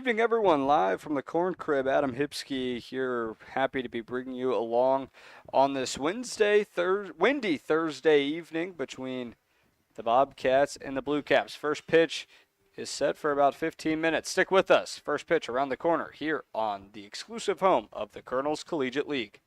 evening, everyone. Live from the Corn Crib, Adam Hipsky here. Happy to be bringing you along on this windy Thursday evening between the Bobcats and the Blue Caps. First pitch is set for about 15 minutes. Stick with us. First pitch around the corner here on the exclusive home of the Colonels Collegiate League.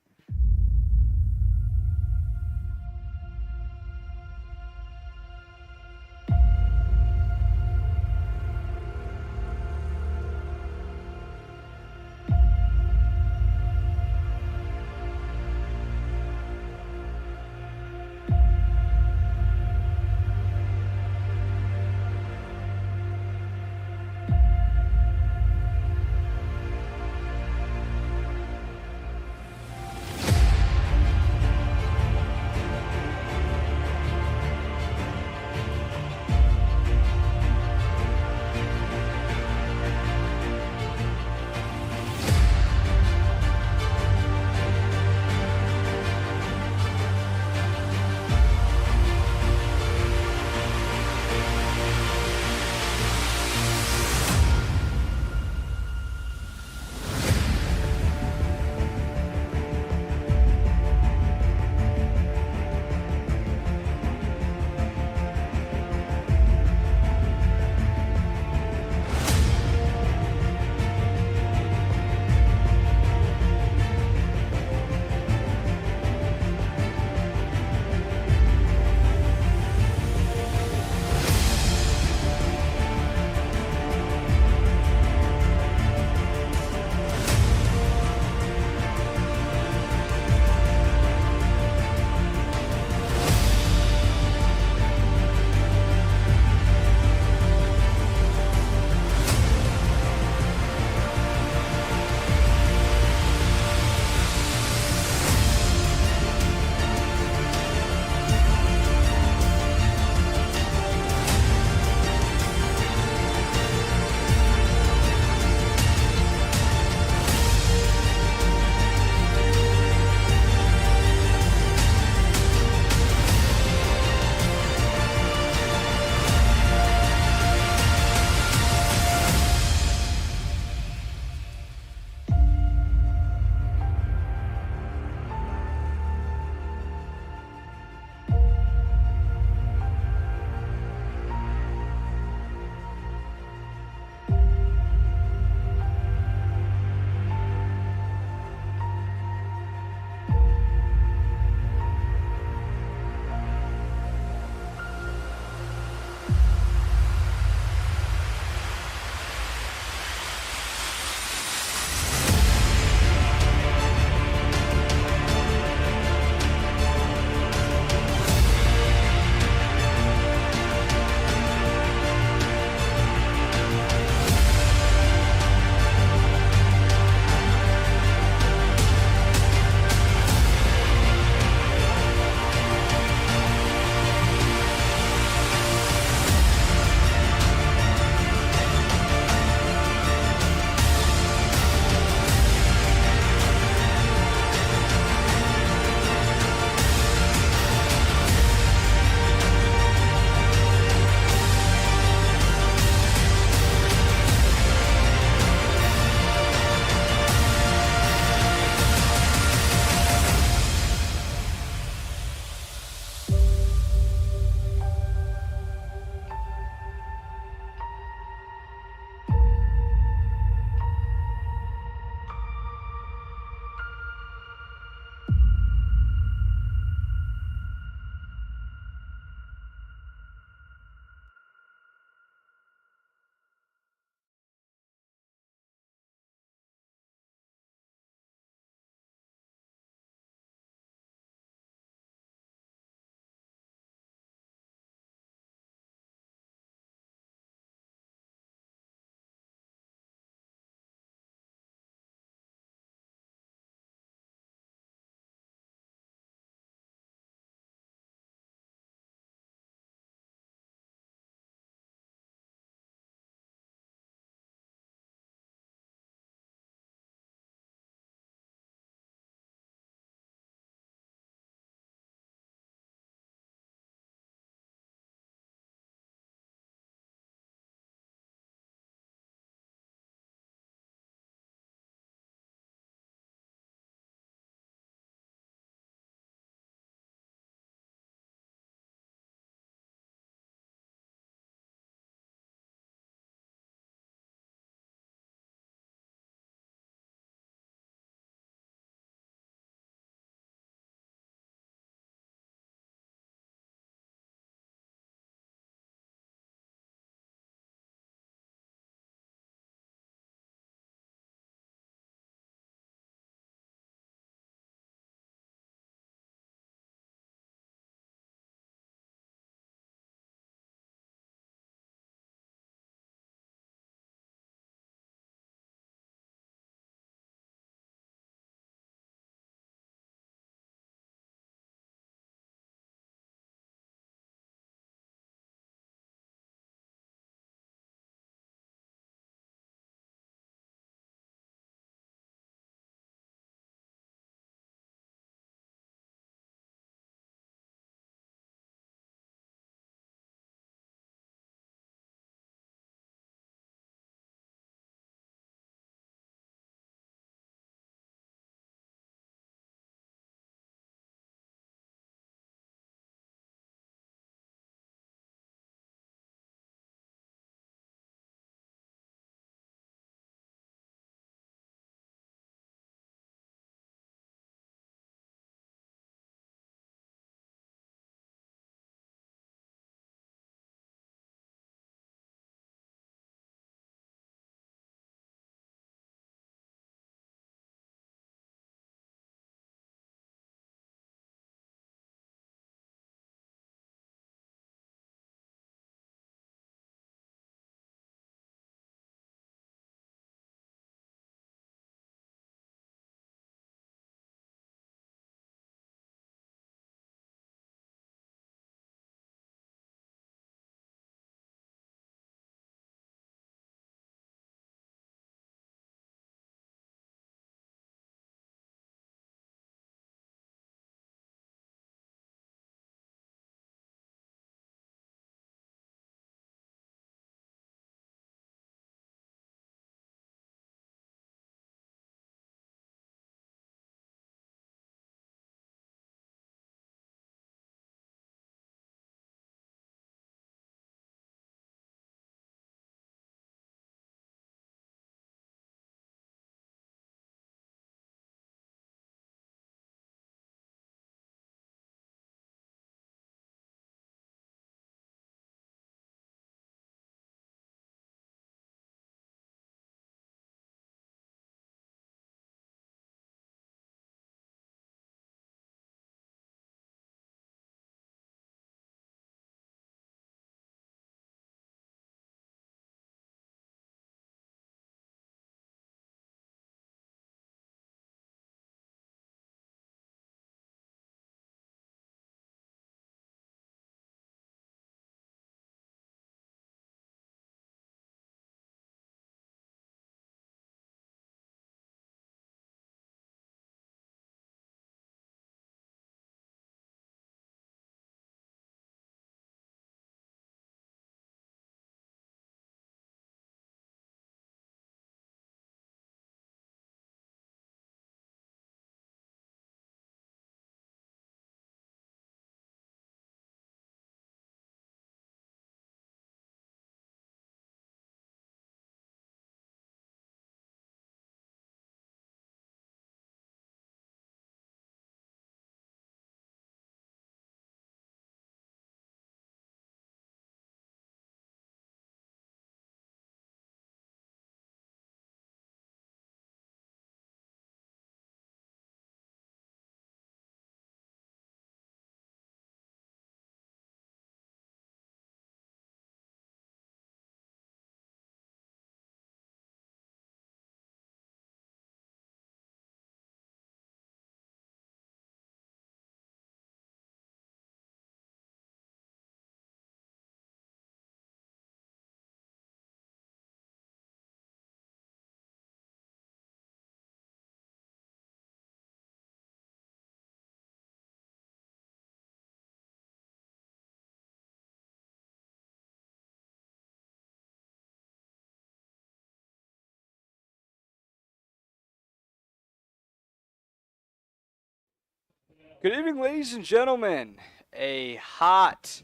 Good evening, ladies and gentlemen. A hot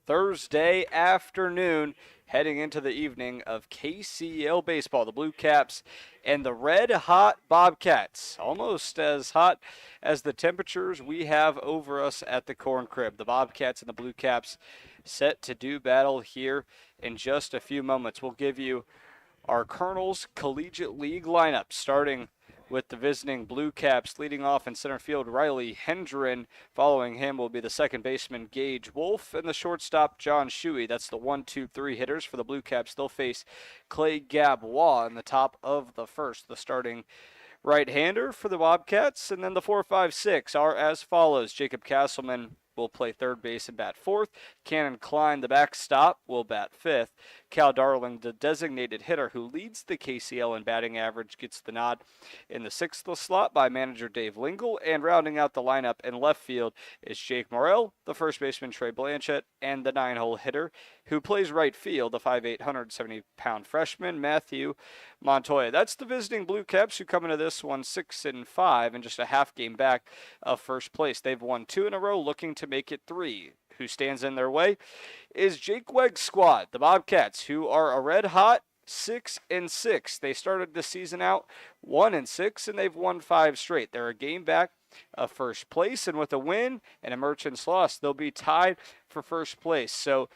Thursday afternoon heading into the evening of KCL baseball. The Blue Caps and the red hot Bobcats. Almost as hot as the temperatures we have over us at the Corn Crib. The Bobcats and the Blue Caps set to do battle here in just a few moments. We'll give you our Colonel's Collegiate League lineup, starting with the visiting Blue Caps. Leading off in center field, Riley Hendren. Following him will be the second baseman, Gage Wolf, and the shortstop, John Shuey. That's the 1-2-3 hitters for the Blue Caps. They'll face Clay Gabois in the top of the first. The starting right-hander for the Bobcats, and then the 4-5-6 are as follows. Jacob Castleman will play third base and bat fourth. Cannon Klein, the backstop, will bat fifth. Cal Darling, the designated hitter who leads the KCL in batting average, gets the nod in the sixth slot by manager Dave Lingle. And rounding out the lineup in left field is Jake Morrell, the first baseman Trey Blanchett, and the 9-hole hitter who plays right field, the 5'8", 170-pound freshman Matthew Montoya. That's the visiting Blue Caps, who come into this one 6-5 and just a half game back of first place. They've won 2 in a row, looking to make it 3. Who stands in their way is Jake Wegg's squad, the Bobcats, who are a red hot 6-6. They started the season out 1-6, and they've won 5 straight. They're a game back of first place, and with a win and a Merchants loss, they'll be tied for first place. So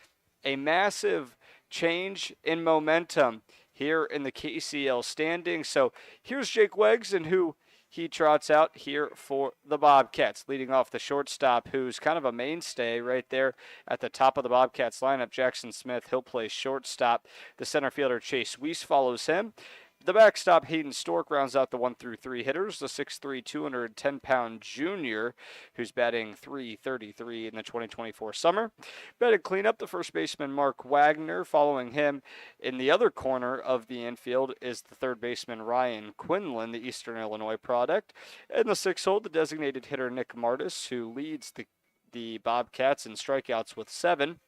a massive change in momentum here in the KCL standing. So here's Jake Weggs and who he trots out here for the Bobcats. Leading off the shortstop, who's kind of a mainstay right there at the top of the Bobcats lineup, Jackson Smith. He'll play shortstop. The center fielder, Chase Weiss, follows him. The backstop, Hayden Stork, rounds out the 1-3 hitters. The 6'3", 210-pound junior, who's batting .333 in the 2024 summer. Batting cleanup, the first baseman, Mark Wagner. Following him in the other corner of the infield is the third baseman, Ryan Quinlan, the Eastern Illinois product. And the 6-hole, the designated hitter, Nick Martis, who leads the Bobcats in strikeouts with 7.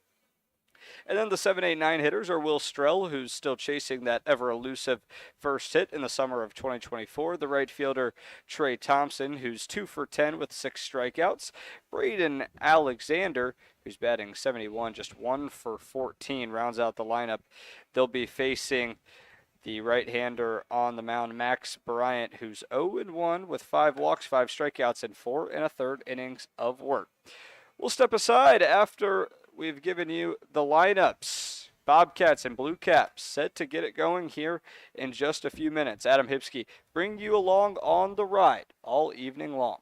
And then the 7, 8, 9 hitters are Will Strell, who's still chasing that ever-elusive first hit in the summer of 2024. The right fielder, Trey Thompson, who's 2 for 10 with 6 strikeouts. Braden Alexander, who's batting .71, just 1 for 14, rounds out the lineup. They'll be facing the right-hander on the mound, Max Bryant, who's 0-1 with 5 walks, 5 strikeouts, and 4 1/3 innings of work. We'll step aside after we've given you the lineups. Bobcats and Blue Caps set to get it going here in just a few minutes. Adam Hipsky bring you along on the ride all evening long.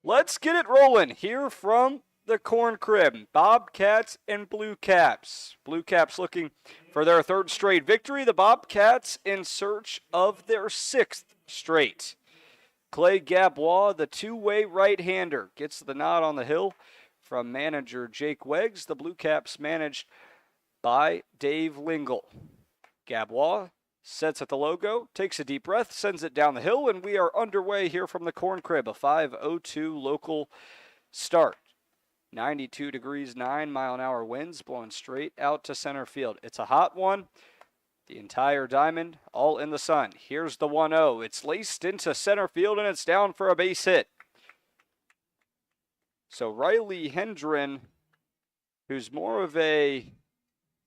Let's get it rolling here from the Corn Crib. Bobcats and Blue Caps. Blue Caps looking for their third straight victory. The Bobcats in search of their sixth straight. Clay Gabois, the two-way right-hander, gets the nod on the hill from manager Jake Weggs. The Blue Caps managed by Dave Lingle. Gabois sets at the logo, takes a deep breath, sends it down the hill, and we are underway here from the Corn Crib. A 5:02 local start. 92 degrees, 9-mile-an-hour winds blowing straight out to center field. It's a hot one. The entire diamond all in the sun. Here's the 1-0. It's laced into center field, and it's down for a base hit. So Riley Hendren, who's more of a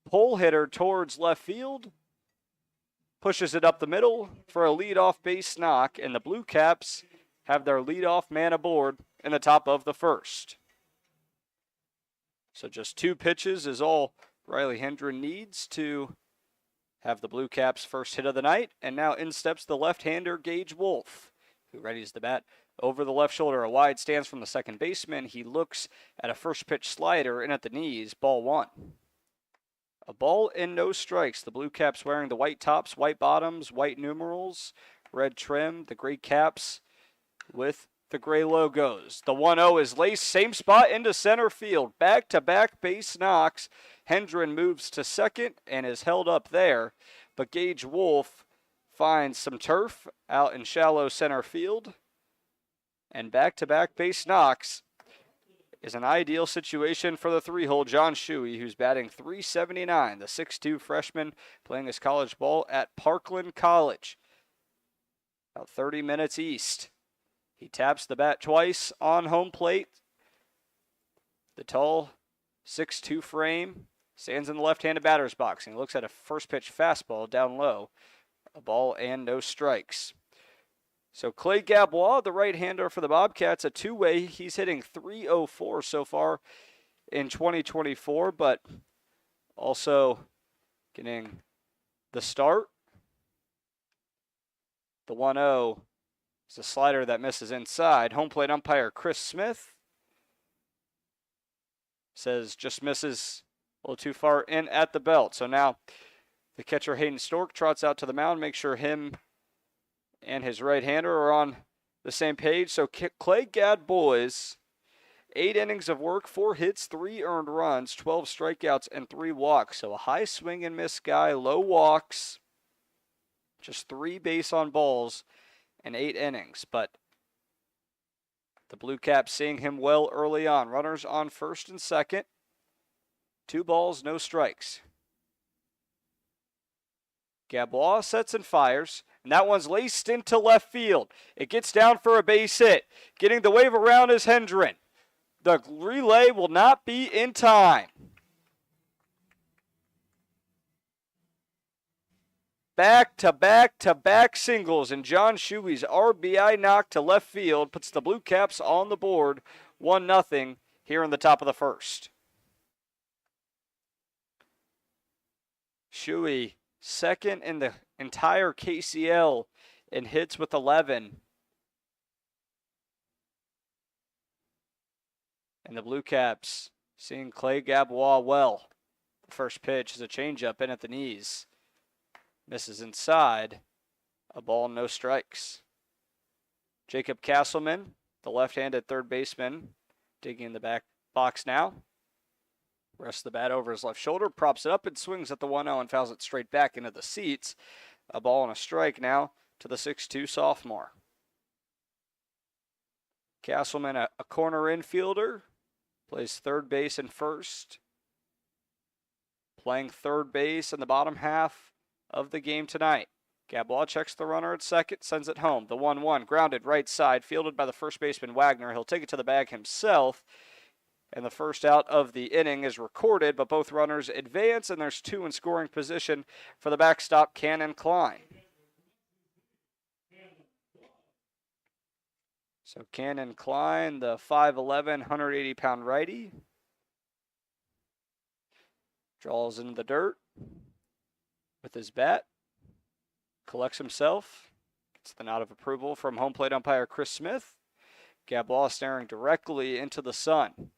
pull hitter towards left field, pushes it up the middle for a leadoff base knock, and the Blue Caps have their leadoff man aboard in the top of the first. So just 2 pitches is all Riley Hendren needs to have the Blue Caps' first hit of the night. And now in steps the left-hander Gage Wolf, who readies the bat over the left shoulder. A wide stance from the second baseman. He looks at a first pitch slider in at the knees. Ball 1. A ball and no strikes. The Blue Caps wearing the white tops, white bottoms, white numerals, red trim, the gray caps with the gray logos. The 1-0 is laced, same spot into center field. Back-to-back base knocks. Hendren moves to second and is held up there, but Gage Wolf finds some turf out in shallow center field. And back-to-back base knocks is an ideal situation for the 3-hole John Shuey, who's batting .379, the 6'2 freshman playing his college ball at Parkland College, about 30 minutes east. He taps the bat twice on home plate. The tall 6'2 frame stands in the left-handed batter's box, and he looks at a first pitch fastball down low, a ball and no strikes. So Clay Gabois, the right-hander for the Bobcats, a two-way. He's hitting .304 so far in 2024, but also getting the start. The 1-0 is a slider that misses inside. Home plate umpire Chris Smith says just misses a little too far in at the belt. So now the catcher Hayden Stork trots out to the mound, make sure him and his right-hander are on the same page. So Clay Gabois, 8 innings of work, 4 hits, 3 earned runs, 12 strikeouts, and 3 walks. So a high swing and miss guy, low walks, just 3 base on balls, and 8 innings. But the Blue Caps seeing him well early on. Runners on first and second. 2 balls, no strikes. Gabois sets and fires. And that one's laced into left field. It gets down for a base hit. Getting the wave around is Hendren. The relay will not be in time. Back-to-back-to-back singles, and John Shuey's RBI knock to left field puts the Blue Caps on the board 1-0 here in the top of the first. Shuey, second in the entire KCL in hits with 11. And the Blue Caps seeing Clay Gabois well. The first pitch is a changeup in at the knees. Misses inside. A ball, no strikes. Jacob Castleman, the left-handed third baseman, digging in the back box now. Rests the bat over his left shoulder, props it up and swings at the 1-0 and fouls it straight back into the seats. A ball and a strike now to the 6'2 sophomore. Castleman, a corner infielder, plays third base and first. Playing third base in the bottom half of the game tonight. Gabois checks the runner at second, sends it home. The 1-1, grounded right side, fielded by the first baseman Wagner. He'll take it to the bag himself. And the first out of the inning is recorded, but both runners advance, and there's 2 in scoring position for the backstop, Cannon Klein. So Cannon Klein, the 5'11", 180-pound righty, draws into the dirt with his bat, collects himself, gets the nod of approval from home plate umpire Chris Smith, Gabois staring directly into the sun.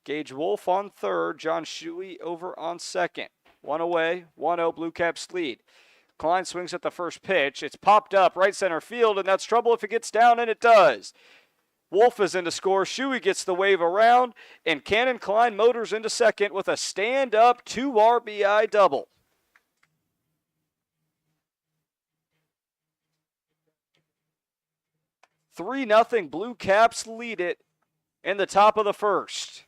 Gage Wolf on third. John Shuey over on second. One away. 1-0 Blue Caps lead. Klein swings at the first pitch. It's popped up right center field, and that's trouble if it gets down, and it does. Wolf is in to score. Shuey gets the wave around, and Cannon Klein motors into second with a stand-up 2 RBI double. "3-0 Blue Caps lead it in the top of the first.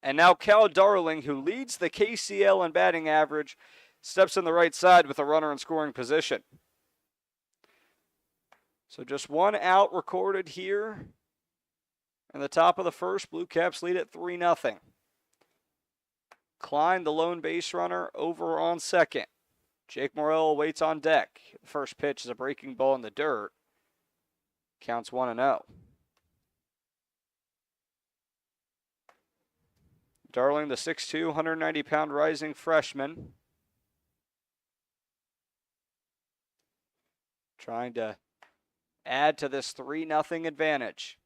And now Cal Darling, who leads the KCL in batting average, steps in the right side with a runner in scoring position. So just 1 out recorded here in the top of the first. Blue Caps lead at 3-0. Klein, the lone base runner, over on second. Jake Morrell waits on deck. The first pitch is a breaking ball in the dirt. Counts 1-0. Darling, the 6'2", 190-pound rising freshman, trying to add to this 3-0 advantage.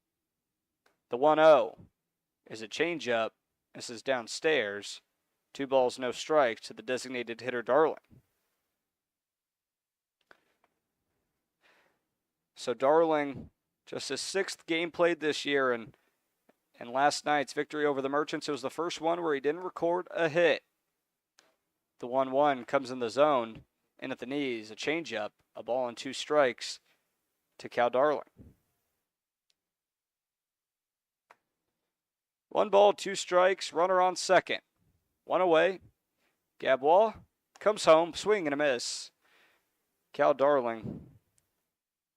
The 1-0 is a changeup. This is downstairs. 2 balls, no strikes to the designated hitter, Darling. So Darling, just his 6th game played this year, and last night's victory over the Merchants, it was the first one where he didn't record a hit. The 1-1 comes in the zone, in at the knees, a changeup, a ball and 2 strikes to Cal Darling. 1 ball, 2 strikes, runner on second. 1 away. Gabois comes home, swing and a miss. Cal Darling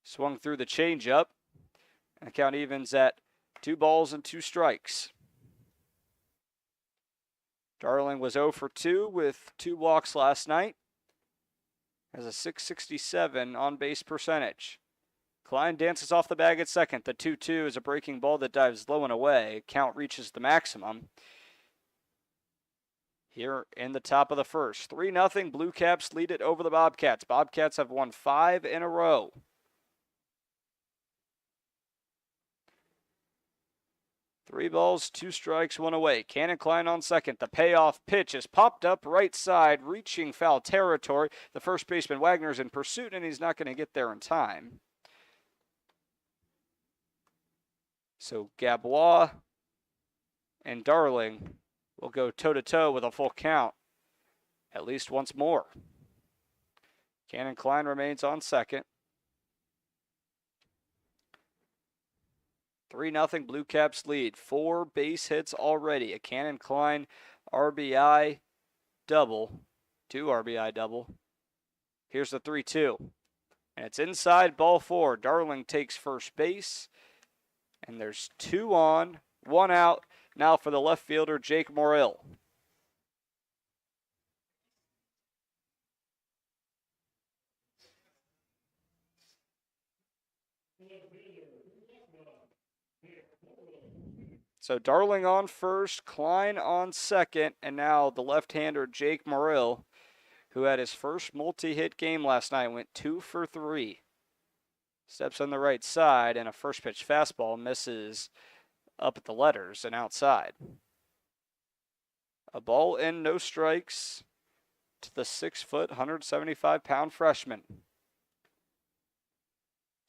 swung through the changeup, and the count evens at 2 balls and 2 strikes. Darling was 0 for 2 with 2 walks last night. Has a .667 on-base percentage. Klein dances off the bag at second. The 2-2 is a breaking ball that dives low and away. Count reaches the maximum here in the top of the first. 3-0 Blue Caps lead it over the Bobcats. Bobcats have won 5 in a row. Three balls, 2 strikes, 1 away. Cannon Klein on second. The payoff pitch is popped up right side, reaching foul territory. The first baseman Wagner's in pursuit, and he's not going to get there in time. So Gabois and Darling will go toe-to-toe with a full count at least once more. Cannon Klein remains on second. 3-0 Blue Caps lead. 4 base hits already. A Cannon Klein RBI double. 2 RBI double. Here's the 3-2. And it's inside, ball 4. Darling takes first base. And there's 2 on, 1 out. Now for the left fielder, Jake Morrill. So Darling on first, Klein on second, and now the left-hander Jake Morrill, who had his first multi-hit game last night, went 2 for 3. Steps on the right side, and a first pitch fastball misses up at the letters and outside. A ball and no strikes to the 6-foot, 175-pound freshman.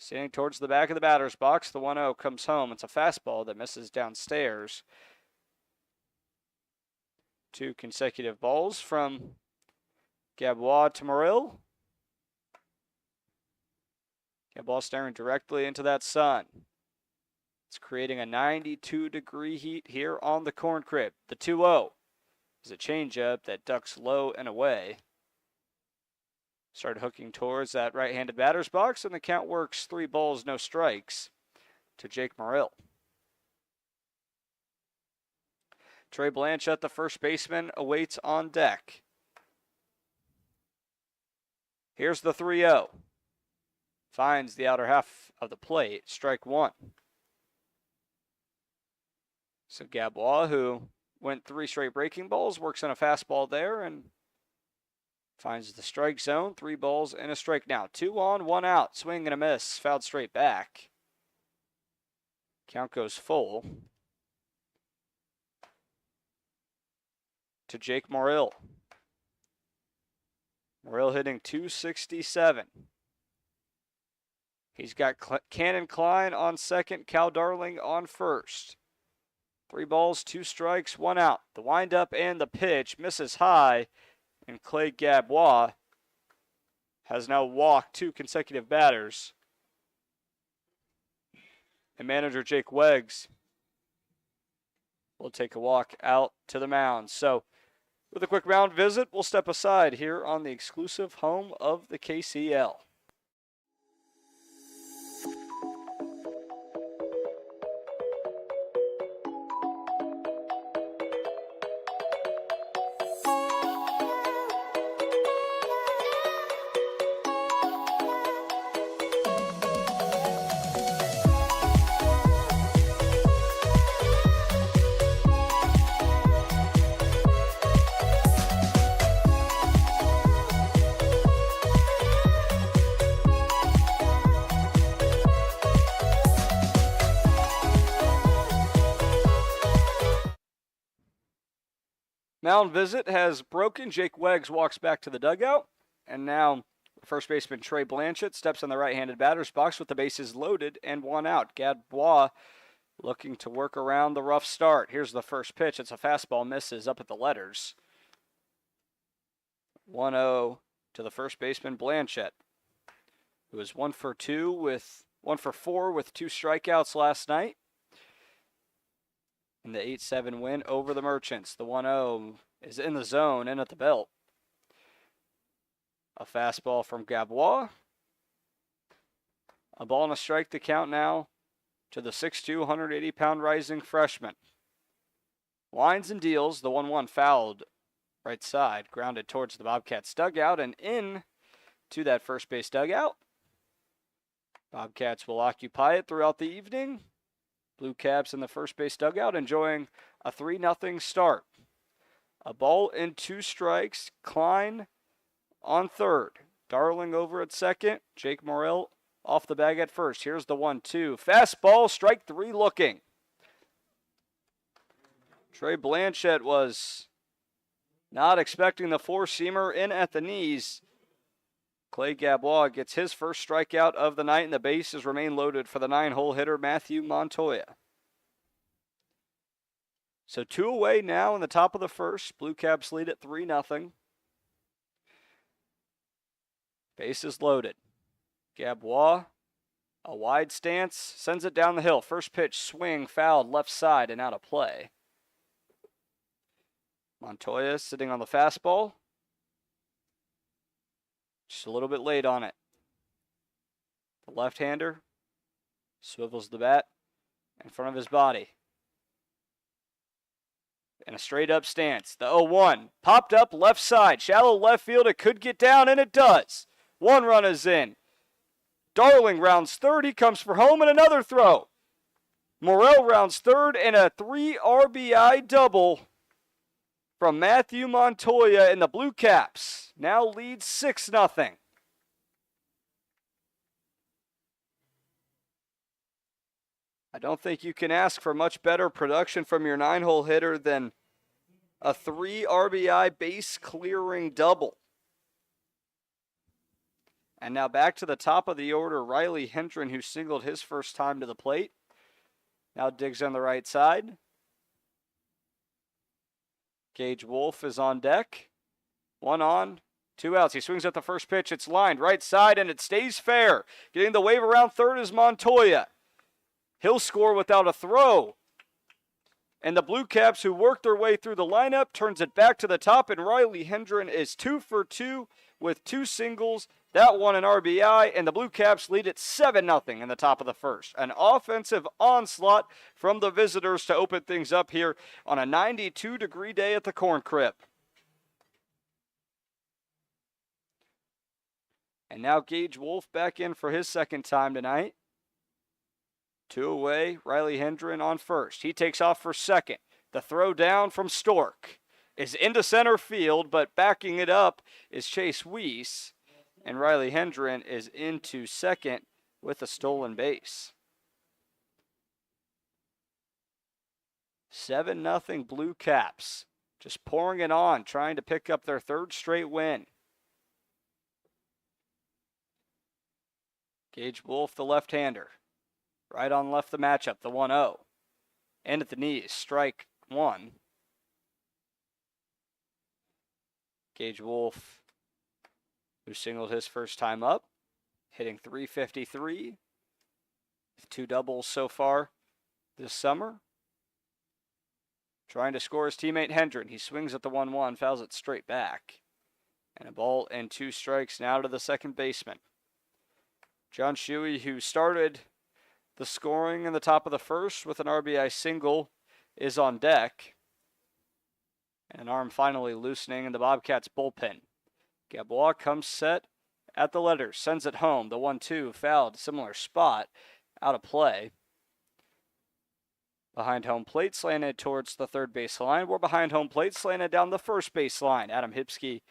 Standing towards the back of the batter's box, the 1-0 comes home. It's a fastball that misses downstairs. 2 consecutive balls from Gabois to Morrill. Gabois staring directly into that sun. It's creating a 92-degree heat here on the corn crib. The 2-0 is a changeup that ducks low and away. Started hooking towards that right-handed batter's box, and the count works 3 balls, no strikes to Jake Morrill. Trey Blanchett, the first baseman, awaits on deck. Here's the 3-0. Finds the outer half of the plate, strike 1. So Gabois, who went 3 straight breaking balls, works on a fastball there and finds the strike zone. 3 balls and a strike now. 2 on, 1 out. Swing and a miss. Fouled straight back. Count goes full to Jake Morrill. Morrill hitting .267. He's got Cannon Klein on second, Cal Darling on first. 3 balls, 2 strikes, 1 out. The windup and the pitch misses high, and Clay Gabois has now walked 2 consecutive batters. And manager Jake Weggs will take a walk out to the mound. So, with a quick mound visit, we'll step aside here on the exclusive home of the KCL. Mound visit has broken. Jake Weggs walks back to the dugout. And now first baseman Trey Blanchett steps on the right-handed batter's box with the bases loaded and 1 out. Gabois looking to work around the rough start. Here's the first pitch. It's a fastball, misses up at the letters. 1-0 to the first baseman Blanchett, who was 1 for 4 with 2 strikeouts last night in the 8-7 win over the Merchants. The 1-0 is in the zone and at the belt. A fastball from Gabois. A ball and a strike to count now to the 6'2", 180-pound rising freshman. Lines and deals. The 1-1 fouled right side, grounded towards the Bobcats dugout and in to that first base dugout. Bobcats will occupy it throughout the evening. Blue Caps in the first base dugout enjoying a 3-0 start. A ball and 2 strikes. Klein on third. Darling over at second. Jake Morrill off the bag at first. Here's the 1-2. Fastball, strike 3 looking. Trey Blanchett was not expecting the 4-seamer in at the knees. Clay Gabois gets his first strikeout of the night, and the bases remain loaded for the 9-hole hitter, Matthew Montoya. So 2 away now in the top of the first. Blue Caps lead at 3-0. Bases loaded. Gabois, a wide stance, sends it down the hill. First pitch, swing, fouled, left side, and out of play. Montoya sitting on the fastball. Just a little bit late on it. The left-hander swivels the bat in front of his body. In a straight-up stance. The 0-1 popped up left side. Shallow left field. It could get down, and it does. 1 run is in. Darling rounds third. He comes for home, and another throw. Morrill rounds third, and a 3 RBI double from Matthew Montoya, and the Blue Caps now lead 6-0. I don't think you can ask for much better production from your 9-hole hitter than a 3 RBI base clearing double. And now back to the top of the order, Riley Hendren, who singled his first time to the plate. Now digs on the right side. Gage Wolf is on deck. 1 on, 2 outs. He swings at the first pitch. It's lined right side, and it stays fair. Getting the wave around third is Montoya. He'll score without a throw. And the Blue Caps, who worked their way through the lineup, turns it back to the top, and Riley Hendren is 2 for 2 with 2 singles. That one an RBI, and the Blue Caps lead at 7-0 in the top of the first. An offensive onslaught from the visitors to open things up here on a 92-degree day at the Corn Crib. And now Gage Wolf back in for his second time tonight. 2 away, Riley Hendren on first. He takes off for second. The throw down from Stork is into center field, but backing it up is Chase Weiss. And Riley Hendren is into second with a stolen base. 7-0 Blue Caps. Just pouring it on, trying to pick up their third straight win. Gage Wolf, the left-hander. Right on left the matchup, the 1-0. And at the knees, strike one. Gage Wolf, who singled his first time up, hitting .353. 2 doubles so far this summer. Trying to score his teammate Hendren. He swings at the 1-1, fouls it straight back. And a ball and 2 strikes now to the second baseman. John Shuey, who started the scoring in the top of the first with an RBI single, is on deck. And an arm finally loosening in the Bobcats bullpen. Gabois comes set at the letters, sends it home. The 1-2 fouled, similar spot, out of play. Behind home plate, slanted towards the third base line. We're behind home plate, slanted down the first base line. Adam Hipsky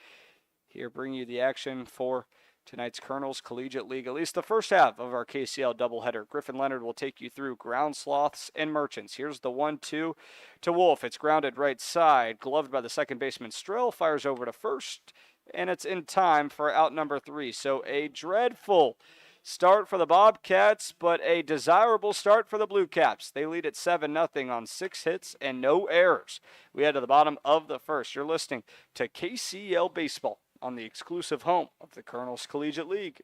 here bringing you the action for tonight's Colonels Collegiate League, at least the first half of our KCL doubleheader. Griffin Leonard will take you through ground sloths and merchants. Here's the 1-2 to Wolf. It's grounded right side, gloved by the second baseman Strill, fires over to first, and it's in time for out number 3. So a dreadful start for the Bobcats, but a desirable start for the Blue Caps. They lead at 7-0 on 6 hits and no errors. We head to the bottom of the first. You're listening to KCL Baseball on the exclusive home of the Colonels Collegiate League.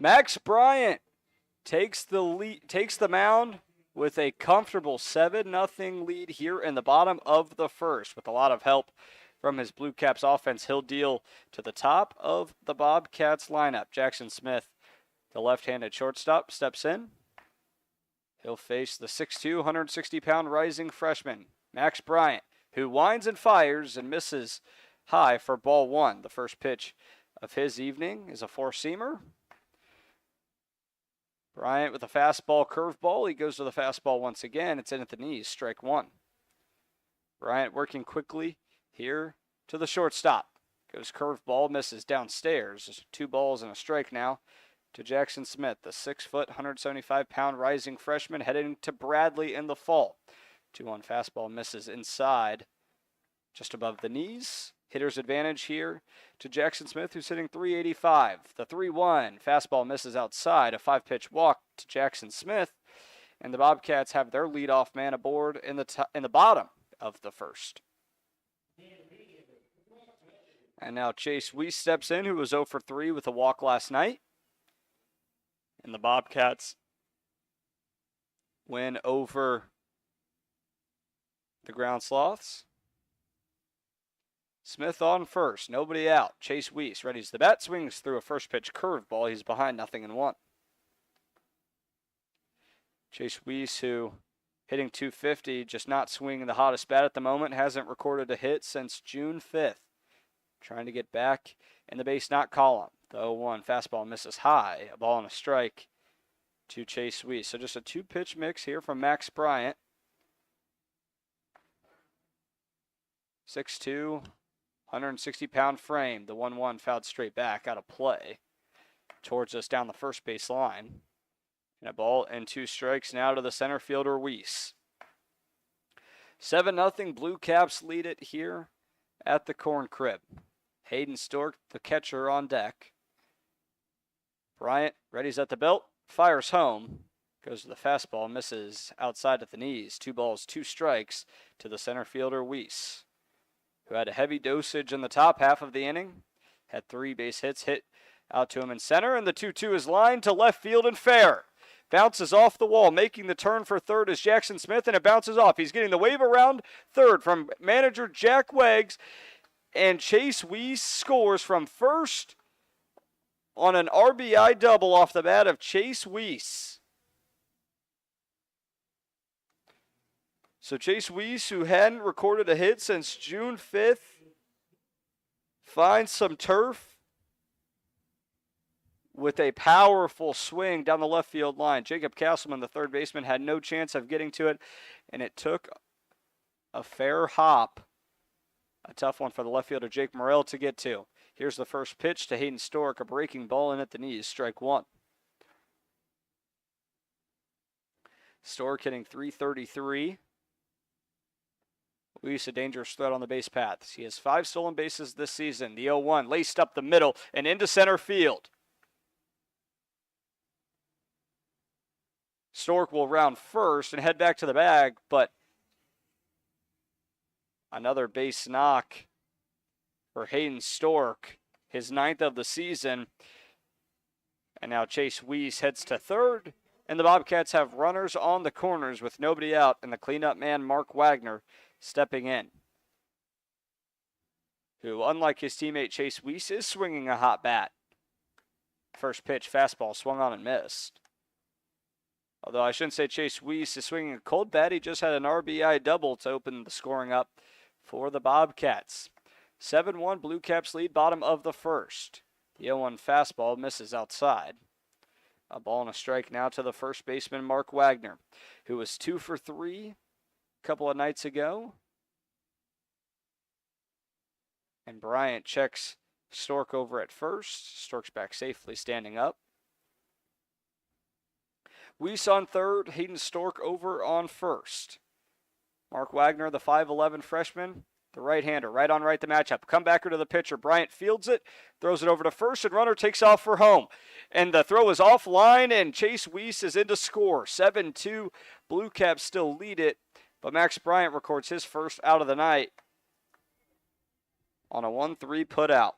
Max Bryant takes the mound with a comfortable 7-0 lead here in the bottom of the first. With a lot of help from his Blue Caps offense, he'll deal to the top of the Bobcats lineup. Jackson Smith, the left-handed shortstop, steps in. He'll face the 6'2", 160-pound rising freshman, Max Bryant, who winds and fires and misses high for ball 1. The first pitch of his evening is a four-seamer. Bryant with a fastball curveball. He goes to the fastball once again. It's in at the knees, strike 1. Bryant working quickly here to the shortstop. Goes curveball, misses downstairs. 2 balls and a strike now to Jackson Smith, the 6-foot, 175-pound rising freshman heading to Bradley in the fall. 2-1 fastball misses inside, just above the knees. Hitter's advantage here to Jackson Smith, who's hitting .385. The 3-1 fastball misses outside. A 5-pitch walk to Jackson Smith, and the Bobcats have their leadoff man aboard in the bottom of the first. And now Chase Weiss steps in, who was 0 for 3 with a walk last night. And the Bobcats win over the Ground Sloths. Smith on first, nobody out. Chase Weiss readies the bat, swings through a first pitch curveball. He's behind 0-1. Chase Weiss, who hitting .250, just not swinging the hottest bat at the moment, hasn't recorded a hit since June 5th. Trying to get back in the base knock column. The 0-1 fastball misses high, a ball and a strike to Chase Weiss. So just a 2-pitch mix here from Max Bryant. 6'2", 160-pound frame. The 1-1 fouled straight back out of play towards us down the first base line. And a ball and 2 strikes now to the center fielder, Weiss. 7-0 Blue Caps lead it here at the Corn Crib. Hayden Stork, the catcher, on deck. Bryant readies at the belt, fires home, goes to the fastball, misses outside at the knees. 2 balls, 2 strikes to the center fielder, Weiss, who had a heavy dosage in the top half of the inning. Had 3 base hits hit out to him in center, and the 2-2 is lined to left field and fair. Bounces off the wall, making the turn for third is Jackson Smith, and it bounces off. He's getting the wave around third from manager Jack Weggs, and Chase Weiss scores from first on an RBI double off the bat of Chase Weiss. So Chase Weiss, who hadn't recorded a hit since June 5th, finds some turf with a powerful swing down the left field line. Jacob Castleman, the third baseman, had no chance of getting to it, and it took a fair hop. A tough one for the left fielder, Jake Morrell, to get to. Here's the first pitch to Hayden Stork, a breaking ball in at the knees, strike 1. Stork hitting .333. Weiss, a dangerous threat on the base paths. He has 5 stolen bases this season. The 0-1 laced up the middle and into center field. Stork will round first and head back to the bag, but another base knock for Hayden Stork, his 9th of the season. And now Chase Weiss heads to third, and the Bobcats have runners on the corners with nobody out, and the cleanup man, Mark Wagner, stepping in, who, unlike his teammate Chase Weiss, is swinging a hot bat. First pitch, fastball, swung on and missed. Although I shouldn't say Chase Weiss is swinging a cold bat. He just had an RBI double to open the scoring up for the Bobcats. 7-1 Blue Caps lead, bottom of the first. The 0-1 fastball misses outside. A ball and a strike now to the first baseman, Mark Wagner, who was 2 for 3 a couple of nights ago. And Bryant checks Stork over at first. Stork's back safely, standing up. Weiss on third, Hayden Stork over on first. Mark Wagner, the 5'11 freshman, the right-hander, right on right the matchup. Comebacker to the pitcher. Bryant fields it, throws it over to first, and runner takes off for home. And the throw is offline, and Chase Weiss is in to score. 7-2, Blue Caps still lead it, but Max Bryant records his first out of the night on a 1-3 putout.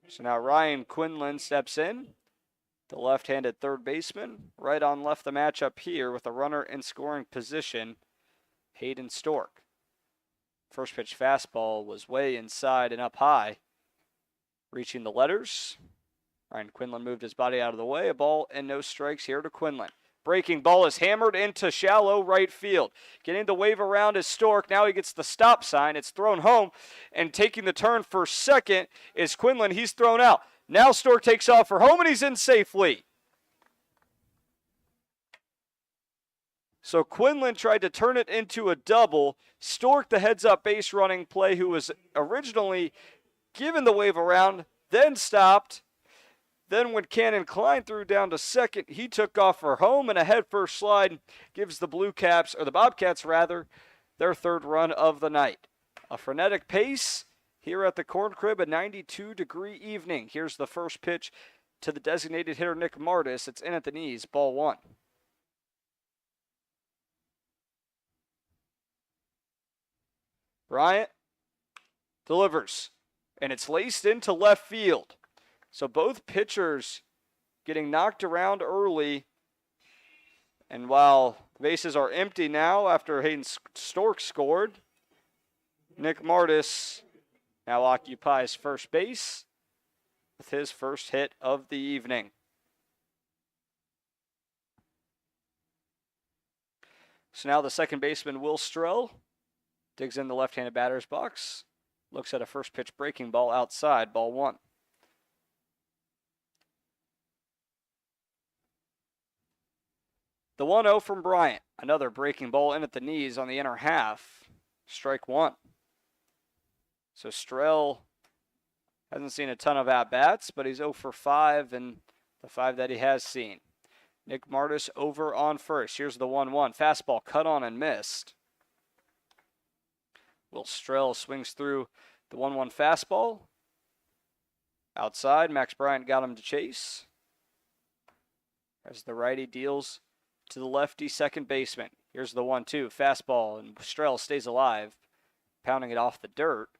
So now Ryan Quinlan steps in, the left-handed third baseman. Right on left the matchup here with a runner in scoring position, Hayden Stork. First pitch fastball was way inside and up high, reaching the letters. Ryan Quinlan moved his body out of the way. A ball and no strikes here to Quinlan. Breaking ball is hammered into shallow right field. Getting the wave around is Stork. Now he gets the stop sign. It's thrown home, and taking the turn for second is Quinlan. He's thrown out. Now Stork takes off for home, and he's in safely. So Quinlan tried to turn it into a double. Stork, the heads-up base running play, who was originally given the wave around, then stopped. Then when Cannon Klein threw down to second, he took off for home, and a head-first slide gives the Blue Caps, or the Bobcats rather, their third run of the night. A frenetic pace here at the Corn Crib, a 92-degree evening. Here's the first pitch to the designated hitter, Nick Martis. It's in at the knees, ball 1. Bryant delivers, and it's laced into left field. So both pitchers getting knocked around early. And while the bases are empty now after Hayden Stork scored, Nick Martis now occupies first base with his first hit of the evening. So now the second baseman, Will Strell, digs in the left-handed batter's box, looks at a first pitch breaking ball outside, ball 1. The 1-0 from Bryant. Another breaking ball in at the knees on the inner half. Strike one. So Strell hasn't seen a ton of at-bats, but he's 0 for 5 in the 5 that he has seen. Nick Martis over on first. Here's the 1-1. Fastball cut on and missed. Will Strell swings through the 1-1 fastball. Outside, Max Bryant got him to chase. As the righty deals to the lefty second baseman. Here's the 1-2. Fastball, and Strell stays alive, pounding it off the dirt.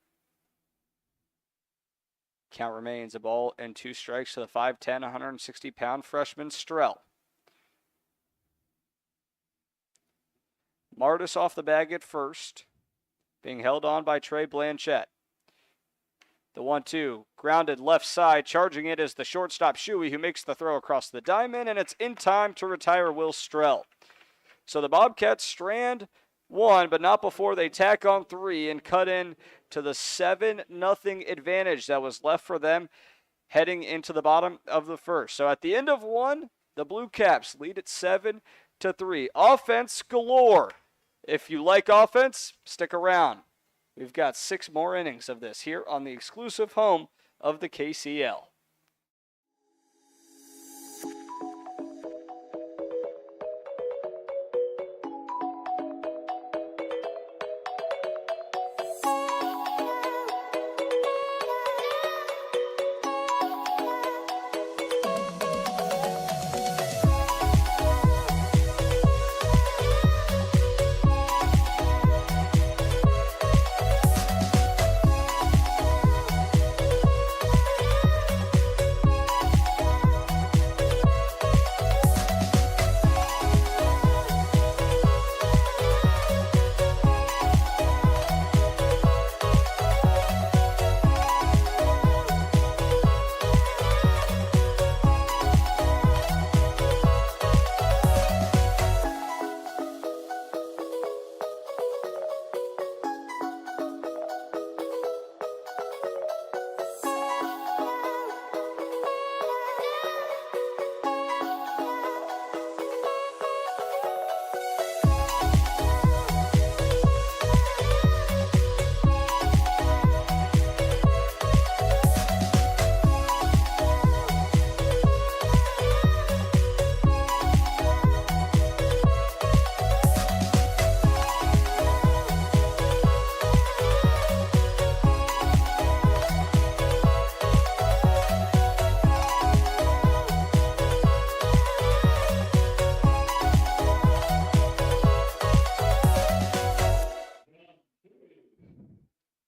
Count remains a ball and 2 strikes to the 5'10", 160-pound freshman Strell. Martis off the bag at first, being held on by Trey Blanchette. The 1-2, grounded left side, charging it is the shortstop Shuey, who makes the throw across the diamond, and it's in time to retire Will Strell. So the Bobcats strand 1, but not before they tack on 3 and cut in to the 7-0 advantage that was left for them heading into the bottom of the first. So at the end of 1, the Blue Caps lead at 7-3. Offense galore. If you like offense, stick around. We've got 6 more innings of this here on the exclusive home of the KCL.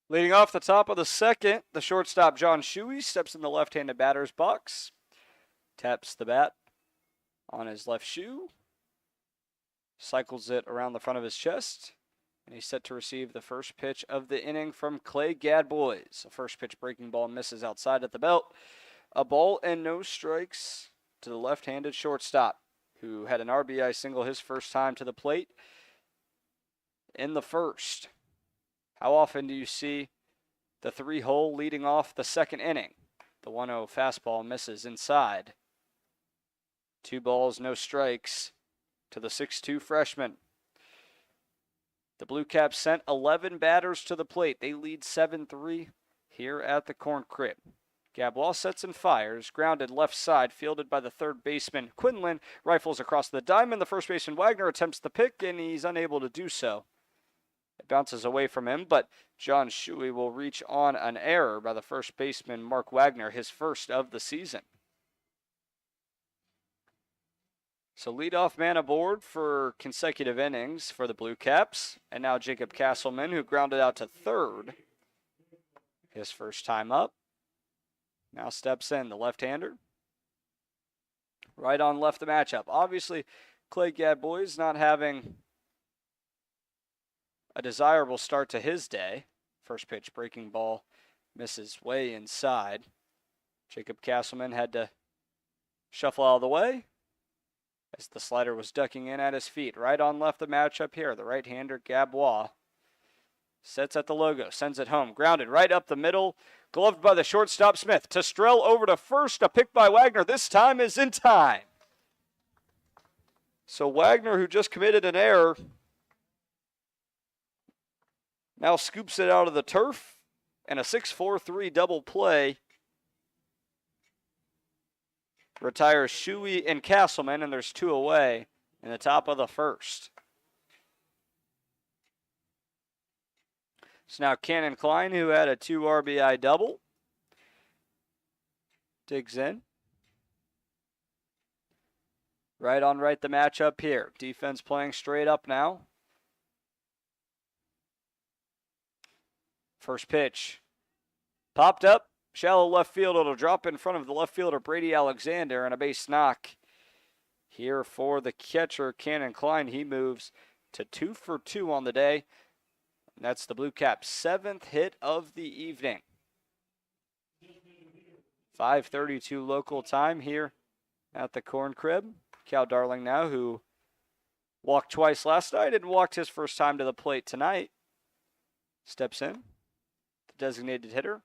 Leading off the top of the second, the shortstop John Shuey steps in the left-handed batter's box, taps the bat on his left shoe, cycles it around the front of his chest, and he's set to receive the first pitch of the inning from Clay Gadbois. A first pitch breaking ball misses outside at the belt. A ball and no strikes to the left-handed shortstop, who had an RBI single his first time to the plate in the first. How often do you see the 3-hole leading off the second inning? The 1-0 fastball misses inside. 2 balls, no strikes to the 6'2 freshman. The Blue Caps sent 11 batters to the plate. They lead 7-3 here at the Corn Crib. Gadbois sets and fires, grounded left side, fielded by the third baseman Quinlan, rifles across the diamond. The first baseman Wagner attempts the pick, and he's unable to do so. It bounces away from him, but John Shuey will reach on an error by the first baseman Mark Wagner, his first of the season. So leadoff man aboard for consecutive innings for the Blue Caps, and now Jacob Castleman, who grounded out to third his first time up. Now steps in the left-hander. Right on left the matchup. Obviously, Clay Gadbois not having a desirable start to his day. First pitch breaking ball misses way inside. Jacob Castleman had to shuffle out of the way as the slider was ducking in at his feet. Right on left the matchup here. The right-hander Gadbois sets at the logo, sends it home. Grounded right up the middle. Gloved by the shortstop Smith. To Strell over to first. A pick by Wagner. This time is in time. So Wagner, who just committed an error, now scoops it out of the turf, and a 6-4-3 double play retires Shuey and Castleman, and there's 2 away in the top of the first. So now Cannon Klein, who had a 2 RBI double, digs in. Right on right the matchup here. Defense playing straight up now. First pitch. Popped up. Shallow left field. It'll drop in front of the left fielder, Brady Alexander, and a base knock here for the catcher, Cannon Klein. He moves to 2 for 2 on the day. And that's the Blue Caps' 7th hit of the evening. 5:32 local time here at the Corn Crib. Cal Darling now, who walked twice last night and walked his first time to the plate tonight, steps in, the designated hitter,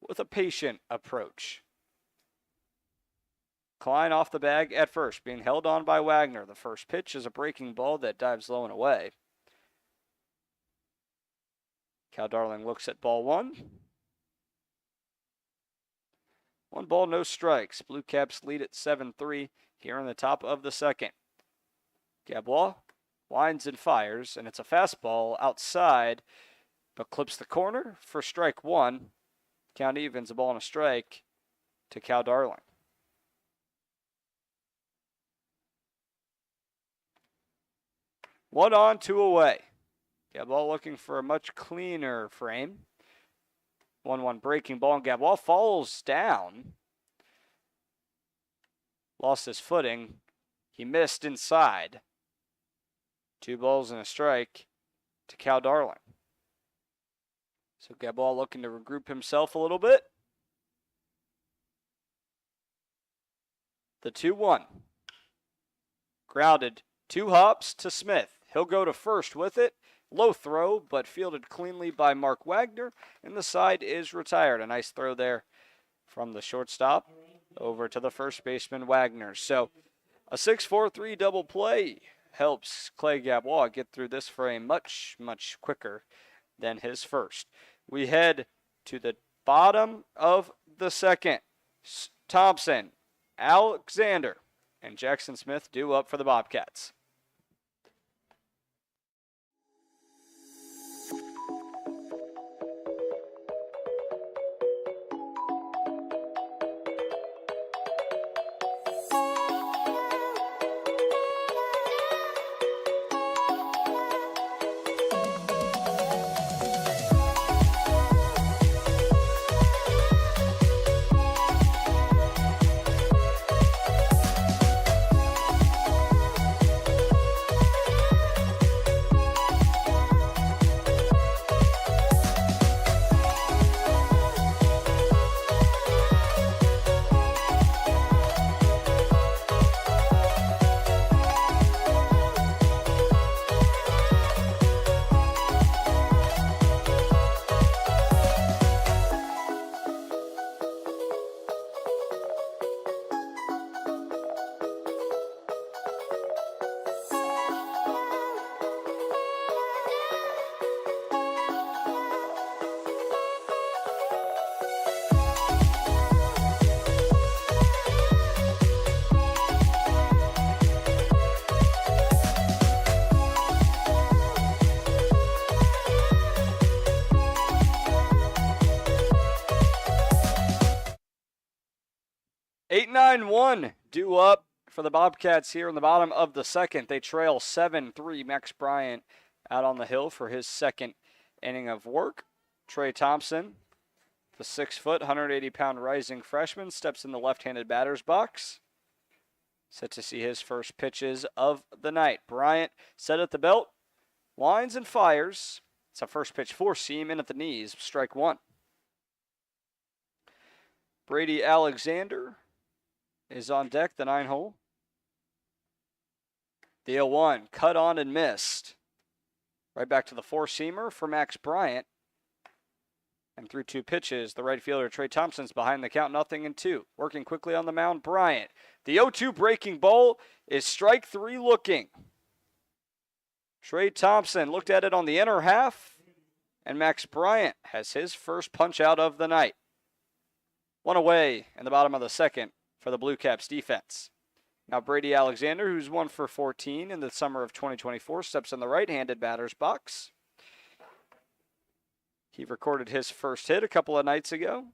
with a patient approach. Klein off the bag at first, being held on by Wagner. The first pitch is a breaking ball that dives low and away. Cal Darling looks at ball 1. 1 ball, no strikes. Blue Caps lead at 7-3 here in the top of the second. Gabois winds and fires, and it's a fastball outside, but clips the corner for strike 1. Count evens, a ball and a strike to Cal Darling. One on, 2 away. Gabois looking for a much cleaner frame. 1-1 breaking ball, and Gabois falls down. Lost his footing. He missed inside. 2 balls and a strike to Cal Darling. So Gabois looking to regroup himself a little bit. The 2-1. Grounded 2 hops to Smith. He'll go to first with it. Low throw, but fielded cleanly by Mark Wagner, and the side is retired. A nice throw there from the shortstop over to the first baseman, Wagner. So a 6-4-3 double play helps Clay Gabois get through this frame much, much quicker than his first. We head to the bottom of the second. Thompson, Alexander, and Jackson Smith due up for the Bobcats. Eight, 9-1 due up for the Bobcats here in the bottom of the second. They trail 7-3. Max Bryant out on the hill for his second inning of work. Trey Thompson, the 6-foot, 180-pound rising freshman, steps in the left-handed batter's box. Set to see his first pitches of the night. Bryant set at the belt, winds and fires. It's a first pitch 4-seam in at the knees, strike 1. Brady Alexander is on deck, the 9-hole. The 0-1, cut on and missed. Right back to the 4-seamer for Max Bryant. And through 2 pitches, the right fielder Trey Thompson's behind the count, 0-2. Working quickly on the mound, Bryant. The 0-2 breaking ball is strike 3 looking. Trey Thompson looked at it on the inner half, and Max Bryant has his first punch out of the night. 1 away in the bottom of the second for the Blue Caps defense. Now Brady Alexander, who's 1 for 14 in the summer of 2024, steps in the right-handed batter's box. He recorded his first hit a couple of nights ago.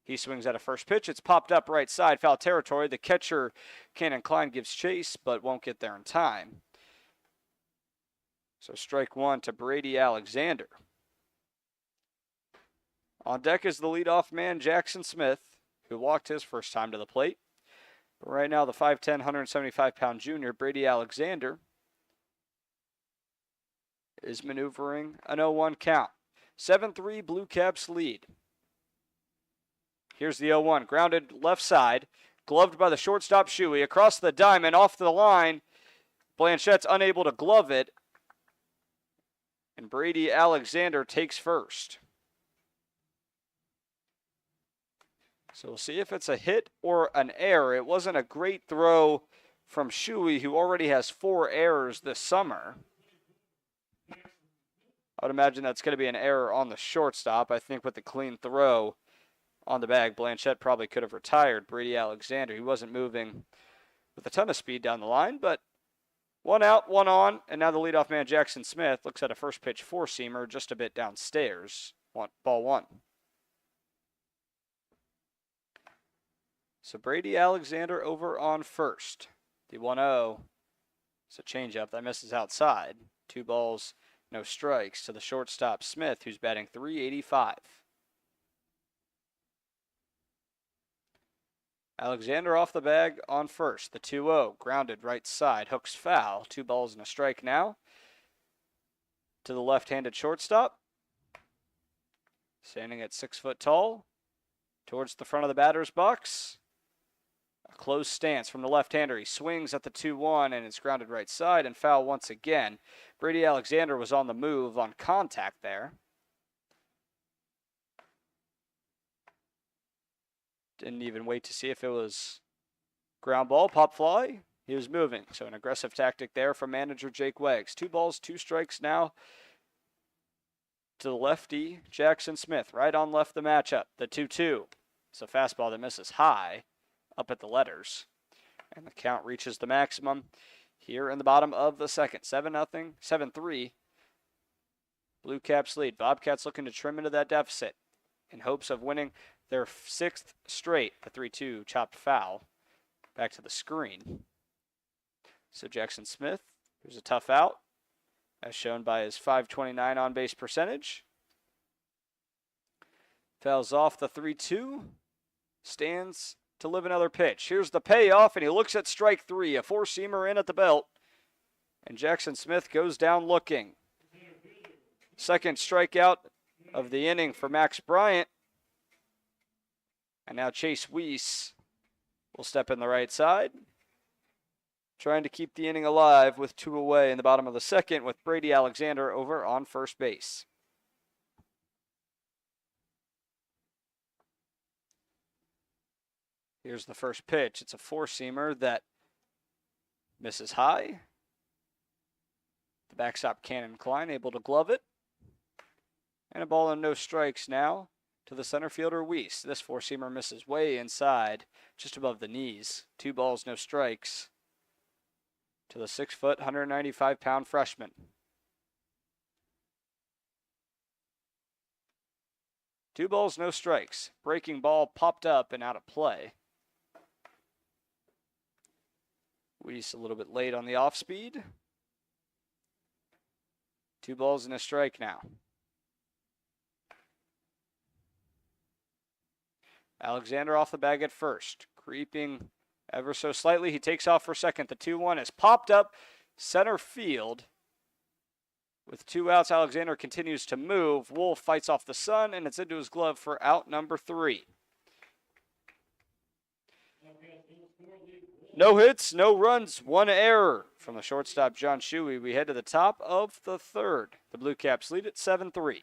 He swings at a first pitch. It's popped up right side, foul territory. The catcher, Cannon Klein, gives chase, but won't get there in time. So strike 1 to Brady Alexander. On deck is the leadoff man, Jackson Smith, who walked his first time to the plate. But right now, the 5'10", 175-pound junior, Brady Alexander, is maneuvering an 0-1 count. 7-3 Blue Caps lead. Here's the 0-1, grounded left side, gloved by the shortstop Shuey, across the diamond, off the line. Blanchette's unable to glove it, and Brady Alexander takes first. So we'll see if it's a hit or an error. It wasn't a great throw from Shuey, who already has 4 errors this summer. I would imagine that's going to be an error on the shortstop. I think with the clean throw on the bag, Blanchette probably could have retired Brady Alexander. He wasn't moving with a ton of speed down the line, but 1 out, 1 on, and now the leadoff man, Jackson Smith, looks at a first pitch 4-seamer just a bit downstairs. Ball 1. So Brady Alexander over on first. The 1-0. It's a changeup that misses outside. 2 balls, no strikes to the shortstop Smith, who's batting .385. Alexander off the bag on first. The 2-0, grounded right side, hooks foul. 2 balls and a strike now to the left-handed shortstop. Standing at 6 foot tall, towards the front of the batter's box. A close stance from the left-hander. He swings at the 2-1, and it's grounded right side and foul once again. Brady Alexander was on the move on contact there. Didn't even wait to see if it was ground ball, pop fly. He was moving, so an aggressive tactic there from manager Jake Weggs. 2 balls, 2 strikes now to the lefty, Jackson Smith. Right on left the matchup. The 2-2. It's a fastball that misses high up at the letters. And the count reaches the maximum here in the bottom of the second. 7-0, 7-3. Blue Caps lead. Bobcats looking to trim into that deficit in hopes of winning their 6th straight. The 3-2 chopped foul back to the screen. So Jackson Smith, who's a tough out, as shown by his .529 on-base percentage. Fouls off the 3-2. Stands to live another pitch. Here's the payoff, and he looks at strike 3. A 4-seamer in at the belt. And Jackson Smith goes down looking. Second strikeout of the inning for Max Bryant. And now Chase Weiss will step in the right side, trying to keep the inning alive with 2 away in the bottom of the second with Brady Alexander over on first base. Here's the first pitch. It's a 4-seamer that misses high. The backstop Cannon Klein able to glove it. And a ball and no strikes now to the center fielder Weiss. This 4-seamer misses way inside, just above the knees. 2 balls, no strikes to the 6 foot, 195-pound freshman. Two balls, no strikes. Breaking ball popped up and out of play. Weiss a little bit late on the off speed. 2 balls and a strike now. Alexander off the bag at first, creeping ever so slightly. He takes off for second. The 2-1 is popped up center field. With 2 outs, Alexander continues to move. Wolf fights off the sun, and it's into his glove for out number 3. No hits, no runs, 1 error from the shortstop John Shuey. We head to the top of the third. The Blue Caps lead at 7-3.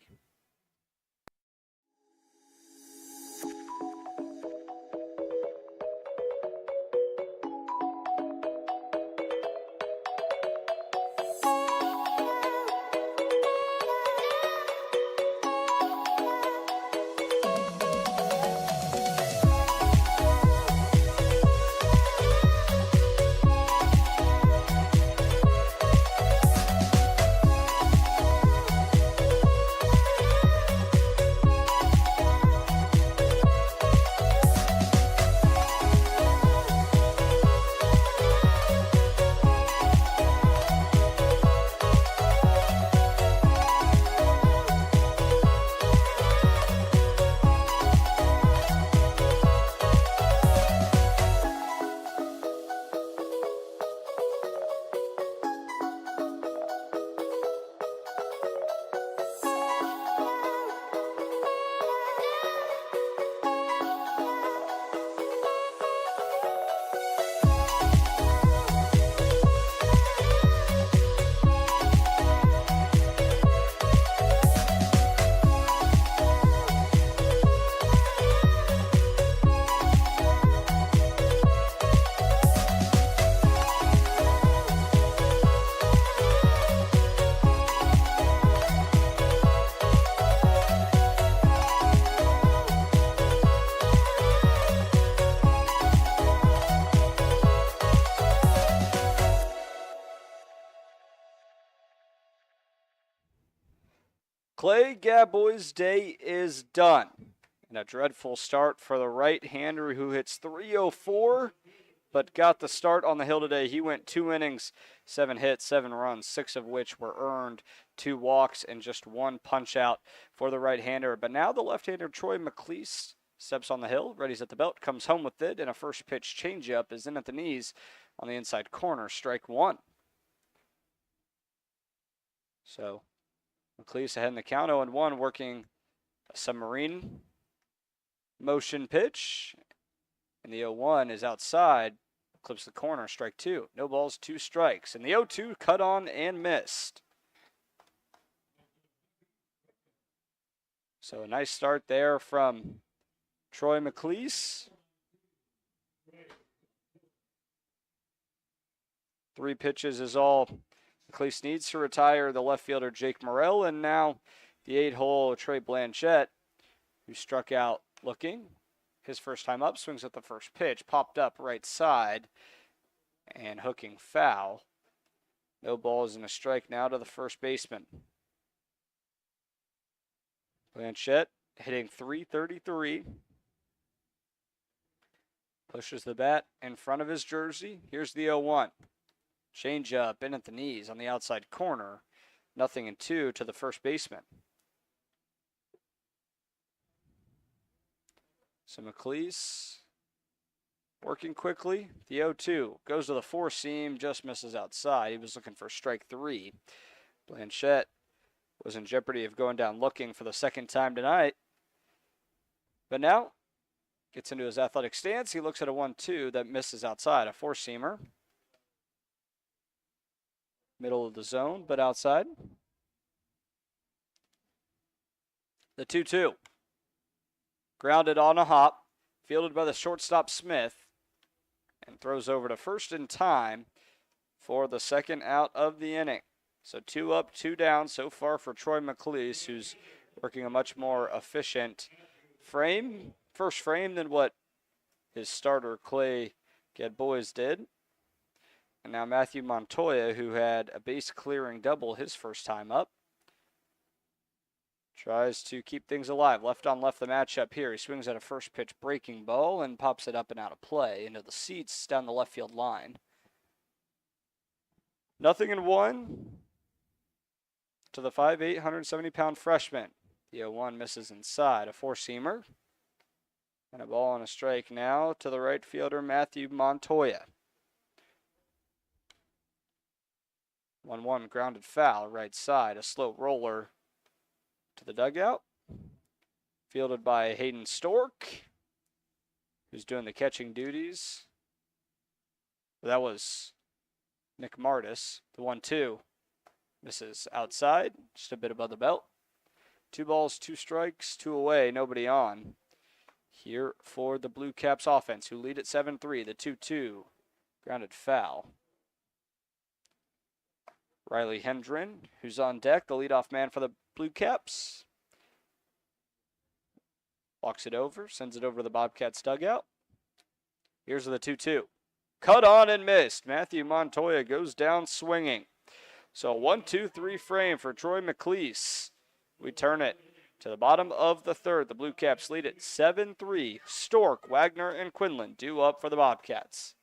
Clay Gaboy's day is done. And a dreadful start for the right-hander who hits .304, but got the start on the hill today. He went 2 innings, 7 hits, 7 runs, 6 of which were earned, 2 walks, and just 1 punch-out for the right-hander. But now the left-hander Troy McLeese steps on the hill, readies at the belt, comes home with it, and a first-pitch changeup is in at the knees on the inside corner, strike 1. So McLeese ahead in the count, 0-1, working a submarine motion pitch. And the 0-1 is outside, clips the corner, strike 2. No balls, 2 strikes. And the 0-2 cut on and missed. So a nice start there from Troy McLeese. 3 pitches is all McLeese needs to retire the left fielder Jake Morrell, and now the 8-hole Trey Blanchette, who struck out looking. His first time up, swings at the first pitch, popped up right side, and hooking foul. No balls and a strike now to the first baseman. Blanchette hitting .333. Pushes the bat in front of his jersey. Here's the 0-1. Change up in at the knees on the outside corner. 0-2 to the first baseman. So McLeese working quickly. The 0-2 goes to the 4-seam, just misses outside. He was looking for strike 3. Blanchette was in jeopardy of going down looking for the second time tonight. But now gets into his athletic stance. He looks at a 1-2 that misses outside. A 4-seamer. Middle of the zone, but outside. The 2-2. Grounded on a hop. Fielded by the shortstop Smith. And throws over to first in time for the second out of the inning. So 2 up, 2 down so far for Troy McLeese, who's working a much more efficient first frame than what his starter Clay Gadbois did. And now Matthew Montoya, who had a base-clearing double his first time up, tries to keep things alive. Left on left the matchup here. He swings at a first pitch breaking ball and pops it up and out of play into the seats down the left field line. 0-1 to the 5'8", 170-pound freshman. The 0-1 misses inside. A 4-seamer. And a ball and a strike now to the right fielder Matthew Montoya. 1-1 grounded foul, right side. A slow roller to the dugout. Fielded by Hayden Stork, who's doing the catching duties. That was Nick Martis. The 1-2 misses outside, just a bit above the belt. 2 balls, 2 strikes, 2 away, nobody on. Here for the Blue Caps offense, who lead at 7-3. The 2-2 grounded foul. Riley Hendren, who's on deck, the leadoff man for the Blue Caps. Walks it over, sends it over to the Bobcats dugout. Here's the 2-2. Cut on and missed. Matthew Montoya goes down swinging. So 1-2-3 frame for Troy McLeese. We turn it to the bottom of the third. The Blue Caps lead at 7-3. Stork, Wagner, and Quinlan due up for the Bobcats.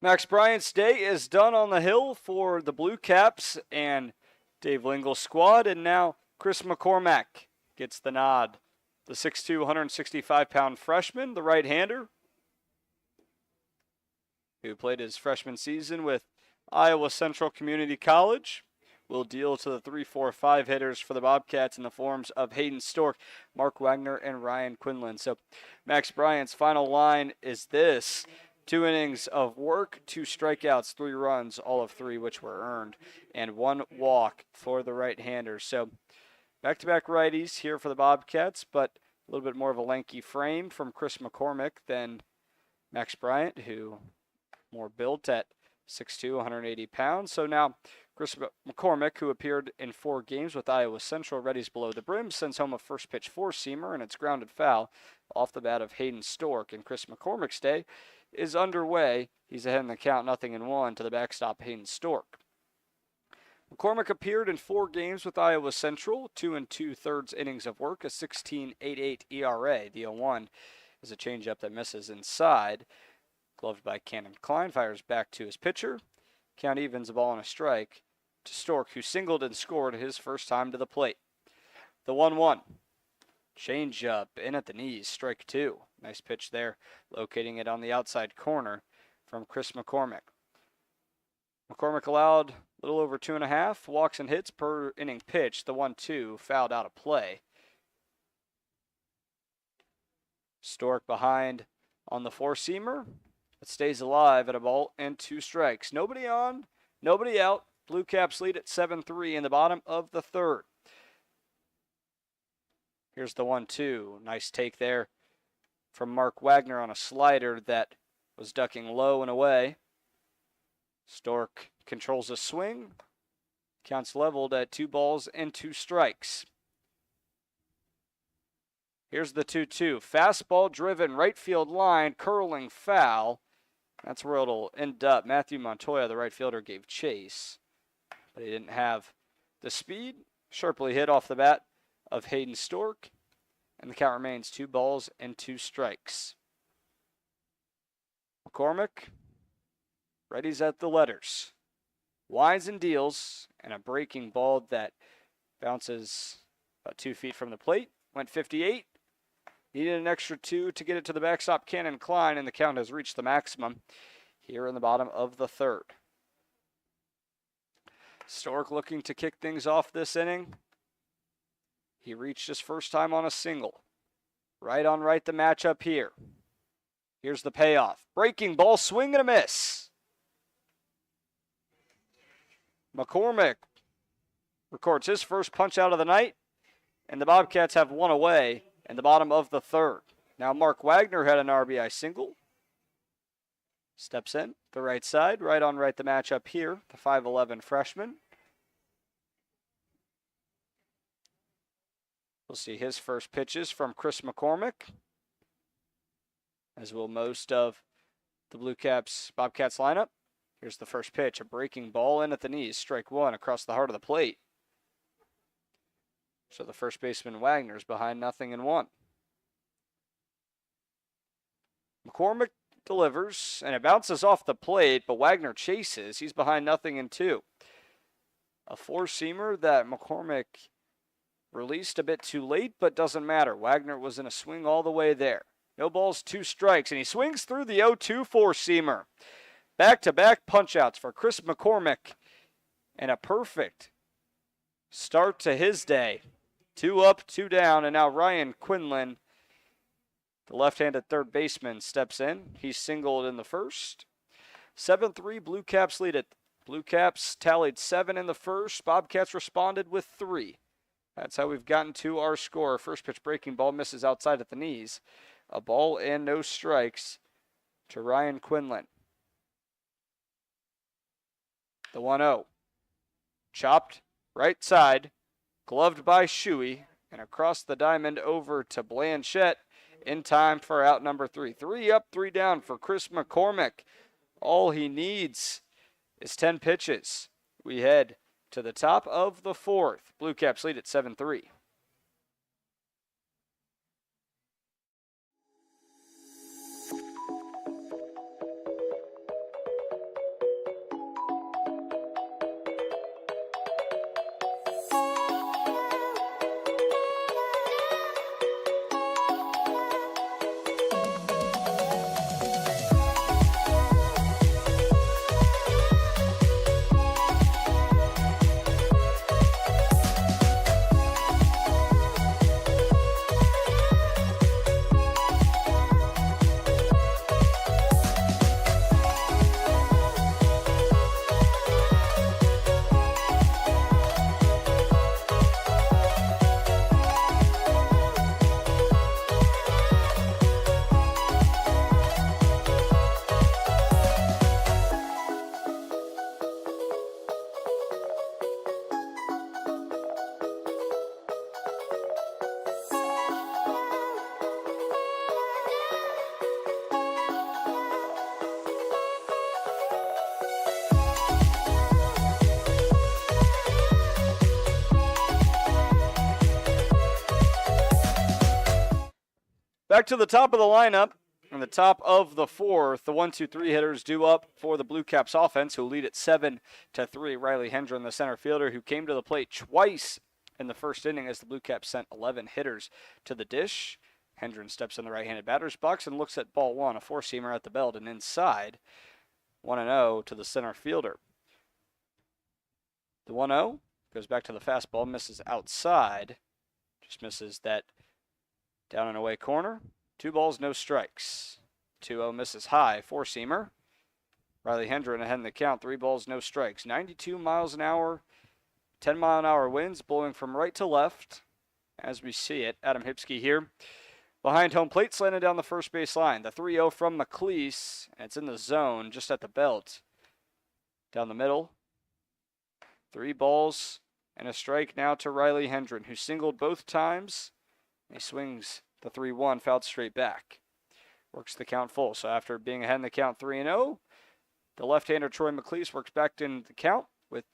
Max Bryant's day is done on the hill for the Blue Caps and Dave Lingle's squad, and now Chris McCormack gets the nod. The 6'2", 165-pound freshman, the right-hander, who played his freshman season with Iowa Central Community College, will deal to the 3-4-5 hitters for the Bobcats in the forms of Hayden Stork, Mark Wagner, and Ryan Quinlan. So Max Bryant's final line is this: 2 innings of work, 2 strikeouts, 3 runs, all of 3 which were earned, and 1 walk for the right-hander. So back-to-back righties here for the Bobcats, but a little bit more of a lanky frame from Chris McCormack than Max Bryant, who more built at 6'2", 180 pounds. So now Chris McCormack, who appeared in 4 games with Iowa Central, readies below the brim, sends home a first pitch 4-seamer, and it's grounded foul off the bat of Hayden Stork. And Chris McCormack's day is underway. He's ahead in the count, 0-1 to the backstop Hayden Stork. McCormack appeared in 4 games with Iowa Central, 2 2/3 innings of work, a 16.88 ERA. The 0-1 is a changeup that misses inside. Gloved by Cannon Klein, fires back to his pitcher. Count evens, a ball and a strike to Stork, who singled and scored his first time to the plate. The 1-1. Changeup in at the knees, strike 2. Nice pitch there, locating it on the outside corner from Chris McCormack. McCormack allowed a little over 2.5 walks and hits per inning pitched. The 1-2 fouled out of play. Stork behind on the 4-seamer. It stays alive at a ball and 2 strikes. Nobody on, nobody out. Blue Caps lead at 7-3 in the bottom of the 3rd. Here's the 1-2. Nice take there from Mark Wagner on a slider that was ducking low and away. Stork controls the swing. Counts leveled at 2 balls and 2 strikes. Here's the 2-2. Fastball driven right field line, curling foul. That's where it'll end up. Matthew Montoya, the right fielder, gave chase, but he didn't have the speed. Sharply hit off the bat of Hayden Stork, and the count remains 2 balls and 2 strikes. McCormack readies at the letters. Winds and deals, and a breaking ball that bounces about 2 feet from the plate. Went 58. Needed an extra 2 to get it to the backstop Cannon Klein, and the count has reached the maximum here in the bottom of the 3rd. Stork looking to kick things off this inning. He reached his first time on a single. Right on right the matchup here. Here's the payoff. Breaking ball, swing and a miss. McCormack records his first punch out of the night, and the Bobcats have 1 away in the bottom of the 3rd. Now Mark Wagner had an RBI single. Steps in the right side, right on right the matchup here, the 5'11 freshman. We'll see his first pitches from Chris McCormack, as will most of the Bobcats lineup. Here's the first pitch, a breaking ball in at the knees, strike 1 across the heart of the plate. So the first baseman Wagner's behind 0-1. McCormack delivers, and it bounces off the plate, but Wagner chases. He's behind 0-2. A 4-seamer that McCormack released a bit too late, but doesn't matter. Wagner was in a swing all the way there. No balls, 2 strikes, and he swings through the 0-2 4-seamer. Back-to-back punch-outs for Chris McCormack, and a perfect start to his day. 2 up, 2 down, and now Ryan Quinlan, the left-handed third baseman, steps in. He's singled in the first. 7-3, Blue Caps lead it. Blue Caps tallied 7 in the first. Bobcats responded with 3. That's how we've gotten to our score. First pitch breaking ball misses outside at the knees. A ball and no strikes to Ryan Quinlan. The 1-0. Chopped right side. Gloved by Shuey. And across the diamond over to Blanchette in time for out number 3. 3 up, 3 down for Chris McCormack. All he needs is 10 pitches. We head to the top of the 4th. Blue Caps lead at 7-3. Back to the top of the lineup. In the top of the fourth, the 1-2-3 hitters due up for the Blue Caps offense, who lead at 7-3. Riley Hendren, the center fielder, who came to the plate twice in the first inning as the Blue Caps sent 11 hitters to the dish. Hendren steps in the right-handed batter's box and looks at ball one, a four-seamer at the belt and inside. 1-0 to the center fielder. The 1-0 goes back to the fastball, misses outside. Just misses that down and away corner. 2 balls, no strikes. 2-0 misses high, four-seamer. Riley Hendren ahead in the count, 3 balls, no strikes. 92 miles an hour, 10-mile-an-hour winds blowing from right to left as we see it. Adam Hipsky here behind home plate, slanted down the first base line. The 3-0 from McLeese, and it's in the zone just at the belt. Down the middle. 3 balls and a strike now to Riley Hendren, who singled both times. He swings the 3-1, fouled straight back. Works the count full. So after being ahead in the count 3-0, the left-hander Troy McLeese works back in the count with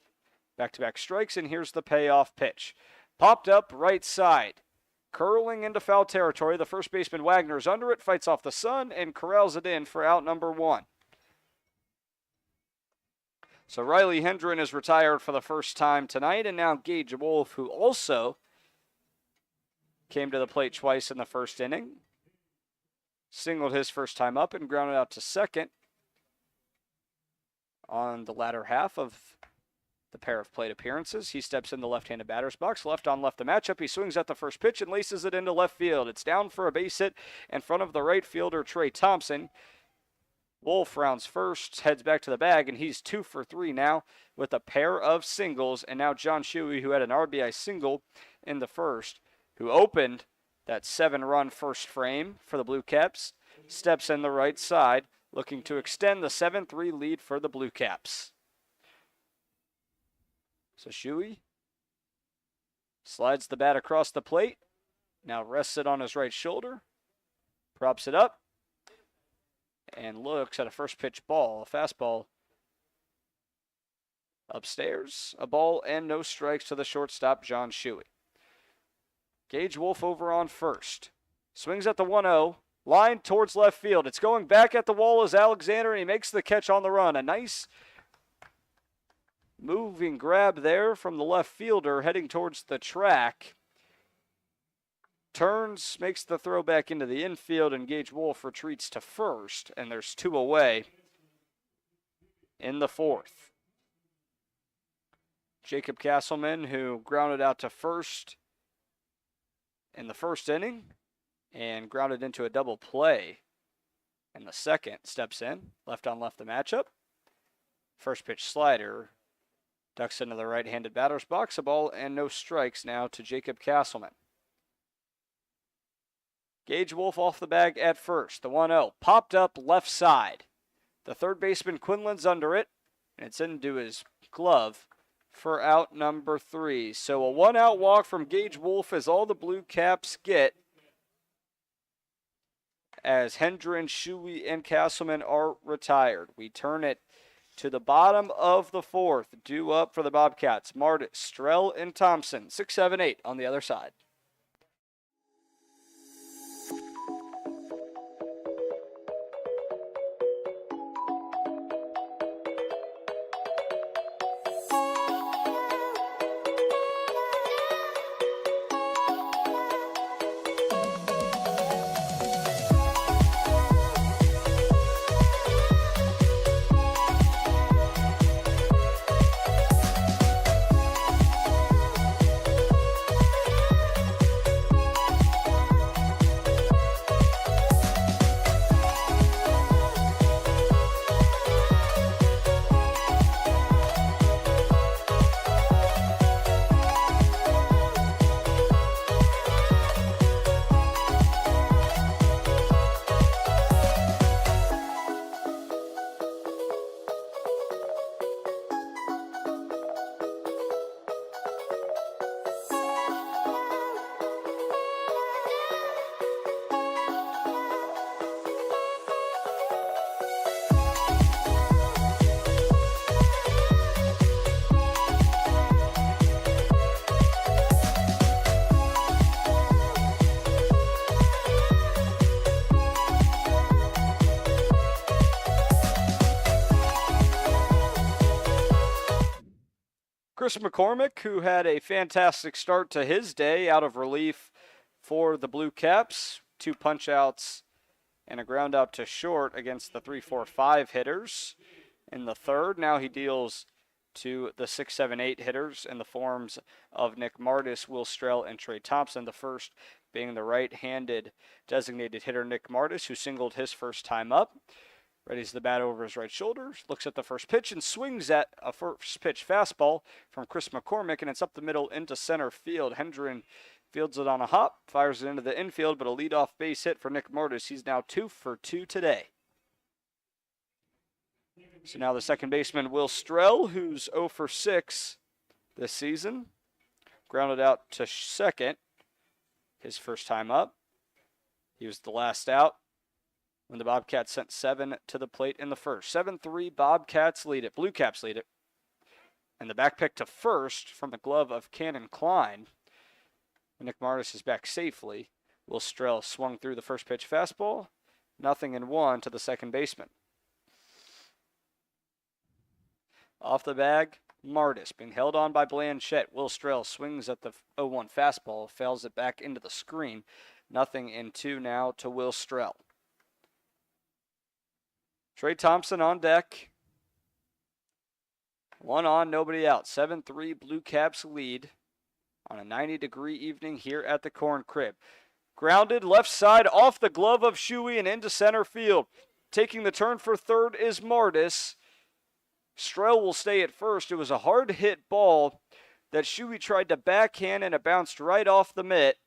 back-to-back strikes, and here's the payoff pitch. Popped up right side. Curling into foul territory. The first baseman Wagner's under it, fights off the sun, and corrals it in for out number 1. So Riley Hendren is retired for the first time tonight, and now Gage Wolf, who also came to the plate twice in the first inning, singled his first time up and grounded out to second on the latter half of the pair of plate appearances. He steps in the left-handed batter's box, left on left the matchup. He swings at the first pitch and laces it into left field. It's down for a base hit in front of the right fielder, Trey Thompson. Wolf rounds first, heads back to the bag, and he's 2 for 3 now with a pair of singles. And now John Shuey, who had an RBI single in the first, who opened that 7-run first frame for the Blue Caps, steps in the right side, looking to extend the 7-3 lead for the Blue Caps. So Shuey slides the bat across the plate, now rests it on his right shoulder, props it up, and looks at a first pitch ball, a fastball upstairs, a ball and no strikes to the shortstop, John Shuey. Gage Wolf over on first. Swings at the 1-0, line towards left field. It's going back at the wall as Alexander, and he makes the catch on the run. A nice moving grab there from the left fielder heading towards the track. Turns, makes the throw back into the infield, and Gage Wolf retreats to first, and there's 2 away in the fourth. Jacob Castleman, who grounded out to first in the first inning and grounded into a double play in the second, steps in, left on left the matchup. First pitch slider, ducks into the right-handed batter's box, a ball and no strikes now to Jacob Castleman. Gage Wolf off the bag at first. The 1-0 popped up left side. The third baseman Quinlan's under it, and it's into his glove for out number 3. So a 1-out walk from Gage Wolf is all the Blue Caps get, as Hendren, Shuey, and Castleman are retired. We turn it to the bottom of the fourth. Due up for the Bobcats, Mart, Strell, and Thompson. 6, 7, 8 on the other side. Chris McCormick, who had a fantastic start to his day out of relief for the Blue Caps. 2 punch-outs and a ground out to short against the 3-4-5 hitters in the third. Now he deals to the 6-7-8 hitters in the forms of Nick Martis, Will Strell, and Trey Thompson. The first being the right-handed designated hitter Nick Martis, who singled his first time up. Readies the bat over his right shoulder, looks at the first pitch and swings at a first pitch fastball from Chris McCormick, and it's up the middle into center field. Hendren fields it on a hop, fires it into the infield, but a leadoff base hit for Nick Martis. He's now 2 for 2 today. So now the second baseman, Will Strell, who's 0 for 6 this season. Grounded out to second his first time up. He was the last out when the Bobcats sent 7 to the plate in the first. 7-3, Bobcats lead it. Blue Caps lead it. And the back pick to first from the glove of Cannon Klein. Nick Martis is back safely. Will Strell swung through the first pitch fastball. 0-1 to the second baseman. Off the bag, Martis being held on by Blanchette. Will Strell swings at the 0-1 fastball, fails it back into the screen. 0-2 now to Will Strell. Trey Thompson on deck. 1 on, nobody out. 7-3 Blue Caps lead on a 90-degree evening here at the Corn Crib. Grounded left side off the glove of Shuey and into center field. Taking the turn for third is Martis. Strell will stay at first. It was a hard hit ball that Shuey tried to backhand and it bounced right off the mitt.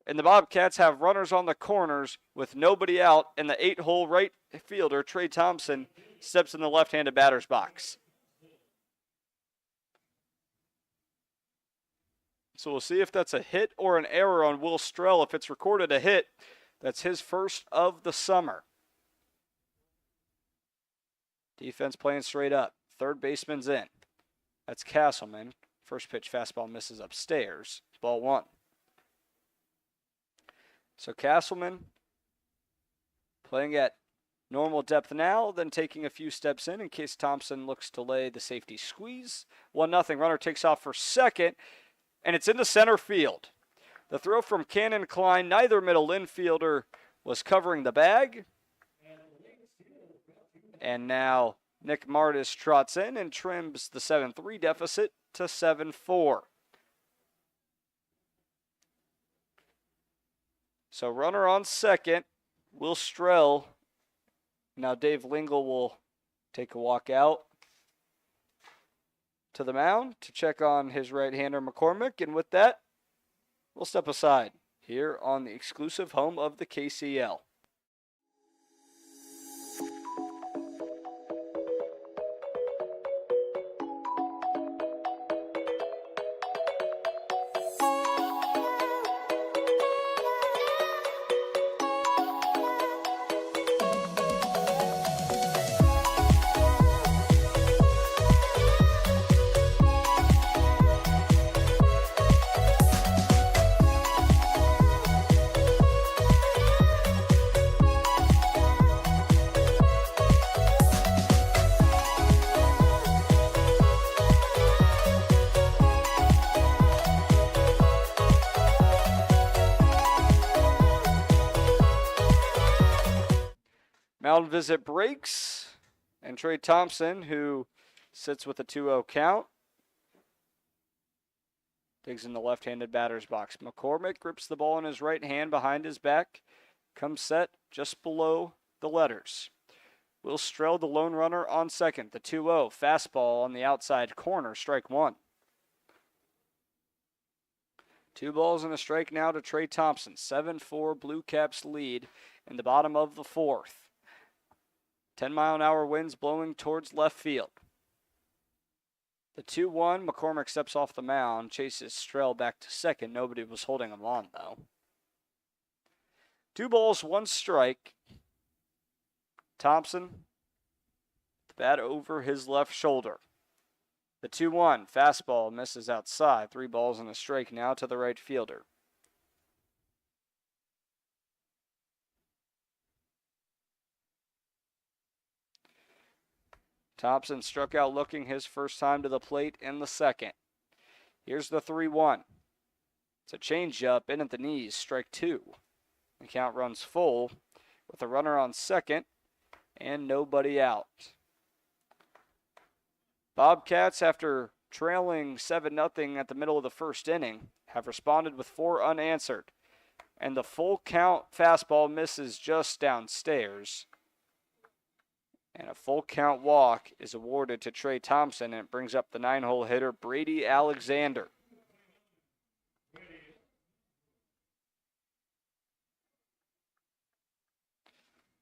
And the Bobcats have runners on the corners with nobody out, and the 8-hole right fielder, Trey Thompson, steps in the left-handed batter's box. So we'll see if that's a hit or an error on Will Strell. If it's recorded a hit, that's his first of the summer. Defense playing straight up. Third baseman's in. That's Castleman. First pitch fastball misses upstairs. Ball 1. So Castleman playing at normal depth now, then taking a few steps in case Thompson looks to lay the safety squeeze. 1-0. Runner takes off for second, and it's into center field. The throw from Cannon Klein, neither middle infielder was covering the bag. And now Nick Martis trots in and trims the 7-3 deficit to 7-4. So runner on second, Will Strell. Now Dave Lingle will take a walk out to the mound to check on his right-hander McCormick. And with that, we'll step aside here on the exclusive home of the KCL. Mound visit breaks, and Trey Thompson, who sits with a 2-0 count, digs in the left-handed batter's box. McCormick grips the ball in his right hand behind his back, comes set just below the letters. Will Strell, the lone runner, on second. The 2-0 fastball on the outside corner, strike 1. 2 balls and a strike now to Trey Thompson. 7-4 Blue Caps lead in the bottom of the fourth. 10-mile-an-hour winds blowing towards left field. The 2-1, McCormick steps off the mound, chases Strell back to second. Nobody was holding him on, though. 2 balls, 1 strike. Thompson, the bat over his left shoulder. The 2-1, fastball misses outside. 3 balls and a strike now to the right fielder. Thompson struck out looking his first time to the plate in the second. Here's the 3-1. It's a changeup in at the knees, strike 2. The count runs full with a runner on second and nobody out. Bobcats, after trailing 7-0 at the middle of the first inning, have responded with 4 unanswered. And the full count fastball misses just downstairs. And a full count walk is awarded to Trey Thompson, and it brings up the 9-hole hitter, Brady Alexander.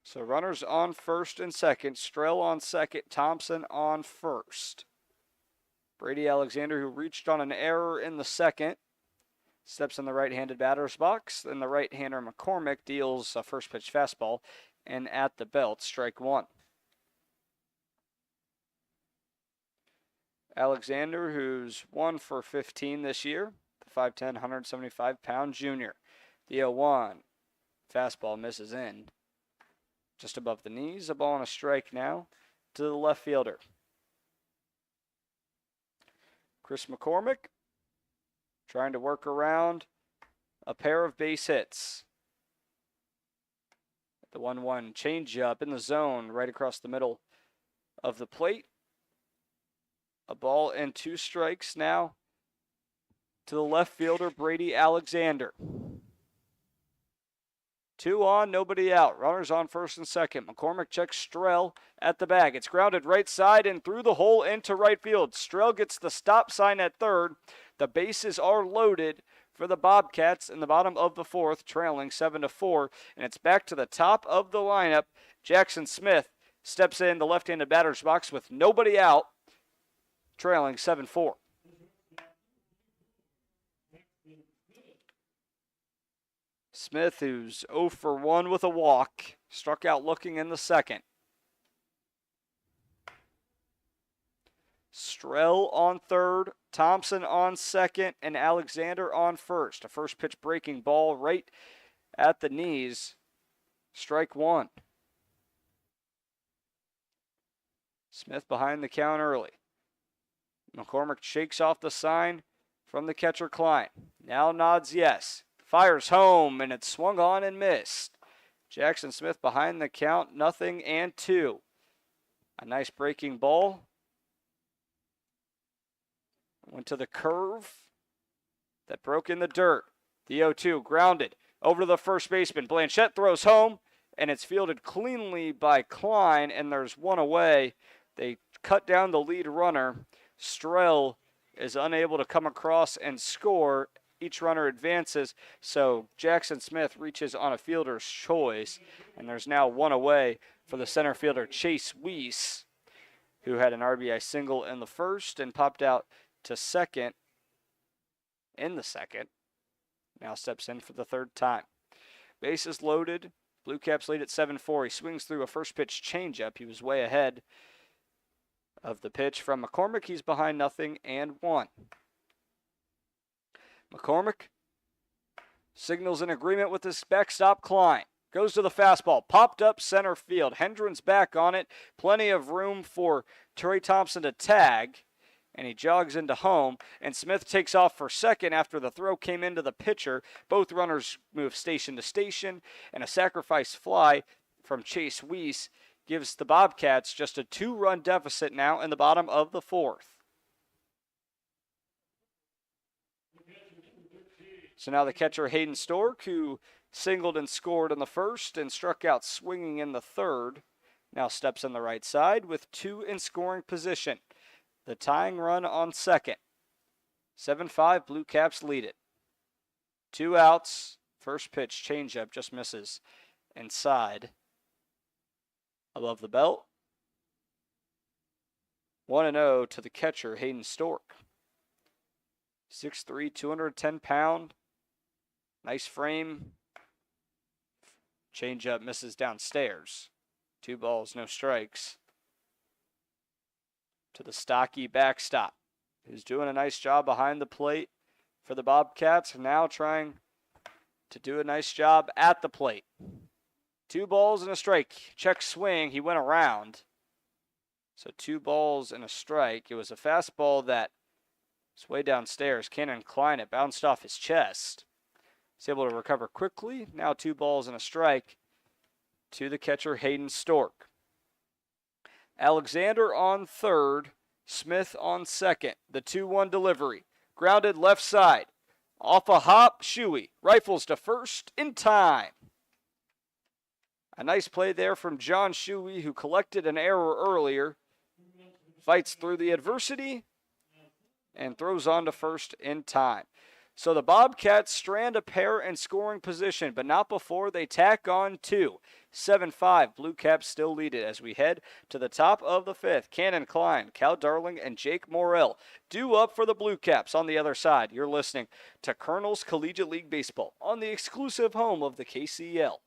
So runners on first and second, Strell on second, Thompson on first. Brady Alexander, who reached on an error in the second, steps in the right-handed batter's box. Then the right-hander McCormick deals a first pitch fastball, and at the belt, strike 1. Alexander, who's 1 for 15 this year, the 5'10", 175-pound junior. The 0-1 fastball misses in. Just above the knees, a ball and a strike now to the left fielder. Chris McCormick trying to work around a pair of base hits. The 1-1 changeup in the zone right across the middle of the plate. A ball and 2 strikes now to the left fielder, Brady Alexander. 2 on, nobody out. Runners on first and second. McCormick checks Strell at the bag. It's grounded right side and through the hole into right field. Strell gets the stop sign at third. The bases are loaded for the Bobcats in the bottom of the 4th, trailing 7-4. And it's back to the top of the lineup. Jackson Smith steps in the left-handed batter's box with nobody out, trailing 7-4. Smith, who's 0 for 1 with a walk, struck out looking in the second. Strell on third, Thompson on second, and Alexander on first. A first pitch breaking ball right at the knees. Strike 1. Smith behind the count early. McCormick shakes off the sign from the catcher Klein. Now nods yes. Fires home, and it's swung on and missed. Jackson Smith behind the count, 0-2. A nice breaking ball. Went to the curve that broke in the dirt. The 0-2 grounded over to the first baseman. Blanchette throws home, and it's fielded cleanly by Klein, and there's one away. They cut down the lead runner. Strell is unable to come across and score. Each runner advances, so Jackson Smith reaches on a fielder's choice, and there's now one away for the center fielder, Chase Weiss, who had an RBI single in the first and popped out to second in the second. Now steps in for the third time. Bases loaded. Blue Caps lead at 7-4. He swings through a first pitch changeup. He was way ahead of the pitch from McCormick. He's behind 0-1. McCormick signals an agreement with his backstop Klein. Goes to the fastball. Popped up center field. Hendren's back on it. Plenty of room for Trey Thompson to tag. And he jogs into home. And Smith takes off for second after the throw came into the pitcher. Both runners move station to station. And a sacrifice fly from Chase Weiss gives the Bobcats just a 2-run deficit now in the bottom of the 4th. So now the catcher, Hayden Stork, who singled and scored in the first and struck out swinging in the third, now steps on the right side with 2 in scoring position. The tying run on second. 7-5, Blue Caps lead it. 2 outs. First pitch changeup just misses inside above the belt. 1-0 to the catcher, Hayden Stork. 6'3", 210-pound. Nice frame. Changeup misses downstairs. 2 balls, no strikes. To the stocky backstop, who's doing a nice job behind the plate for the Bobcats. Now trying to do a nice job at the plate. 2 balls and a strike. Check swing. He went around. So 2 balls and a strike. It was a fastball that was way downstairs. Cannon Klein, it bounced off his chest. He's able to recover quickly. Now 2 balls and a strike to the catcher, Hayden Stork. Alexander on third, Smith on second. The 2-1 delivery. Grounded left side. Off a hop, Shuey rifles to first in time. A nice play there from John Shuey, who collected an error earlier. Fights through the adversity and throws on to first in time. So the Bobcats strand a pair in scoring position, but not before they tack on 2. 7-5, Blue Caps still lead it as we head to the top of the 5th. Cannon Klein, Cal Darling, and Jake Morrell due up for the Blue Caps on the other side. You're listening to Colonel's Collegiate League Baseball on the exclusive home of the KCL.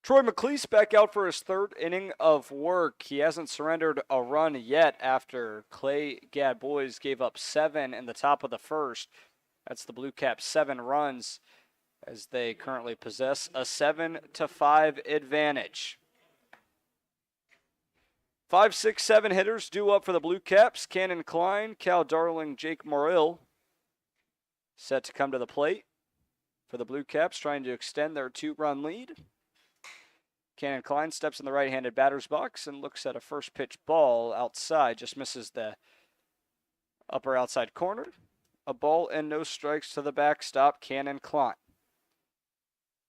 Troy McLeese back out for his 3rd inning of work. He hasn't surrendered a run yet after Clay Gadbois gave up 7 in the top of the 1st. That's the Blue Caps 7 runs as they currently possess a 7-5 advantage. 5, 6, 7 hitters due up for the Blue Caps. Cannon Klein, Cal Darling, Jake Morrill set to come to the plate for the Blue Caps, trying to extend their 2-run lead. Cannon Klein steps in the right-handed batter's box and looks at a first pitch ball outside. Just misses the upper outside corner. A ball and no strikes to the backstop, Cannon Klein.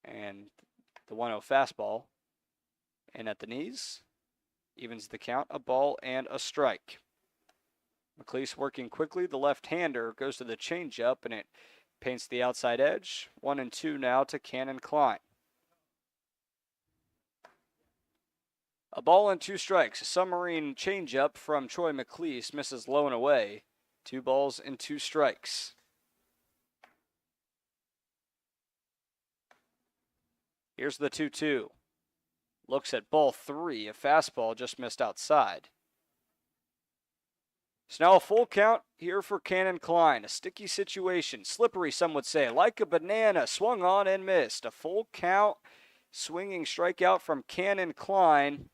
And the 1-0 fastball in at the knees. Evens the count, a ball and a strike. McLeese working quickly. The left-hander goes to the changeup, and it paints the outside edge. 1-2 now to Cannon Klein. A ball and 2 strikes. A submarine changeup from Troy McLeese misses low and away. 2 balls and 2 strikes. Here's the 2-2. Looks at ball 3. A fastball just missed outside. So now a full count here for Cannon Klein. A sticky situation. Slippery, some would say. Like a banana. Swung on and missed. A full count. Swinging strikeout from Cannon Klein.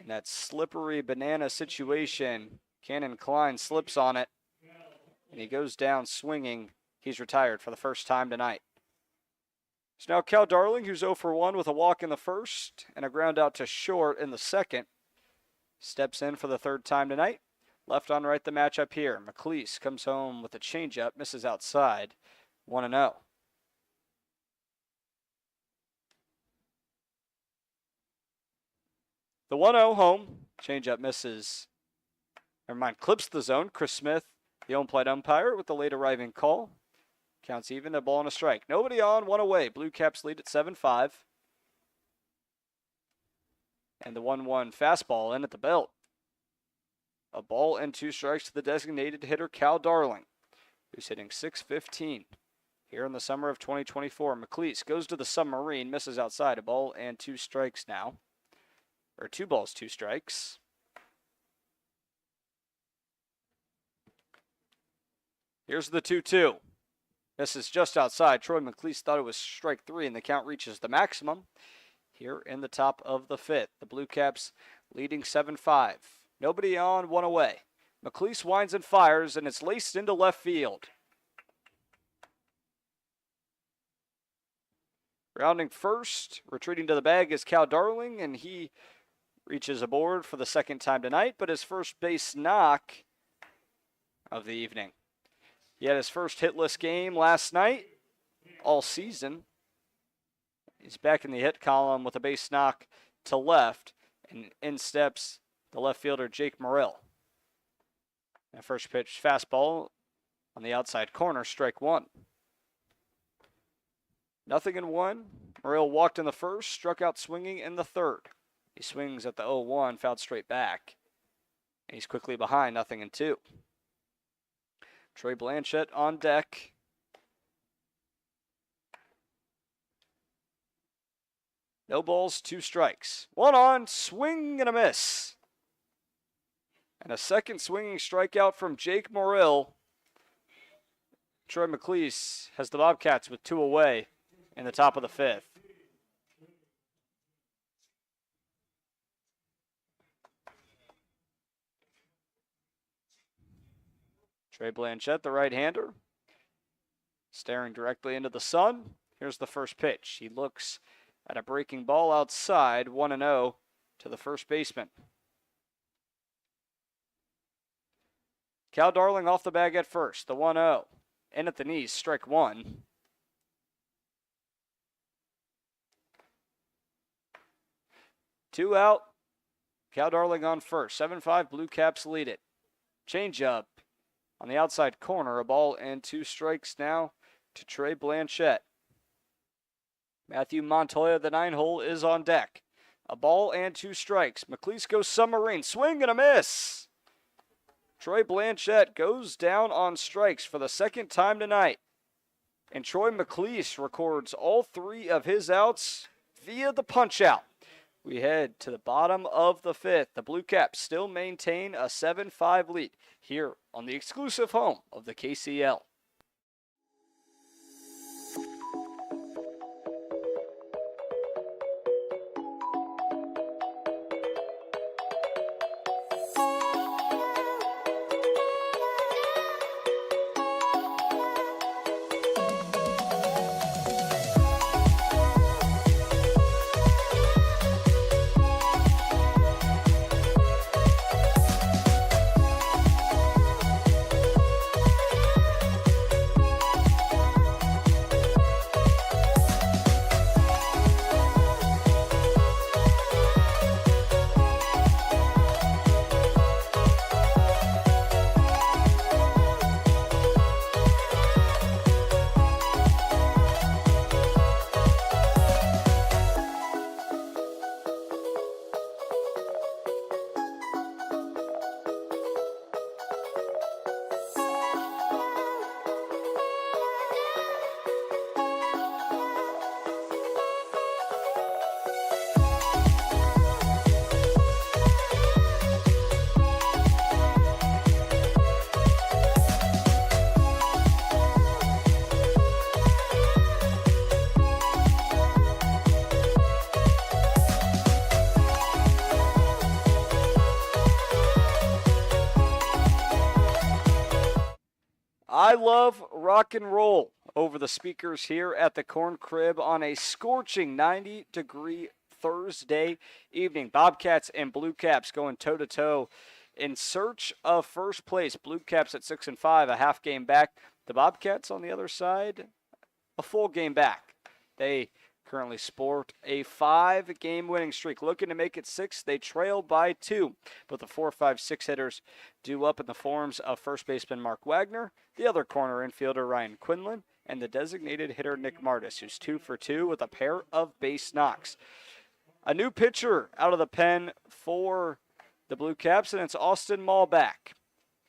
And that slippery banana situation, Cannon Klein slips on it, and he goes down swinging. He's retired for the first time tonight. So now Cal Darling, who's 0 for 1 with a walk in the first and a ground out to short in the second, steps in for the 3rd time tonight. Left on right the matchup here. McLeese comes home with a changeup, misses outside, 1-0. The 1-0 home. Changeup misses. Never mind. Clips the zone. Chris Smith, the home plate umpire, with the late arriving call. Counts even. A ball and a strike. Nobody on. 1 away. Blue Caps lead at 7-5. And the 1-1 fastball in at the belt. A ball and 2 strikes to the designated hitter, Cal Darling, who's hitting .615 here in the summer of 2024. McLeese goes to the submarine. Misses outside. A ball and 2 strikes now. Or 2 balls, 2 strikes. Here's the 2-2. This is just outside. Troy McLeese thought it was strike 3, and the count reaches the maximum here in the top of the 5th. The Blue Caps leading 7-5. Nobody on, one away. McLeese winds and fires, and it's laced into left field. Rounding first, retreating to the bag is Cal Darling, and he reaches aboard for the second time tonight, but his first base knock of the evening. He had his first hitless game last night, all season. He's back in the hit column with a base knock to left, and in steps the left fielder Jake Morrill. That first pitch fastball on the outside corner, strike 1. 0-1. Morrill walked in the first, struck out swinging in the third. He swings at the 0-1, fouled straight back. And he's quickly behind, 0-2. Troy Blanchette on deck. No balls, 2 strikes. 1 on, swing and a miss. And a second swinging strikeout from Jake Morrill. Troy McLeese has the Bobcats with 2 away in the top of the 5th. Trey Blanchette, the right-hander, staring directly into the sun. Here's the first pitch. He looks at a breaking ball outside, 1-0 to the first baseman. Cal Darling off the bag at first, the 1-0. In at the knees, strike 1. Two out. Cal Darling on first. 7-5, Blue Caps lead it. Changeup on the outside corner. A ball and 2 strikes now to Trey Blanchette. Matthew Montoya, the 9-hole, is on deck. A ball and 2 strikes. McLeese goes submarine. Swing and a miss. Troy Blanchette goes down on strikes for the second time tonight. And Troy McLeese records all 3 of his outs via the punch-out. We head to the bottom of the 5th. The Blue Caps still maintain a 7-5 lead here on the exclusive home of the KCL. I love rock and roll over the speakers here at the Corn Crib on a scorching 90-degree Thursday evening. Bobcats and Blue Caps going toe-to-toe in search of first place. Blue Caps at 6-5, a half game back. The Bobcats on the other side, a full game back. They currently sport a 5-game winning streak. Looking to make it 6, they trail by 2. But the 4, 5, 6 hitters due up in the forms of first baseman Mark Wagner, the other corner infielder Ryan Quinlan, and the designated hitter Nick Martis, who's 2 for 2 with a pair of base knocks. A new pitcher out of the pen for the Blue Caps, and it's Austin Malback,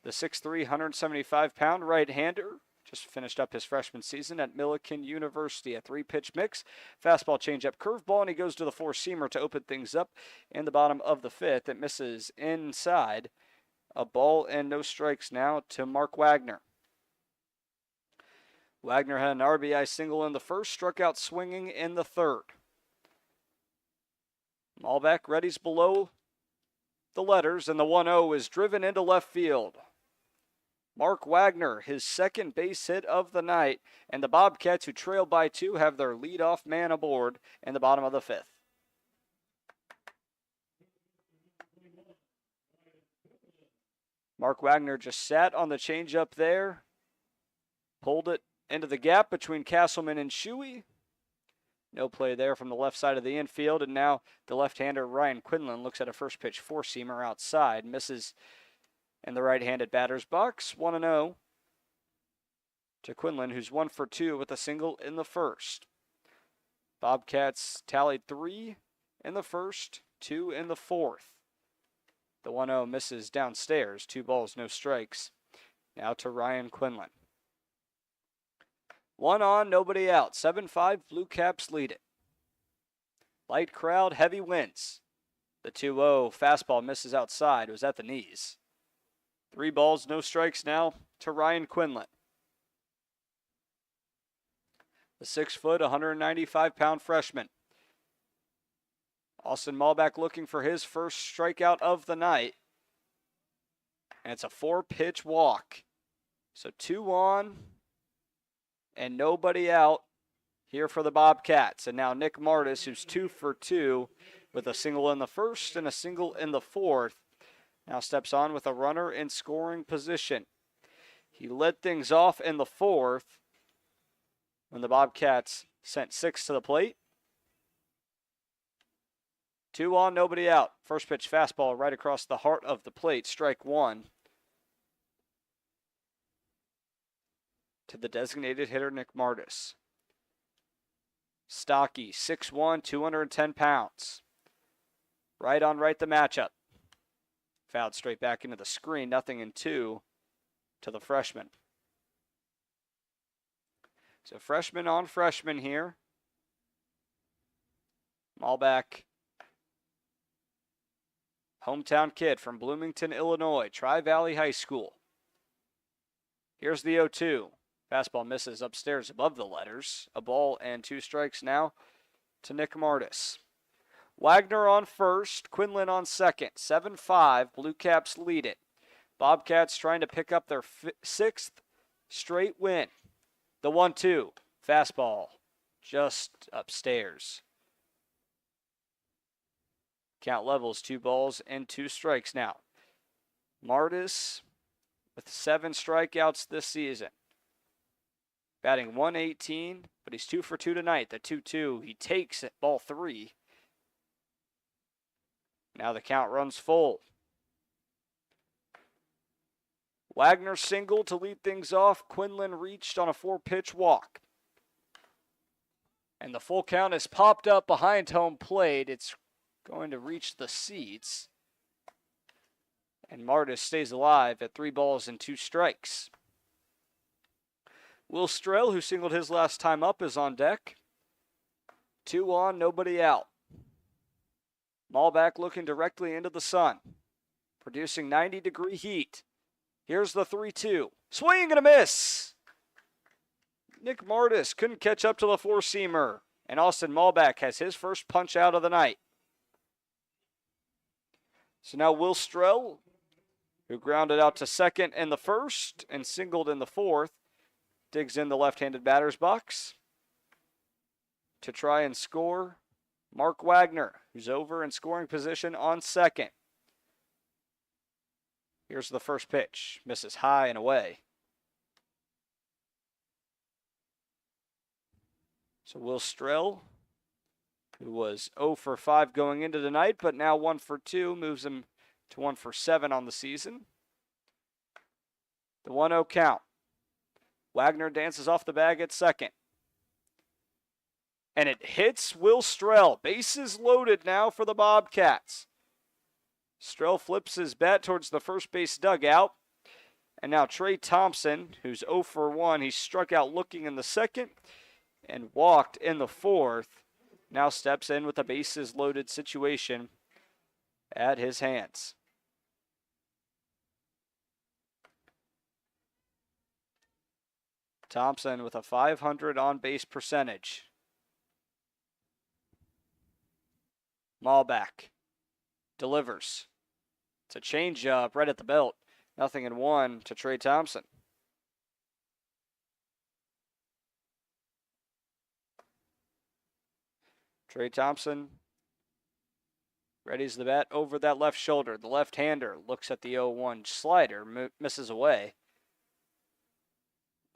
the 6'3", 175-pound right-hander. Just finished up his freshman season at Millikan University. A 3-pitch mix, fastball, changeup, curveball, and he goes to the 4-seamer to open things up in the bottom of the 5th. It misses inside. A ball and no strikes now to Mark Wagner. Wagner had an RBI single in the first, struck out swinging in the third. Malbec readies below the letters, and the 1-0 is driven into left field. Mark Wagner, his second base hit of the night, and the Bobcats, who trail by 2, have their leadoff man aboard in the bottom of the 5th. Mark Wagner just sat on the changeup there, pulled it into the gap between Castleman and Shuey. No play there from the left side of the infield, and now the left-hander Ryan Quinlan looks at a first pitch four-seamer outside, misses in the right-handed batter's box. 1-0 to Quinlan, who's 1 for 2 with a single in the first. Bobcats tallied 3 in the first, 2 in the fourth. The 1-0 misses downstairs, 2 balls, no strikes. Now to Ryan Quinlan. 1 on, nobody out. 7-5, Blue Caps lead it. Light crowd, heavy winds. The 2-0 fastball misses outside. It was at the knees. 3 balls, no strikes now to Ryan Quinlan. The 6-foot, 195-pound freshman. Austin Malbec looking for his first strikeout of the night. And it's a 4-pitch walk. So 2 on and nobody out here for the Bobcats. And now Nick Martis, who's 2 for 2 with a single in the first and a single in the fourth, now steps on with a runner in scoring position. He led things off in the fourth when the Bobcats sent 6 to the plate. 2 on, nobody out. First pitch fastball right across the heart of the plate, strike 1. To the designated hitter, Nick Martis. Stocky, 6'1", 210 pounds. Right on right the matchup. Fouled straight back into the screen, nothing in 2 to the freshman. So freshman on freshman here. Malbec, hometown kid from Bloomington, Illinois, Tri-Valley High School. Here's the 0-2. Fastball misses upstairs above the letters. A ball and 2 strikes now to Nick Martis. Wagner on first, Quinlan on second. 7-5, Blue Caps lead it. Bobcats trying to pick up their 6th straight win. The 1-2, fastball just upstairs. Count levels, 2 balls and 2 strikes now. Martis with 7 strikeouts this season. Batting .118, but he's 2 for 2 tonight. The 2-2, he takes it, ball 3. Now the count runs full. Wagner single to lead things off. Quinlan reached on a 4-pitch walk. And the full count is popped up behind home plate. It's going to reach the seats. And Martis stays alive at 3 balls and 2 strikes. Will Strell, who singled his last time up, is on deck. 2 on, nobody out. Malbec looking directly into the sun, producing 90-degree heat. Here's the 3-2. Swing and a miss. Nick Martis couldn't catch up to the four-seamer, and Austin Malbec has his first punch out of the night. So now Will Strell, who grounded out to second in the first and singled in the fourth, digs in the left-handed batter's box to try and score Mark Wagner, who's over in scoring position on second. Here's the first pitch. Misses high and away. So Will Strell, who was 0 for 5 going into the night, but now 1 for 2, moves him to 1 for 7 on the season. The 1-0 count. Wagner dances off the bag at second. And it hits Will Strell. Bases loaded now for the Bobcats. Strell flips his bat towards the first base dugout. And now Trey Thompson, who's 0 for 1, he struck out looking in the second and walked in the fourth. Now steps in with a bases loaded situation at his hands. Thompson with a .500 on-base percentage. Malback delivers. It's a changeup right at the belt. 0-1 to Trey Thompson. Trey Thompson readies the bat over that left shoulder. The left-hander looks at the 0-1 slider, misses away.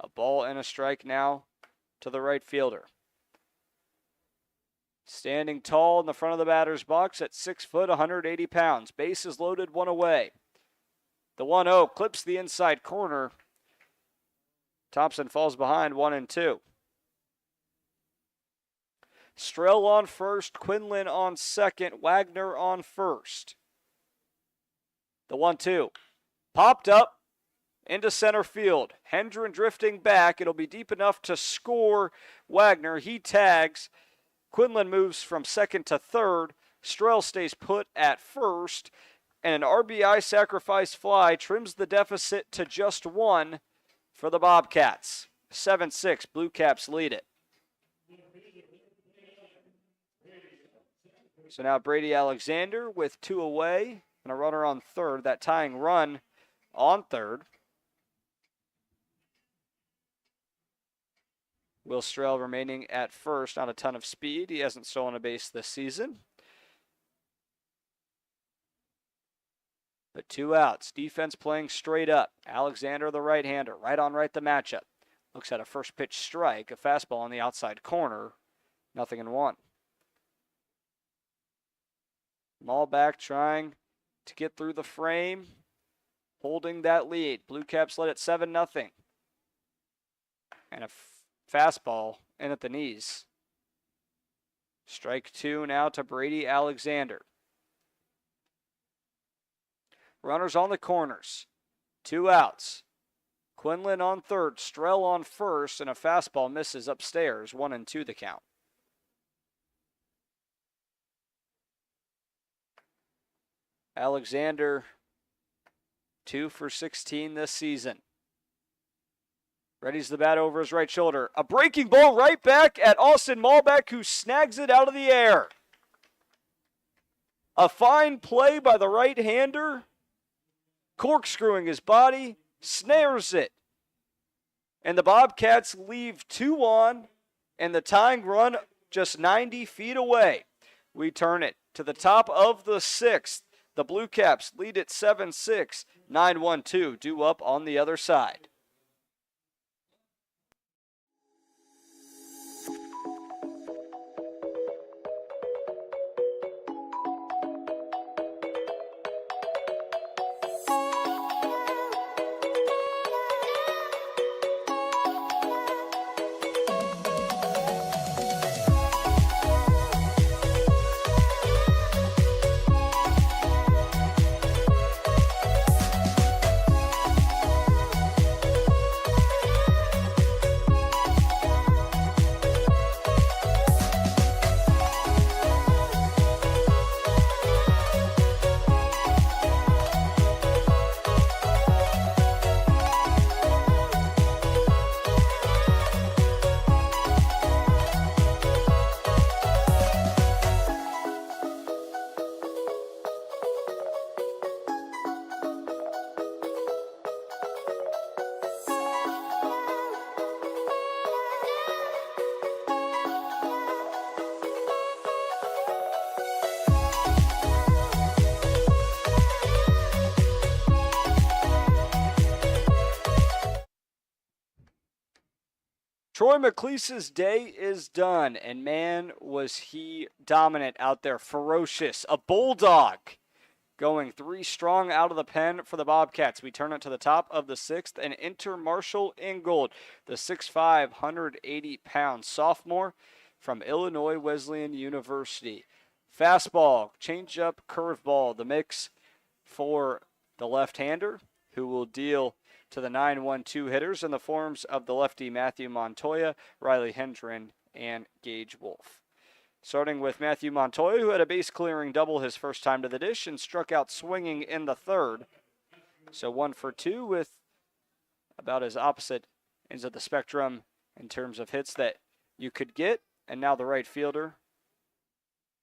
A ball and a strike now to the right fielder. Standing tall in the front of the batter's box at 6 foot, 180 pounds. Bases loaded, one away. The 1-0 clips the inside corner. Thompson falls behind 1-2. Strell on first, Quinlan on second, Wagner on first. The 1-2 popped up into center field. Hendren drifting back. It'll be deep enough to score Wagner. He tags. Quinlan moves from second to third. Strell stays put at first. And an RBI sacrifice fly trims the deficit to just 1 for the Bobcats. 7-6, Blue Caps lead it. So now Brady Alexander with 2 away and a runner on third. That tying run on third. Will Strell remaining at first. Not a ton of speed. He hasn't stolen a base this season. But 2 outs. Defense playing straight up. Alexander, the right-hander. Right on right the matchup. Looks at a first pitch strike. A fastball on the outside corner. 0-1. Malback trying to get through the frame. Holding that lead. Blue Caps led it 7-0. And a fastball in at the knees. Strike 2 now to Brady Alexander. Runners on the corners. 2 outs. Quinlan on third. Strell on first. And a fastball misses upstairs. 1-2 the count. Alexander 2 for 16 this season. Readies the bat over his right shoulder. A breaking ball right back at Austin Malback, who snags it out of the air. A fine play by the right-hander. Corkscrewing his body, snares it. And the Bobcats leave 2 on, and the tying run just 90 feet away. We turn it to the top of the 6th. The Blue Caps lead it 7-6, 9-1-2, due up on the other side. Troy McLeese's day is done, and man, was he dominant out there, ferocious, a bulldog, going 3 strong out of the pen for the Bobcats. We turn it to the top of the 6th and enter Marshall Ingold, the 6'5", 180-pound sophomore from Illinois Wesleyan University. Fastball, changeup, curveball, the mix for the left-hander, who will deal to the 9-1-2 hitters in the forms of the lefty Matthew Montoya, Riley Hendren, and Gage Wolf. Starting with Matthew Montoya, who had a base-clearing double his first time to the dish and struck out swinging in the 3rd. So 1 for 2 with about as opposite ends of the spectrum in terms of hits that you could get. And now the right fielder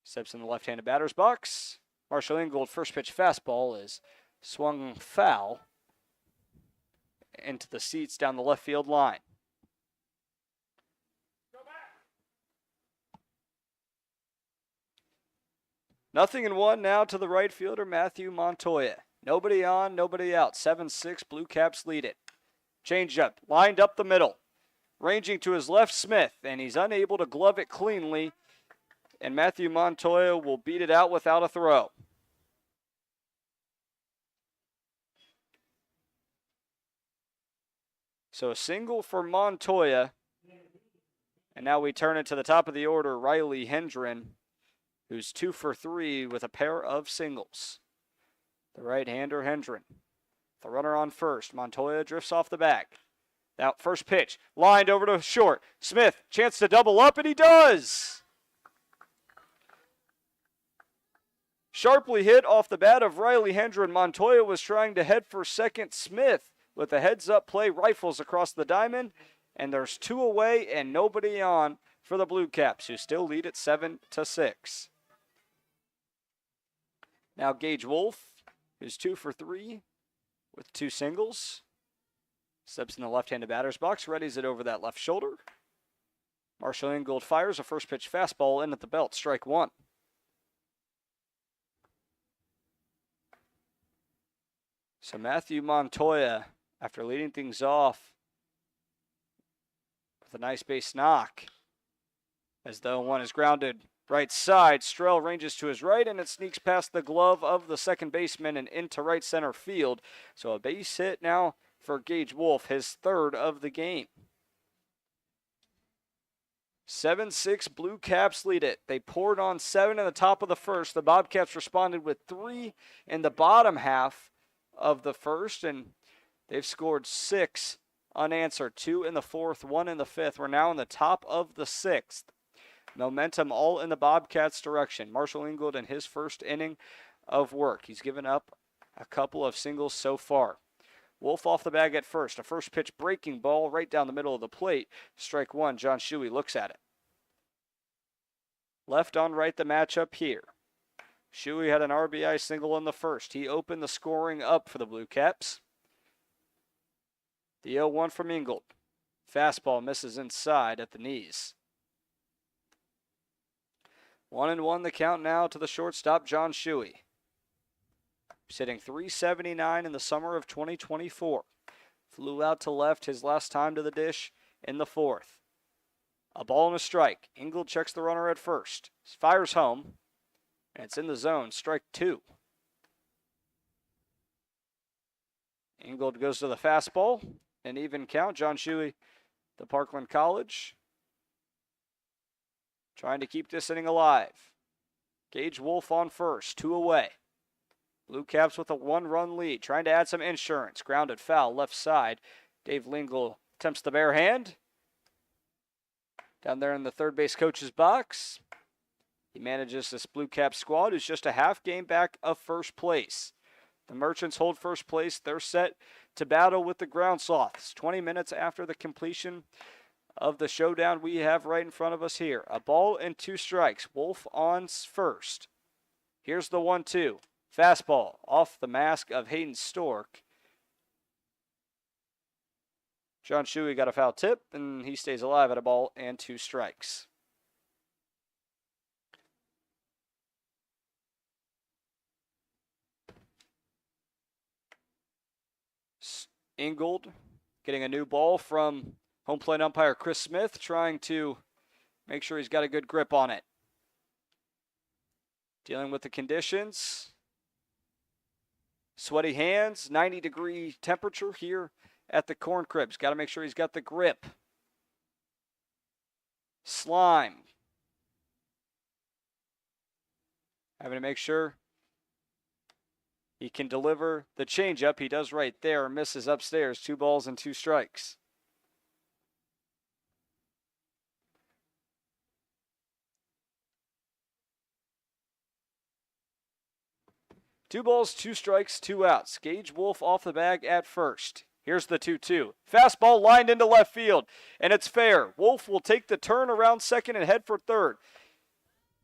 steps in the left-handed batter's box. Marshall Ingold, first pitch fastball is swung foul into the seats down the left field line. Nothing in one now to the right fielder, Matthew Montoya. Nobody on, nobody out. 7-6, Blue Caps lead it. Changeup, lined up the middle. Ranging to his left, Smith, and he's unable to glove it cleanly. And Matthew Montoya will beat it out without a throw. So a single for Montoya. And now we turn it to the top of the order, Riley Hendren, who's 2 for 3 with a pair of singles. The right-hander Hendren. The runner on first. Montoya drifts off the bag. Now first pitch, lined over to short. Smith, chance to double up, and he does! Sharply hit off the bat of Riley Hendren. Montoya was trying to head for second. Smith, with a heads-up play, rifles across the diamond, and there's 2 away and nobody on for the Blue Caps, who still lead at 7-6. Now Gage Wolf, who's 2 for 3 with 2 singles. Steps in the left-handed batter's box, readies it over that left shoulder. Marshall Ingold fires a first pitch fastball in at the belt, strike 1. So Matthew Montoya, after leading things off with a nice base knock, as though one is grounded right side, Strell ranges to his right, and it sneaks past the glove of the second baseman and into right center field. So a base hit now for Gage Wolf, his 3rd of the game. 7-6, Blue Caps lead it. They poured on 7 in the top of the first. The Bobcats responded with 3 in the bottom half of the first, and they've scored 6 unanswered. 2 in the 4th, 1 in the 5th. We're now in the top of the 6th. Momentum all in the Bobcats' direction. Marshall Ingold in his first inning of work. He's given up a couple of singles so far. Wolf off the bag at first. A first pitch breaking ball right down the middle of the plate. Strike 1. John Shuey looks at it. Left on right the matchup here. Shuey had an RBI single in the first. He opened the scoring up for the Blue Caps. The 0-1 from Ingold. Fastball misses inside at the knees. 1-1 the count now to the shortstop, John Shuey. He's hitting .379 in the summer of 2024. Flew out to left his last time to the dish in the 4th. A ball and a strike. Ingold checks the runner at first. Fires home. And it's in the zone. Strike 2. Ingold goes to the fastball. An even count. John Shuey, the Parkland College, trying to keep this inning alive. Gage Wolf on first. 2 away. Blue Caps with a 1-run lead. Trying to add some insurance. Grounded foul left side. Dave Lingle attempts the bare hand. Down there in the third base coach's box. He manages this Blue Cap squad, who's just a half game back of first place. The Merchants hold first place. They're set to battle with the Ground Sloths. 20 minutes after the completion of the showdown we have right in front of us here. A ball and 2 strikes. Wolf on first. Here's the 1-2. Fastball off the mask of Hayden Stork. John Shuey got a foul tip, and he stays alive at a ball and 2 strikes. Ingold getting a new ball from home plate umpire Chris Smith, trying to make sure he's got a good grip on it. Dealing with the conditions. Sweaty hands, 90-degree temperature here at the Corn Cribs. Got to make sure he's got the grip. Slime. Having to make sure he can deliver the changeup. He does right there. Misses upstairs. 2 balls and 2 strikes. Two balls, 2 strikes, 2 outs. Gage Wolf off the bag at first. Here's the 2-2. Fastball lined into left field, and it's fair. Wolf will take the turn around second and head for third.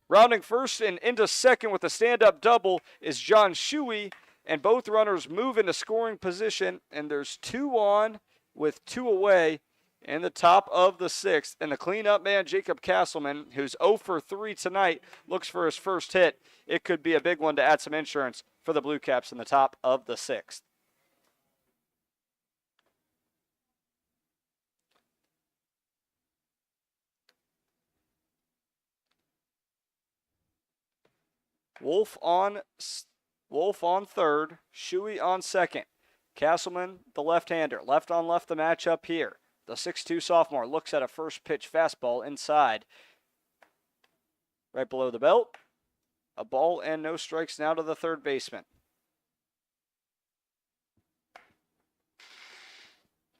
Rounding first and into second with a stand-up double is John Shuey, and both runners move into scoring position, and there's 2 on with 2 away in the top of the 6th. And the cleanup man, Jacob Castleman, who's 0 for 3 tonight, looks for his first hit. It could be a big one to add some insurance for the Blue Caps in the top of the 6th. Wolf on third, Shuey on second. Castleman, the left-hander. Left on left the matchup here. The 6'2 sophomore looks at a first pitch fastball inside. Right below the belt. A ball and no strikes now to the third baseman.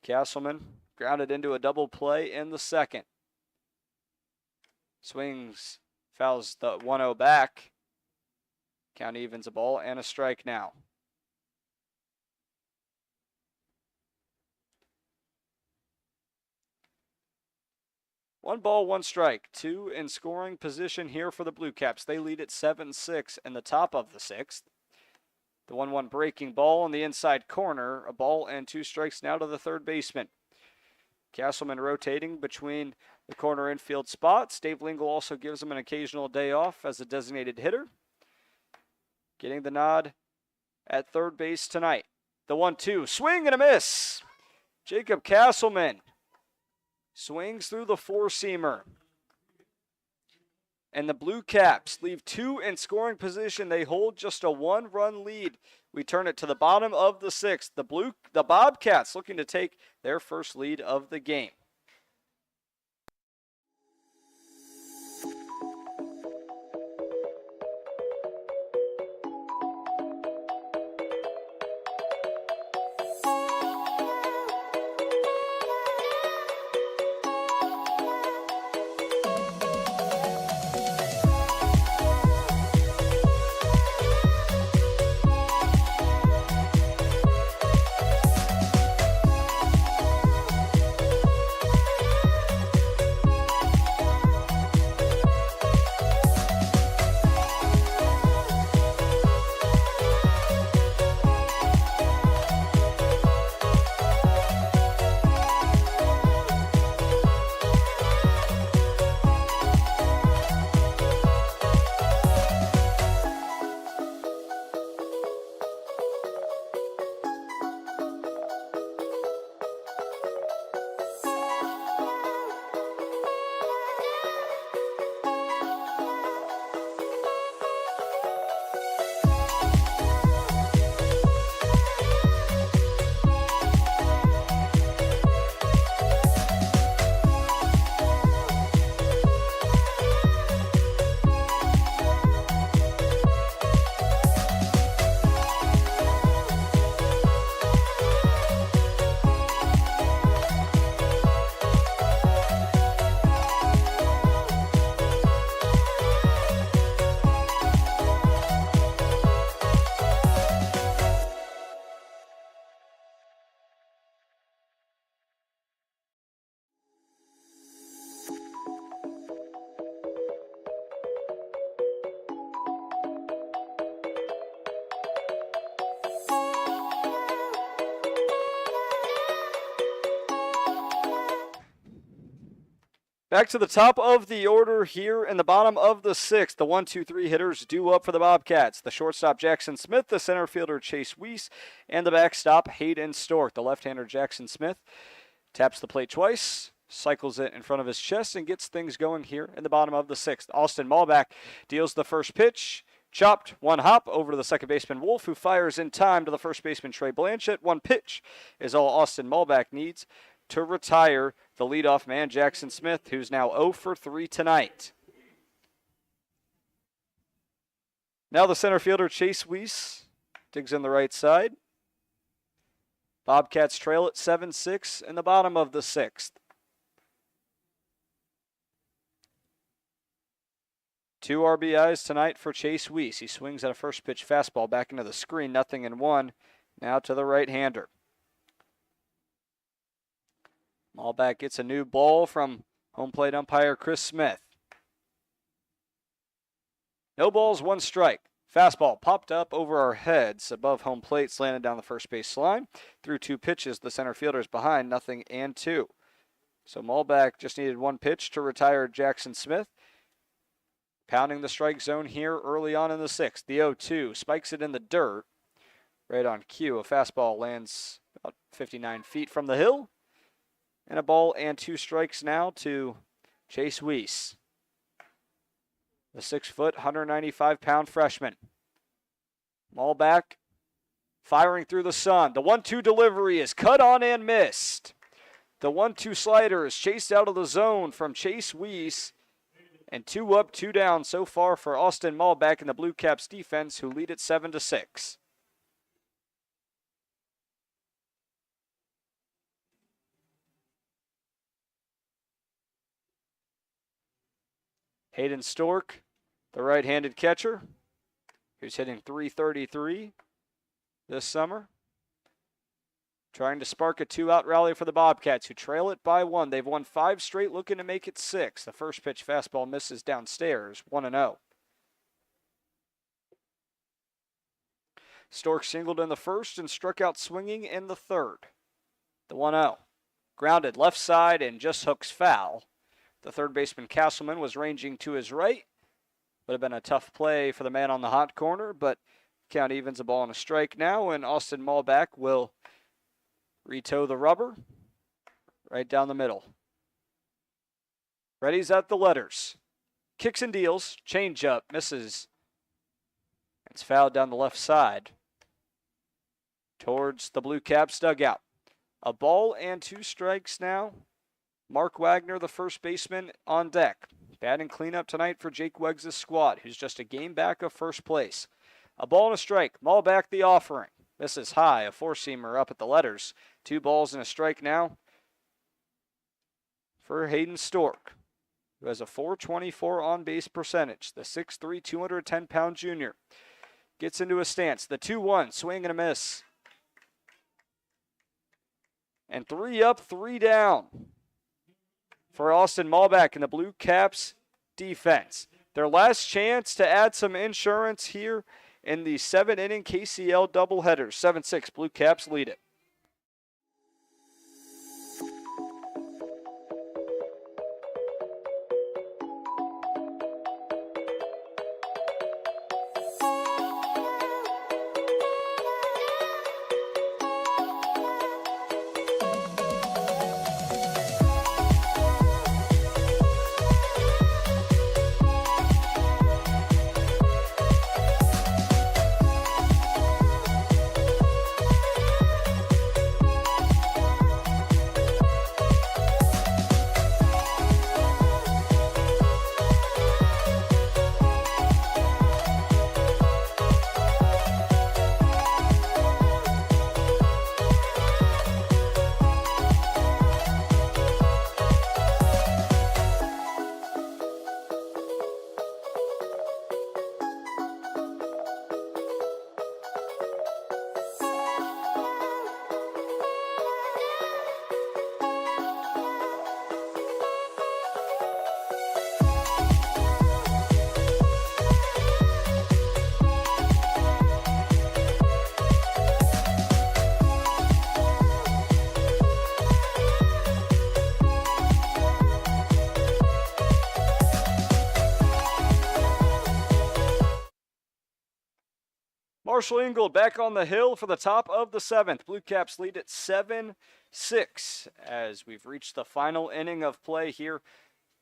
Castleman grounded into a double play in the second. Swings, fouls the 1-0 back. Count evens a ball and a strike now. One ball, one strike. 2 in scoring position here for the Blue Caps. They lead at 7-6 in the top of the 6th. The 1-1 breaking ball on the inside corner. A ball and 2 strikes now to the third baseman. Castleman rotating between the corner infield spots. Dave Lingle also gives him an occasional day off as a designated hitter. Getting the nod at third base tonight. The 1-2, swing and a miss. Jacob Castleman swings through the four-seamer. And the Blue Caps leave 2 in scoring position. They hold just a 1-run lead. We turn it to the bottom of the 6th. The Bobcats looking to take their first lead of the game. Back to the top of the order here in the bottom of the 6th. The 1-2-3 hitters due up for the Bobcats. The shortstop, Jackson Smith. The center fielder, Chase Weiss. And the backstop, Hayden Stork. The left-hander, Jackson Smith, taps the plate twice, cycles it in front of his chest, and gets things going here in the bottom of the 6th. Austin Malback deals the first pitch. Chopped, 1 hop over to the second baseman, Wolf, who fires in time to the first baseman, Trey Blanchett. 1 pitch is all Austin Malback needs to retire the leadoff man, Jackson Smith, who's now 0 for 3 tonight. Now the center fielder, Chase Weiss, digs in the right side. Bobcats trail at 7-6 in the bottom of the 6th. 2 RBIs tonight for Chase Weiss. He swings at a first pitch fastball back into the screen, 0-1. Now to the right-hander. Malback gets a new ball from home plate umpire Chris Smith. No balls, 1 strike. Fastball popped up over our heads above home plate, slanted down the first base line. Through 2 pitches, the center fielder's behind, 0-2. So Malback just needed 1 pitch to retire Jackson Smith. Pounding the strike zone here early on in the 6th. The 0-2 spikes it in the dirt. Right on cue, a fastball lands about 59 feet from the hill. And a ball and 2 strikes now to Chase Weiss. The 6-foot, 195-pound freshman. Malback firing through the sun. The 1-2 delivery is cut on and missed. The 1-2 slider is chased out of the zone from Chase Weiss. And 2 up, 2 down so far for Austin Malback and the Blue Caps defense, who lead it 7-6. Hayden Stork, the right-handed catcher, who's hitting .333 this summer, trying to spark a 2-out rally for the Bobcats, who trail it by 1. They've won 5 straight, looking to make it 6. The first pitch fastball misses downstairs, 1-0. Stork singled in the first and struck out swinging in the third. The 1-0. Grounded left side and just hooks foul. The third baseman Castleman was ranging to his right. Would have been a tough play for the man on the hot corner, but count evens a ball and a strike now, and Austin Malback will retoe the rubber right down the middle. Ready's at the letters. Kicks and deals. Changeup misses. It's fouled down the left side towards the Blue Caps dugout. A ball and 2 strikes now. Mark Wagner, the first baseman, on deck. Batting cleanup tonight for Jake Weggs' squad, who's just a game back of first place. A ball and a strike. Malback the offering. Misses high. A 4-seamer up at the letters. 2 balls and a strike now for Hayden Stork, who has a .424 on-base percentage. The 6'3", 210-pound junior gets into a stance. The 2-1, swing and a miss. And 3 up, 3 down for Austin Malback and the Blue Caps defense. Their last chance to add some insurance here in the 7-inning KCL doubleheader. 7-6, Blue Caps lead it. Marshall Ingold back on the hill for the top of the 7th. Blue Caps lead at 7-6 as we've reached the final inning of play here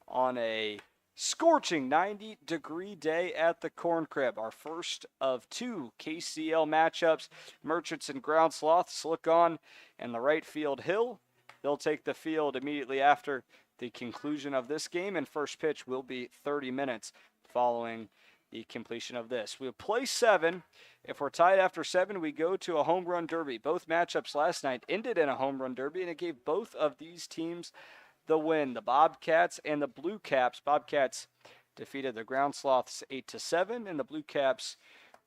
on a scorching 90-degree day at the Corn Crib. Our first of 2 KCL matchups. Merchants and Ground Sloths look on in the right field hill. They'll take the field immediately after the conclusion of this game, and first pitch will be 30 minutes following the completion of this. We'll play 7. If we're tied after 7, we go to a home run derby. Both matchups last night ended in a home run derby, and it gave both of these teams the win. The Bobcats and the Blue Caps. Bobcats defeated the Ground Sloths 8-7, and the Blue Caps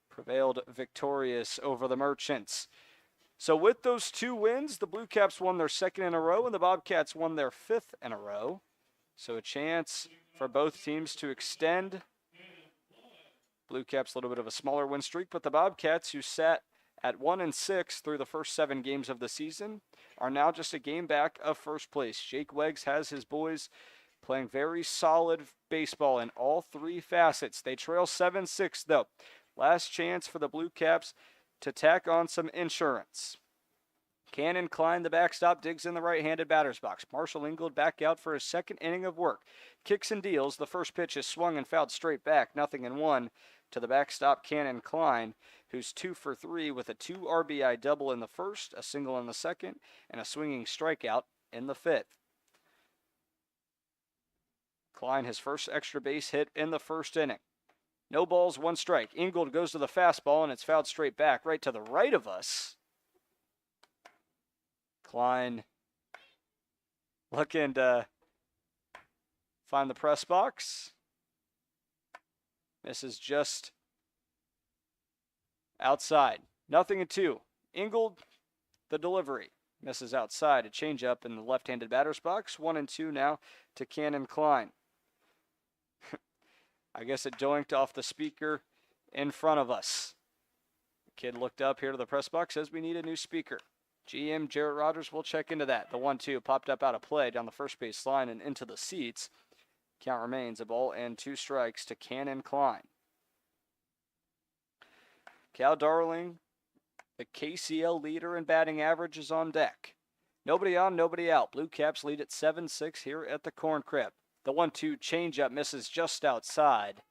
prevailed victorious over the Merchants. So with those 2 wins, the Blue Caps won their 2nd in a row, and the Bobcats won their 5th in a row. So a chance for both teams to extend. Blue Caps a little bit of a smaller win streak, but the Bobcats, who sat at 1-6 through the first 7 games of the season, are now just a game back of first place. Jake Weggs has his boys playing very solid baseball in all 3 facets. They trail 7-6 though. Last chance for the Blue Caps to tack on some insurance. Cannon Klein, the backstop, digs in the right-handed batter's box. Marshall Ingold back out for his 2nd inning of work. Kicks and deals. The first pitch is swung and fouled straight back. 0-1 to the backstop, Cannon Klein, who's 2 for 3 with a 2 RBI double in the first, a single in the second, and a swinging strikeout in the 5th. Klein, his first extra base hit in the 1st inning. No balls, 1 strike. Ingold goes to the fastball, and it's fouled straight back, right to the right of us. Klein looking to find the press box. Misses just outside. 0-2. Ingold, the delivery. Misses outside. A changeup in the left-handed batter's box. 1-2 now to Cannon Klein. I guess it doinked off the speaker in front of us. The kid looked up here to the press box, says we need a new speaker. GM Jarrett Rogers will check into that. The 1-2 popped up out of play down the first base line and into the seats. Count remains a ball and 2 strikes to Cannon Klein. Cal Darling, the KCL leader in batting average, is on deck. Nobody on, nobody out. Blue Caps lead at 7-6 here at the Corn Crib. The 1-2 changeup misses just outside.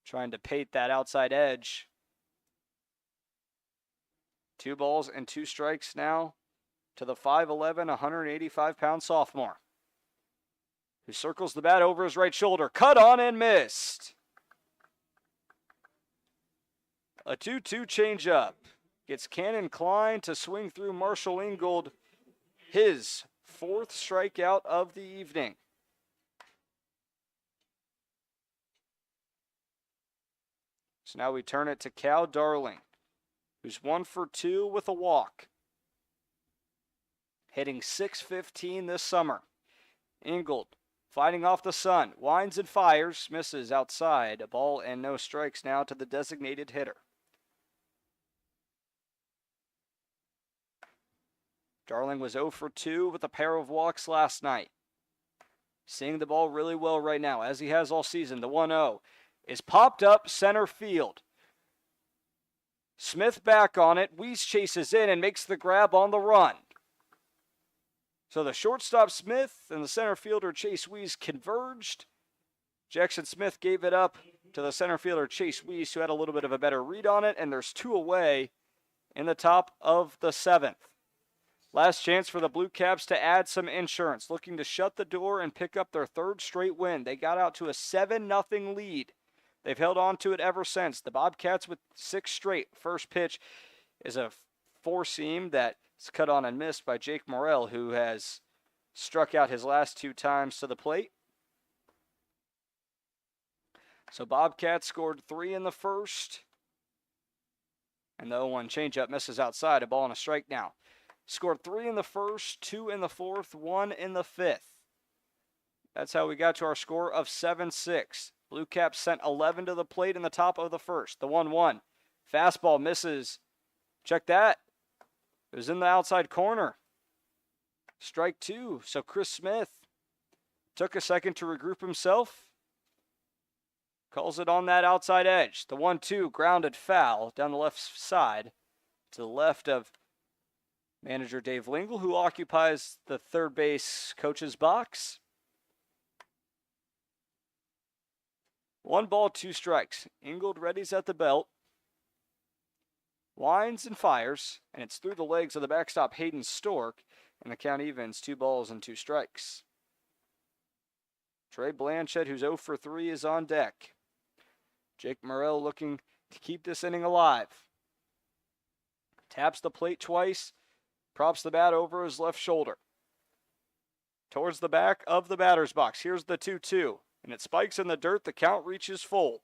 Trying to paint that outside edge. 2 balls and 2 strikes now to the 5'11", 185-pound sophomore, who circles the bat over his right shoulder. Cut on and missed. A 2-2 changeup gets Cannon Klein to swing through Marshall Ingold, his 4th strikeout of the evening. So now we turn it to Cal Darling, who's 1 for 2 with a walk. Hitting .615 this summer. Ingold fighting off the sun. Winds and fires. Misses outside. A ball and no strikes now to the designated hitter. Darling was 0 for 2 with a pair of walks last night. Seeing the ball really well right now, as he has all season. The 1-0 is popped up center field. Smith back on it. Weiss chases in and makes the grab on the run. So the shortstop Smith and the center fielder Chase Weiss converged. Jackson Smith gave it up to the center fielder Chase Weiss, who had a little bit of a better read on it, and there's 2 away in the top of the 7th. Last chance for the Blue Caps to add some insurance, looking to shut the door and pick up their 3rd straight win. They got out to a 7-0 lead. They've held on to it ever since. The Bobcats with 6 straight. First pitch is a 4-seam that's cut on and missed by Jake Morrell, who has struck out his last 2 times to the plate. So Bobcats scored 3 in the first. And the 0-1 changeup misses outside. A ball and a strike now. Scored 3 in the first, 2 in the 4th, 1 in the 5th. That's how we got to our score of 7-6. Blue Caps sent 11 to the plate in the top of the first. The 1-1. Fastball misses. Check that. It was in the outside corner. Strike 2. So Chris Smith took a second to regroup himself. Calls it on that outside edge. The 1-2 grounded foul down the left side to the left of manager Dave Lingle, who occupies the third base coach's box. 1 ball, 2 strikes. Ingold readies at the belt. Winds and fires, and it's through the legs of the backstop Hayden Stork, and the count evens 2 balls and 2 strikes. Trey Blanchett, who's 0 for 3, is on deck. Jake Morrell looking to keep this inning alive. Taps the plate twice, props the bat over his left shoulder. Towards the back of the batter's box. Here's the 2-2. And it spikes in the dirt. The count reaches full.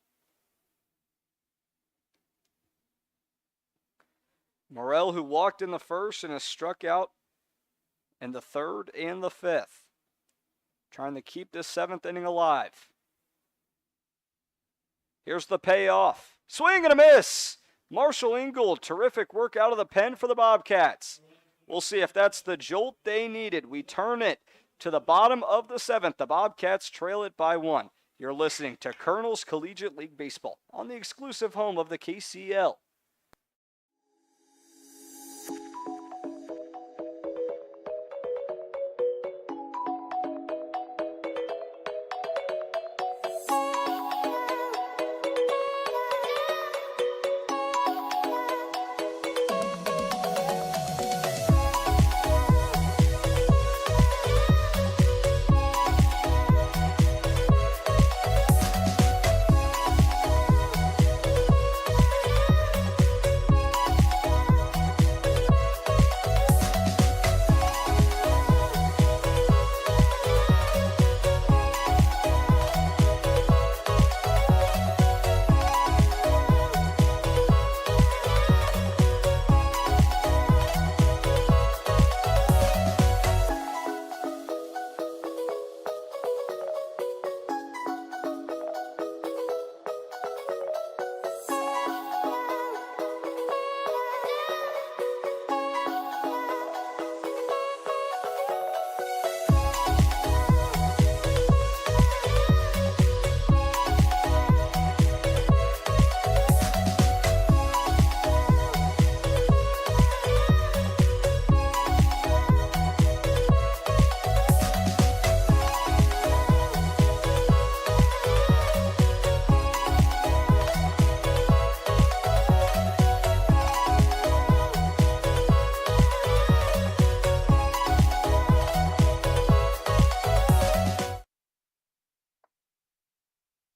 Morrell, who walked in the first and has struck out in the third and the fifth. Trying to keep this seventh inning alive. Here's the payoff. Swing and a miss. Marshall Ingold, terrific work out of the pen for the Bobcats. We'll see if that's the jolt they needed. We turn it to the bottom of the seventh. The Bobcats trail it by 1. You're listening to Colonel's Collegiate League Baseball on the exclusive home of the KCL.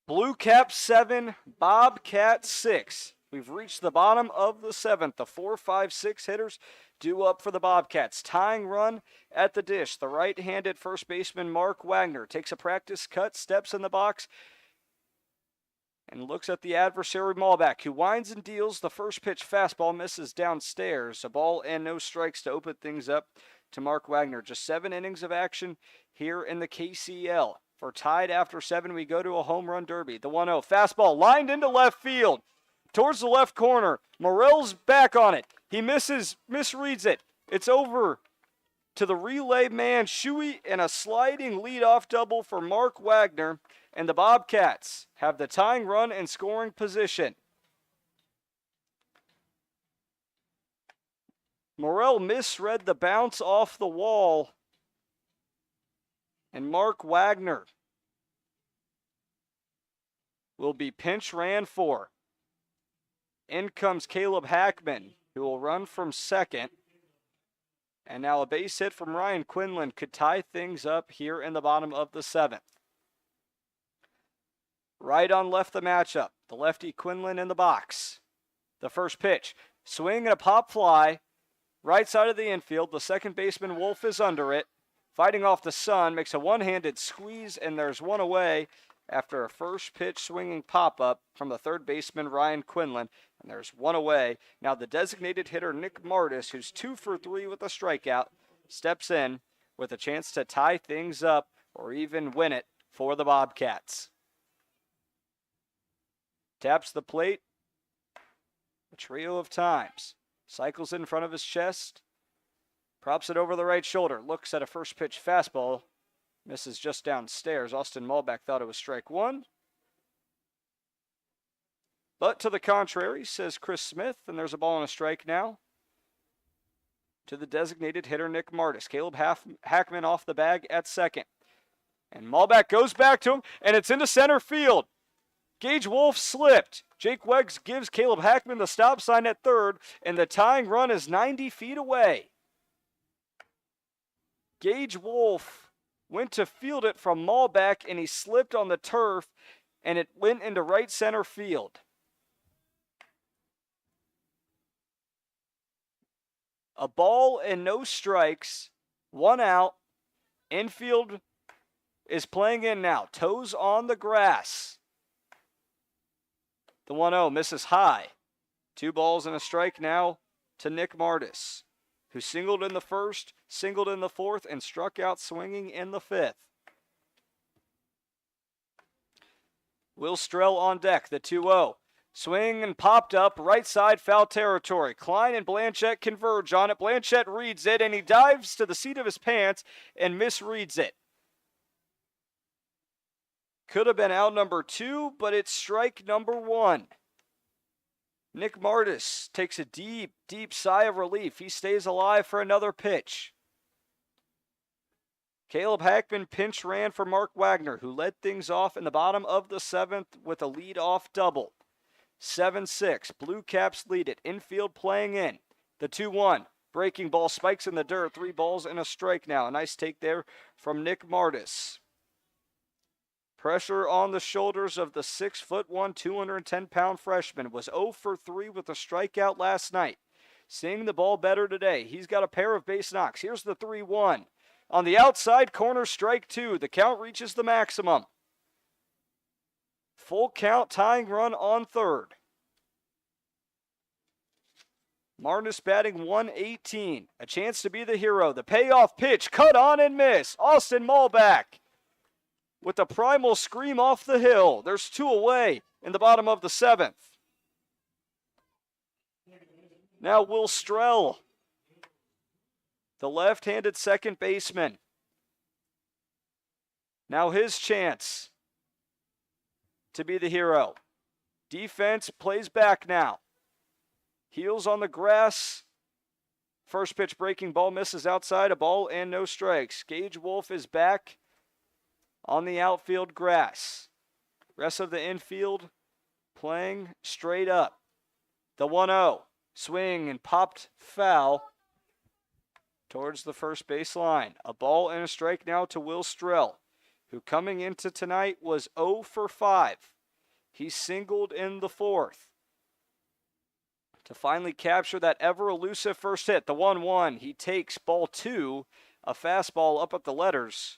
Blue Cap 7, Bobcat 6. We've reached the bottom of the seventh. The 4, 5, 6 hitters due up for the Bobcats. Tying run at the dish. The right-handed first baseman Mark Wagner takes a practice cut, steps in the box, and looks at the adversary Malbec, who winds and deals. The first pitch fastball misses downstairs. A ball and no strikes to open things up to Mark Wagner. Just 7 innings of action here in the KCL. For tied after 7, we go to a home run derby. The 1-0 fastball lined into left field. Towards the left corner. Morrell's back on it. He misreads it. It's over to the relay man, Shuey, and a sliding leadoff double for Mark Wagner. And the Bobcats have the tying run in scoring position. Morrell misread the bounce off the wall. And Mark Wagner will be pinch ran for. In comes Caleb Hackman, who will run from second. And now a base hit from Ryan Quinlan could tie things up here in the bottom of the seventh. Right on left the matchup. The lefty Quinlan in the box. The first pitch. Swing and a pop fly. Right side of the infield. The second baseman Wolf is under it. Fighting off the sun, makes a one-handed squeeze, and there's one away after a first pitch swinging pop-up from the third baseman Ryan Quinlan, and there's one away. Now the designated hitter Nick Martis, who's 2 for 3 with a strikeout, steps in with a chance to tie things up or even win it for the Bobcats. Taps the plate a trio of times, cycles in front of his chest, props it over the right shoulder. Looks at a first pitch fastball. Misses just downstairs. Austin Malbec thought it was strike 1. But to the contrary, says Chris Smith. And there's a ball and a strike now to the designated hitter Nick Martis. Caleb Hackman off the bag at second. And Malbec goes back to him. And it's into center field. Gage Wolf slipped. Jake Weggs gives Caleb Hackman the stop sign at third. And the tying run is 90 feet away. Gage Wolf went to field it from Malbec, and he slipped on the turf, and it went into right center field. A ball and no strikes, 1 out. Infield is playing in now. Toes on the grass. The 1-0 misses high. 2 balls and a strike now to Nick Martis, who singled in the first, singled in the fourth, and struck out swinging in the fifth. Will Strell on deck, the 2-0. Swing and popped up, right side foul territory. Klein and Blanchette converge on it. Blanchette reads it, and he dives to the seat of his pants and misreads it. Could have been out number 2, but it's strike number 1. Nick Martis takes a deep, deep sigh of relief. He stays alive for another pitch. Caleb Hackman pinch ran for Mark Wagner, who led things off in the bottom of the 7th with a lead-off double. 7-6. Blue Caps lead it. Infield playing in. The 2-1. Breaking ball spikes in the dirt. 3 balls and a strike now. A nice take there from Nick Martis. Pressure on the shoulders of the 6'1", 210-pound freshman. Was 0 for 3 with a strikeout last night. Seeing the ball better today. He's got a pair of base knocks. Here's the 3-1. On the outside corner, strike 2. The count reaches the maximum. Full count, tying run on third. Martis batting 118. A chance to be the hero. The payoff pitch, cut on and miss. Austin Malback with the primal scream off the hill. There's 2 away in the bottom of the 7th. Now Will Strell, the left-handed second baseman. Now his chance to be the hero. Defense plays back now. Heels on the grass. First pitch breaking ball misses outside. A ball and no strikes. Gage Wolf is back on the outfield grass. Rest of the infield playing straight up. The 1-0. Swing and popped foul towards the first base line. A ball and a strike now to Will Strell, who coming into tonight was 0 for 5. He singled in the 4th to finally capture that ever-elusive first hit. The 1-1, he takes ball 2, a fastball up at the letters.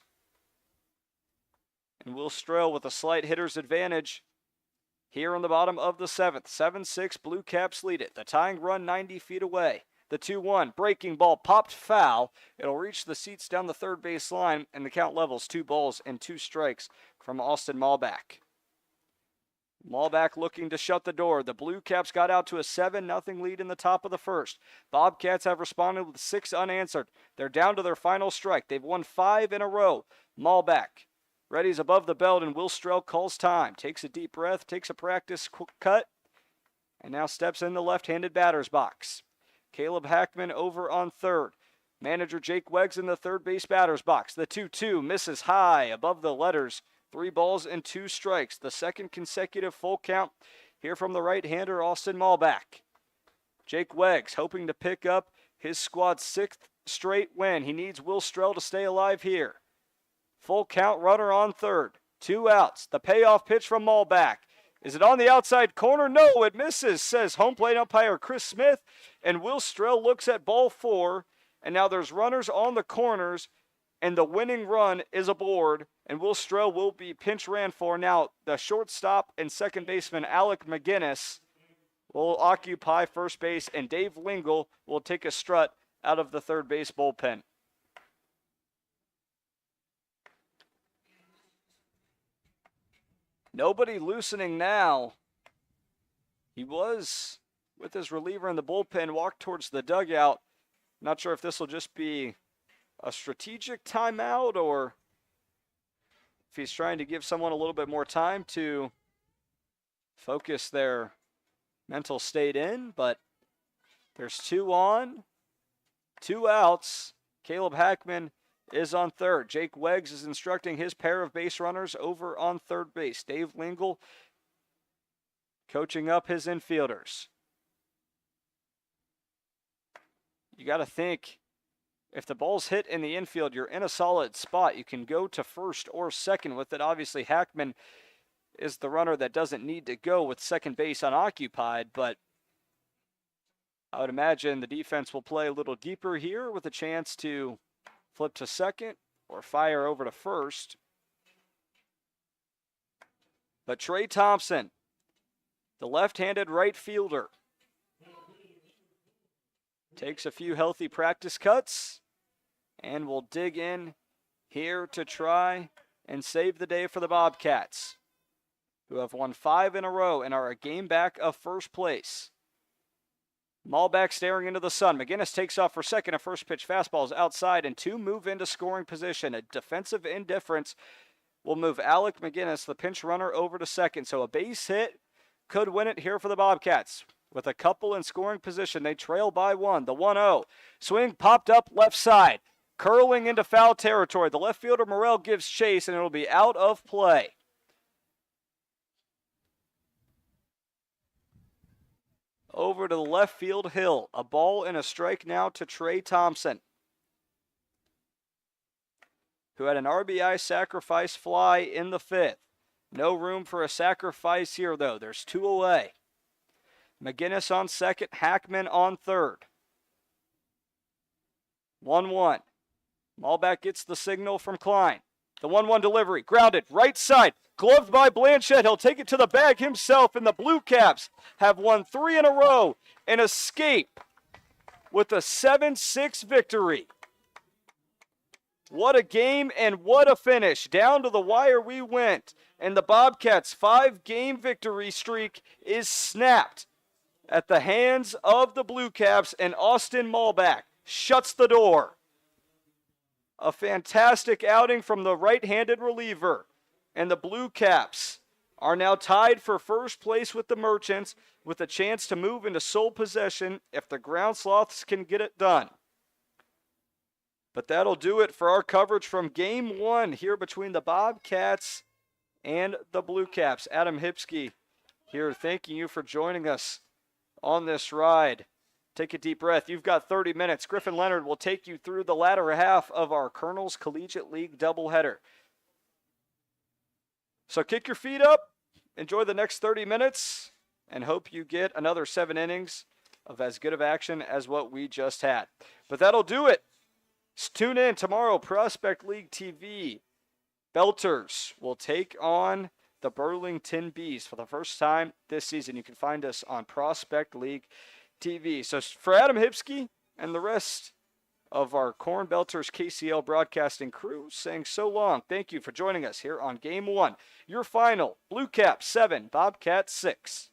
And Will Strell with a slight hitter's advantage here on the bottom of the 7th. 7-6, Blue Caps lead it. The tying run 90 feet away. The 2-1, breaking ball popped foul. It'll reach the seats down the third base line, and the count levels 2 balls and 2 strikes from Austin Malback. Malback looking to shut the door. The Blue Caps got out to a 7-0 lead in the top of the first. Bobcats have responded with 6 unanswered. They're down to their final strike. They've won 5 in a row. Malback ready's above the belt, and Will Strell calls time. Takes a deep breath, takes a practice cut, and now steps in the left-handed batter's box. Caleb Hackman over on third. Manager Jake Weggs in the third base batter's box. The 2-2 misses high above the letters. 3 balls and 2 strikes. The second consecutive full count here from the right-hander Austin Malback. Jake Weggs hoping to pick up his squad's 6th straight win. He needs Will Strell to stay alive here. Full count, runner on third. 2 outs. The payoff pitch from Malback. Is it on the outside corner? No, it misses, says home plate umpire Chris Smith. And Will Strell looks at ball 4. And now there's runners on the corners. And the winning run is aboard. And Will Strell will be pinch ran for. Now the shortstop and second baseman Alec McGinnis will occupy first base. And Dave Lingle will take a strut out of the third base bullpen. Nobody loosening now. He was with his reliever in the bullpen, walked towards the dugout. Not sure if this will just be a strategic timeout or if he's trying to give someone a little bit more time to focus their mental state in. But there's 2 on, 2 outs. Caleb Hackman is on third. Jake Weggs is instructing his pair of base runners over on third base. Dave Lingle coaching up his infielders. You got to think, if the ball's hit in the infield, you're in a solid spot. You can go to first or second with it. Obviously, Hackman is the runner that doesn't need to go with second base unoccupied, but I would imagine the defense will play a little deeper here with a chance to flip to second or fire over to first. But Trey Thompson, the left-handed right fielder, takes a few healthy practice cuts, and will dig in here to try and save the day for the Bobcats, who have won 5 in a row and are a game back of first place. Malback staring into the sun. McGinnis takes off for second. A first pitch fastball is outside, and 2 move into scoring position. A defensive indifference will move Alec McGinnis, the pinch runner, over to second. So a base hit could win it here for the Bobcats. With a couple in scoring position, they trail by 1. The 1-0. Swing popped up left side. Curling into foul territory. The left fielder Morrell gives chase, and it'll be out of play. Over to the left field hill. A ball and a strike now to Trey Thompson, who had an RBI sacrifice fly in the 5th. No room for a sacrifice here, though. There's 2 away. McGinnis on second, Hackman on third. 1-1. Malback gets the signal from Klein. The 1-1 delivery, grounded, right side, gloved by Blanchett. He'll take it to the bag himself, and the Blue Caps have won 3 in a row and escape with a 7-6 victory. What a game and what a finish. Down to the wire we went, and the Bobcats' 5-game victory streak is snapped at the hands of the Blue Caps, and Austin Malback shuts the door. A fantastic outing from the right-handed reliever, and the Blue Caps are now tied for first place with the Merchants, with a chance to move into sole possession if the Ground Sloths can get it done. But that'll do it for our coverage from Game 1 here between the Bobcats and the Blue Caps. Adam Hipsky here thanking you for joining us on this ride. Take a deep breath. You've got 30 minutes. Griffin Leonard will take you through the latter half of our Colonels Collegiate League doubleheader. So kick your feet up, enjoy the next 30 minutes, and hope you get another 7 innings of as good of action as what we just had. But that'll do it. Tune in tomorrow, Prospect League TV. Belters will take on the Burlington Bees for the first time this season. You can find us on Prospect League TV. So for Adam Hipsky and the rest of our Corn Belters KCL broadcasting crew, saying so long. Thank you for joining us here on Game 1. Your final, Blue Caps 7, Bobcats 6.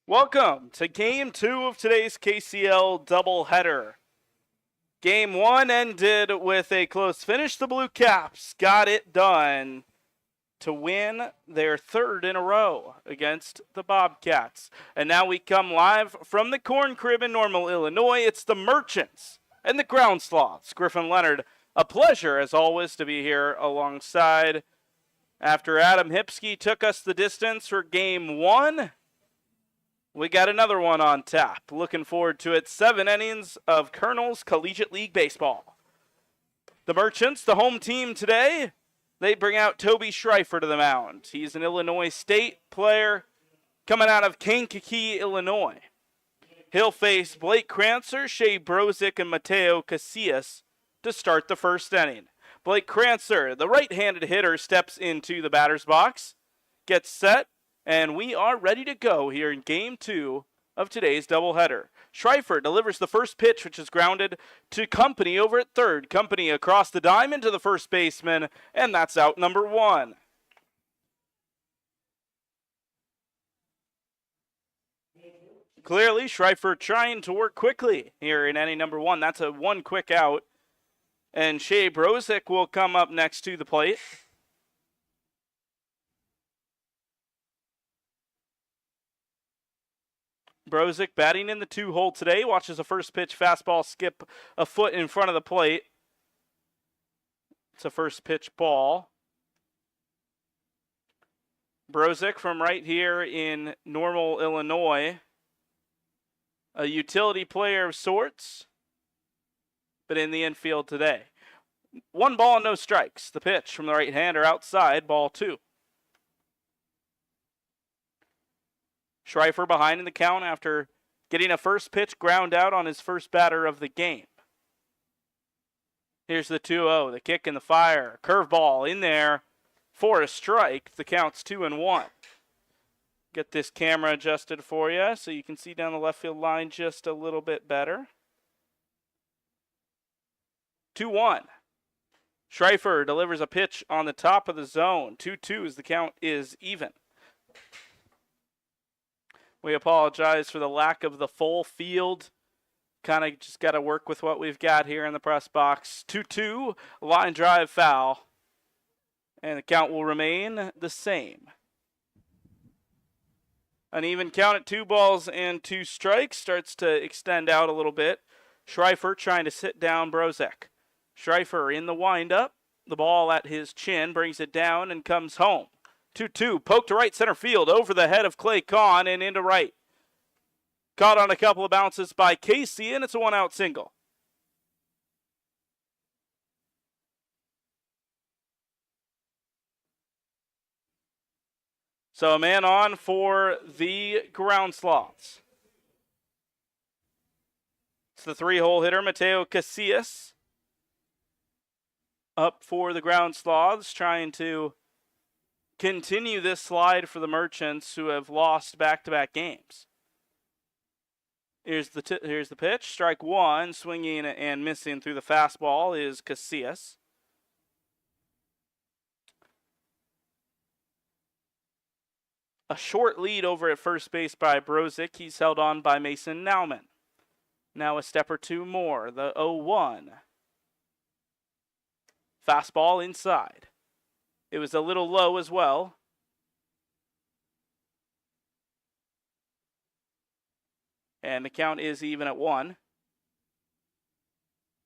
Welcome to Game 2 of today's KCL doubleheader. Game 1 ended with a close finish. The Blue Caps got it done to win their third in a row against the Bobcats. And now we come live from the Corn Crib in Normal, Illinois. It's the Merchants and the Ground Sloths. Griffin Leonard, a pleasure as always to be here alongside. After Adam Hipsky took us the distance for Game 1, we got another one on tap. Looking forward to it. 7 innings of Colonel's Collegiate League Baseball. The Merchants, the home team today, they bring out Toby Schreifer to the mound. He's an Illinois State player coming out of Kankakee, Illinois. He'll face Blake Crancer, Shea Brozick, and Mateo Casillas to start the first inning. Blake Crancer, the right-handed hitter, steps into the batter's box, gets set, and we are ready to go here in Game 2 of today's doubleheader. Schreifer delivers the first pitch, which is grounded to Company over at third. Company across the diamond to the first baseman, and that's out number 1. Clearly, Schreifer trying to work quickly here in inning number 1. That's a 1 quick out. And Shea Brozick will come up next to the plate. Brozick batting in the 2-hole today. Watches a first pitch fastball skip a foot in front of the plate. It's a first pitch ball. Brozick from right here in Normal, Illinois. A utility player of sorts, but in the infield today. 1 ball and no strikes. The pitch from the right-hander outside, ball 2. Schreifer behind in the count after getting a first pitch ground out on his first batter of the game. Here's the 2-0, the kick and the fire. Curveball in there for a strike. The count's 2-1. Get this camera adjusted for you so you can see down the left field line just a little bit better. 2-1. Schreifer delivers a pitch on the top of the zone. 2-2 as the count is even. We apologize for the lack of the full field. Kind of just got to work with what we've got here in the press box. 2-2, line drive foul. And the count will remain the same. An even count at 2 balls and 2 strikes starts to extend out a little bit. Schreifer trying to sit down Brozick. Schreifer in the windup. The ball at his chin brings it down and comes home. 2-2, poked to right center field over the head of Clay Kahn and into right. Caught on a couple of bounces by Casey, and it's a 1-out single. So a man on for the Ground Sloths. It's the 3-hole hitter, Mateo Casillas. Up for the Ground Sloths, trying to continue this slide for the Merchants, who have lost back-to-back games. Here's the pitch. Strike 1, swinging and missing through the fastball is Casillas. A short lead over at first base by Brozick. He's held on by Mason Nauman. Now a step or 2 more. The 0-1. Fastball inside. It was a little low as well. And the count is even at 1.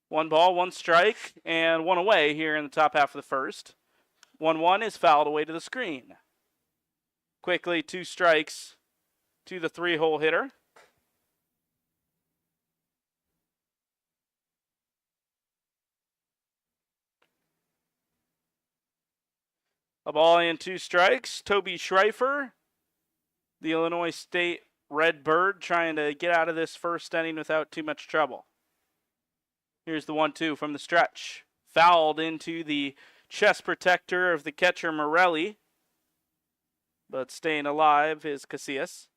1 ball, 1 strike, and 1 away here in the top half of the first. 1-1 is fouled away to the screen. Quickly, 2 strikes to the 3-hole hitter. A ball and 2 strikes. Toby Schreifer, the Illinois State Redbird, trying to get out of this first inning without too much trouble. Here's the 1-2 from the stretch. Fouled into the chest protector of the catcher Morelli. But staying alive is Casillas.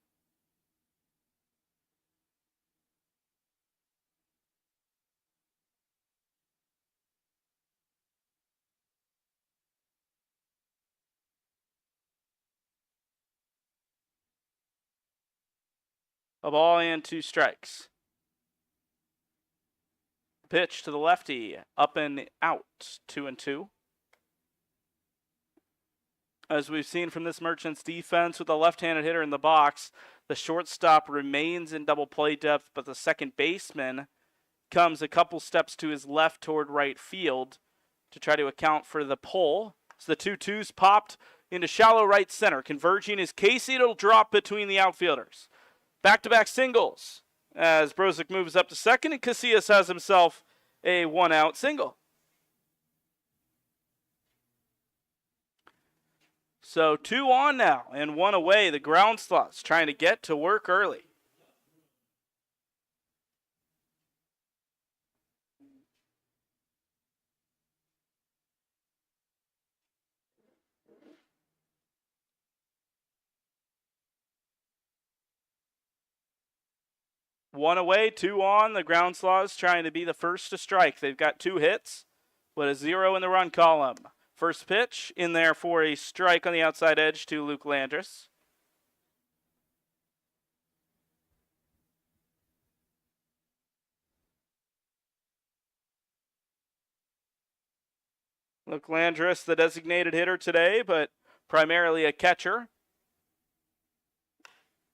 A ball and 2 strikes. Pitch to the lefty, up and out, 2-2. As we've seen from this Merchants defense with a left-handed hitter in the box, the shortstop remains in double play depth, but the second baseman comes a couple steps to his left toward right field to try to account for the pull. So the 2-2's popped into shallow right center. Converging is Casey. It'll drop between the outfielders. Back-to-back singles as Brozick moves up to second, and Casillas has himself a 1-out single. So 2 on now and 1 away. The ground sloths trying to get to work early. One away, 2 on. The ground sloths trying to be the first to strike. They've got 2 hits with a 0 in the run column. First pitch in there for a strike on the outside edge to Luke Landris. Luke Landris, the designated hitter today, but primarily a catcher.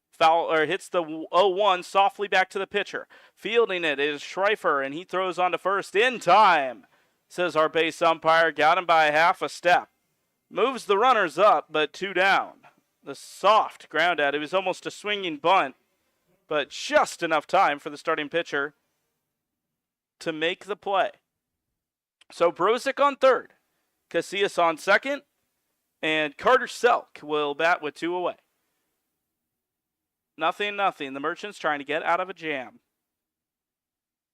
Foul, or hits the 0-1 softly back to the pitcher. Fielding it is Schreifer, and he throws on to first in time, says our base umpire. Got him by half a step. Moves the runners up, but 2 down. The soft ground out. It was almost a swinging bunt, but just enough time for the starting pitcher to make the play. So Brozick on third, Casillas on second, and Carter Selk will bat with 2 away. 0-0. The Merchants trying to get out of a jam.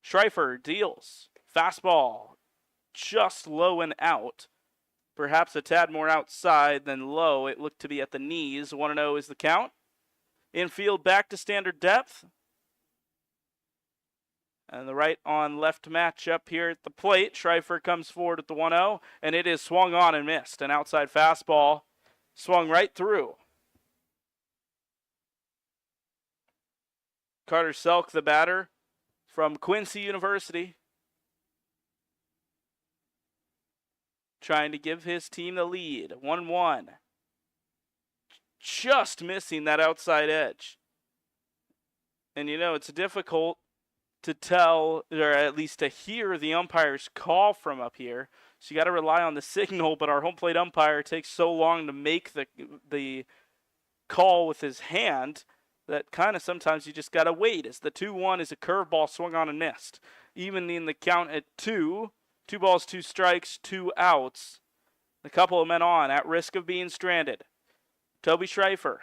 Schreifer deals. Fastball just low and out. Perhaps a tad more outside than low. It looked to be at the knees. 1-0 is the count. Infield back to standard depth. And the right on left matchup here at the plate. Schreifer comes forward at the 1-0, and it is swung on and missed. An outside fastball swung right through. Carter Selk, the batter from Quincy University, trying to give his team the lead. 1-1. Just missing that outside edge. And you know, it's difficult to tell, or at least to hear the umpire's call from up here. So you got to rely on the signal, but our home plate umpire takes so long to make the call with his hand that kind of sometimes you just got to wait, as the 2-1 is a curveball swung on and missed. Even in the count at 2, 2 balls, 2 strikes, 2 outs. A couple of men on at risk of being stranded. Toby Schreifer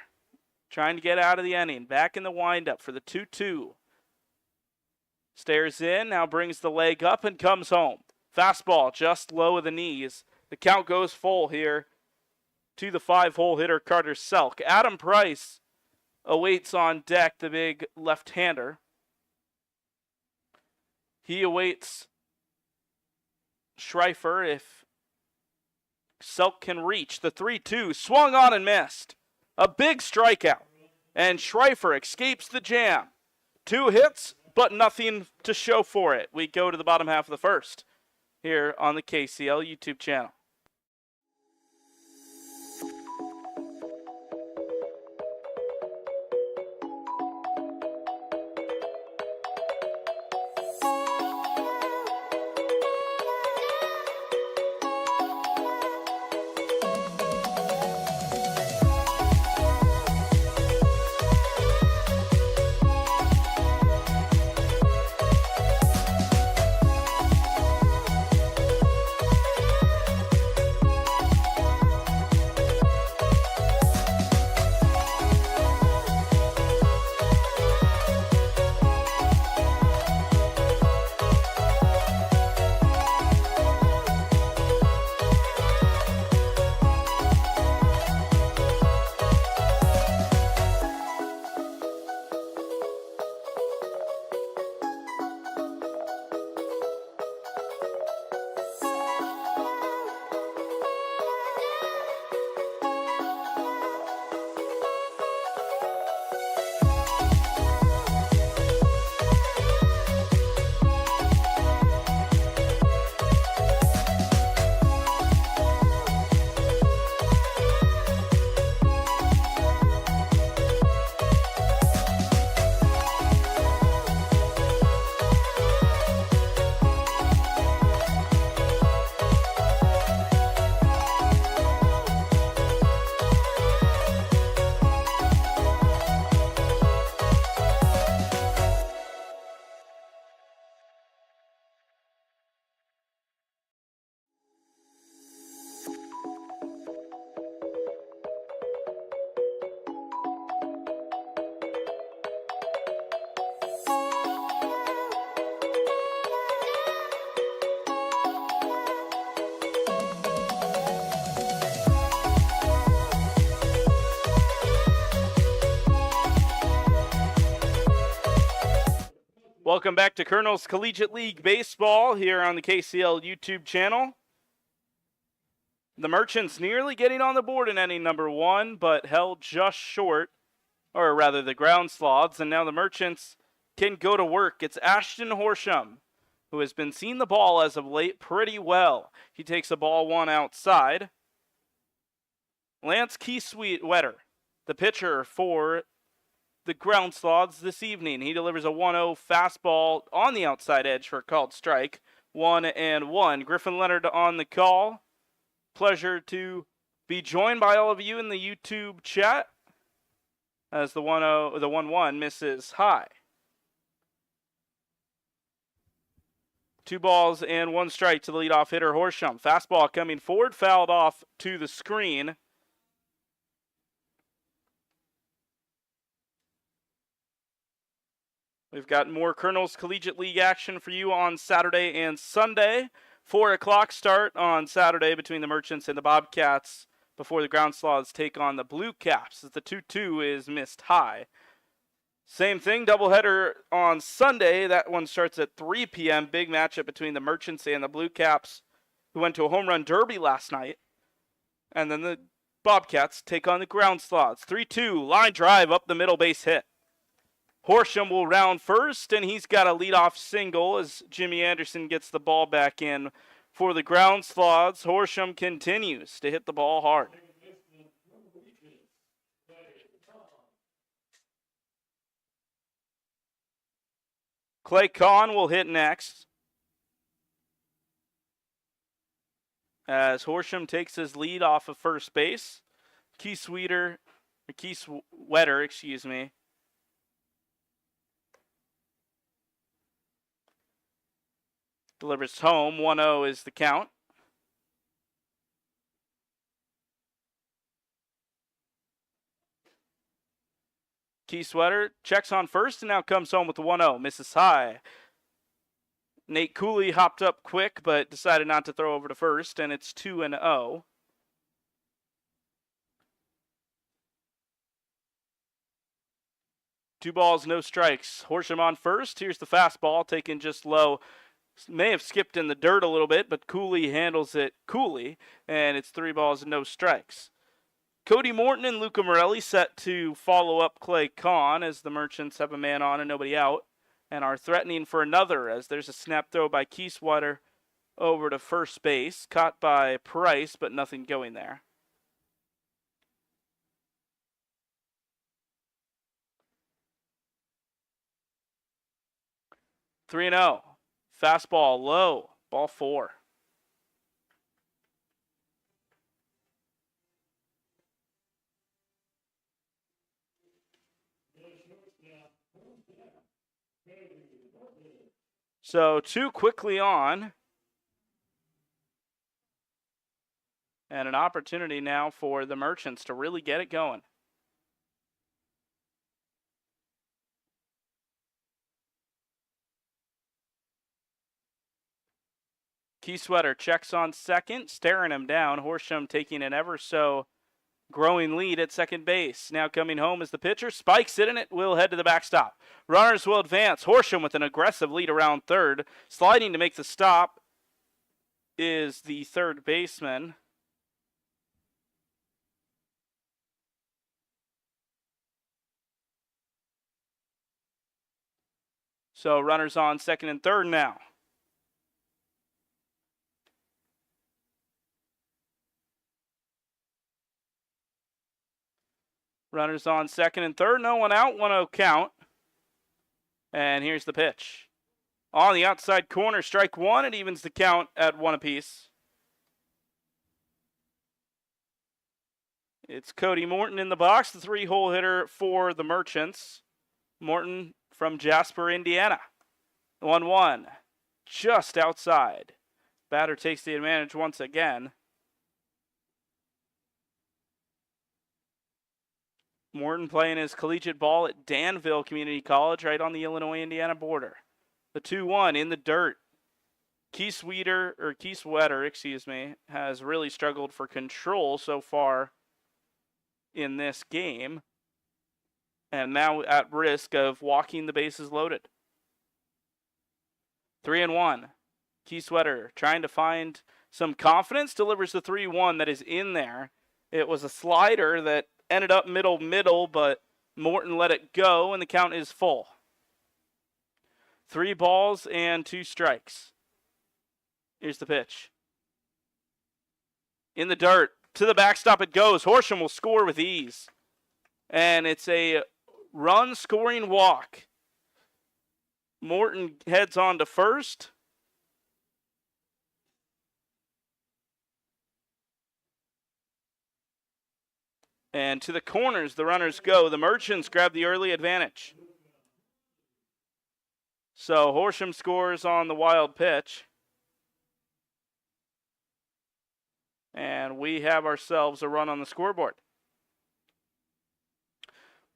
trying to get out of the inning. Back in the windup for the 2-2. Stares in, now brings the leg up and comes home. Fastball just low of the knees. The count goes full here to the 5-hole hitter Carter Selk. Adam Price awaits on deck, the big left-hander. He awaits Schreifer if Selk can reach. The 3-2 swung on and missed. A big strikeout. And Schreifer escapes the jam. 2 hits, but nothing to show for it. We go to the bottom half of the first here on the KCL YouTube channel. Welcome back to Colonel's Collegiate League Baseball here on the KCL YouTube channel. The Merchants nearly getting on the board in inning number 1, but held just short, or rather the ground sloths, and now the Merchants can go to work. It's Ashton Horsham, who has been seeing the ball as of late pretty well. He takes a ball 1 outside. Lance Keysweeter, the pitcher for the ground sloths this evening. He delivers a 1-0 fastball on the outside edge for a called strike. 1-1. Griffin Leonard on the call. Pleasure to be joined by all of you in the YouTube chat as the 1-1 misses high. 2 balls and 1 strike to the leadoff hitter Horsham. Fastball coming forward, fouled off to the screen. We've got more Colonel's Collegiate League action for you on Saturday and Sunday. 4 o'clock start on Saturday between the Merchants and the Bobcats before the ground sloths take on the Blue Caps as the 2-2 is missed high. Same thing, doubleheader on Sunday. That one starts at 3 p.m. Big matchup between the Merchants and the Blue Caps, who went to a home run derby last night. And then the Bobcats take on the ground sloths. 3-2, line drive up the middle base hit. Horsham will round first, and he's got a leadoff single as Jimmy Anderson gets the ball back in for the ground sloths. Horsham continues to hit the ball hard. Clay Kahn will hit next as Horsham takes his lead off of first base. Keysweeter, delivers home. 1-0 is the count. Keysweeter checks on first and now comes home with the 1-0. Misses high. Nate Cooley hopped up quick but decided not to throw over to first, and it's 2-0. Two balls, no strikes. Horsham on first. Here's the fastball taken just low. May have skipped in the dirt a little bit, but Cooley handles it coolly, and it's 3 balls and no strikes. Cody Morton and Luca Morelli set to follow up Clay Kahn as the Merchants have a man on and nobody out, and are threatening for another as there's a snap throw by Keysweeter over to first base, caught by Price, but nothing going there. Three and 0. Fastball low, ball 4. So 2 quickly on. And an opportunity now for the Merchants to really get it going. Keysweeter checks on second, staring him down. Horsham taking an ever so growing lead at second base. Now coming home is the pitcher. Spikes it, and it will head to the backstop. Runners will advance. Horsham with an aggressive lead around third. Sliding to make the stop is the third baseman. So runners on second and third now. Runners on second and third, no one out, 1-0 count. And here's the pitch. On the outside corner, strike 1, it evens the count at 1 apiece. It's Cody Morton in the box, the 3-hole hitter for the Merchants. Morton from Jasper, Indiana. 1-1, just outside. Batter takes the advantage once again. Morton playing his collegiate ball at Danville Community College, right on the Illinois-Indiana border. The 2-1 in the dirt. Keysweeter, has really struggled for control so far in this game, and now at risk of walking the bases loaded. 3-1. Key Sweater trying to find some confidence, delivers the 3-1 that is in there. It was a slider that ended up middle, but Morton let it go, and the count is full. 3 balls and 2 strikes. Here's the pitch. In the dirt. To the backstop it goes. Horsham will score with ease. And it's a run-scoring walk. Morton heads on to first. And to the corners the runners go. The Merchants grab the early advantage. So Horsham scores on the wild pitch. And we have ourselves a run on the scoreboard.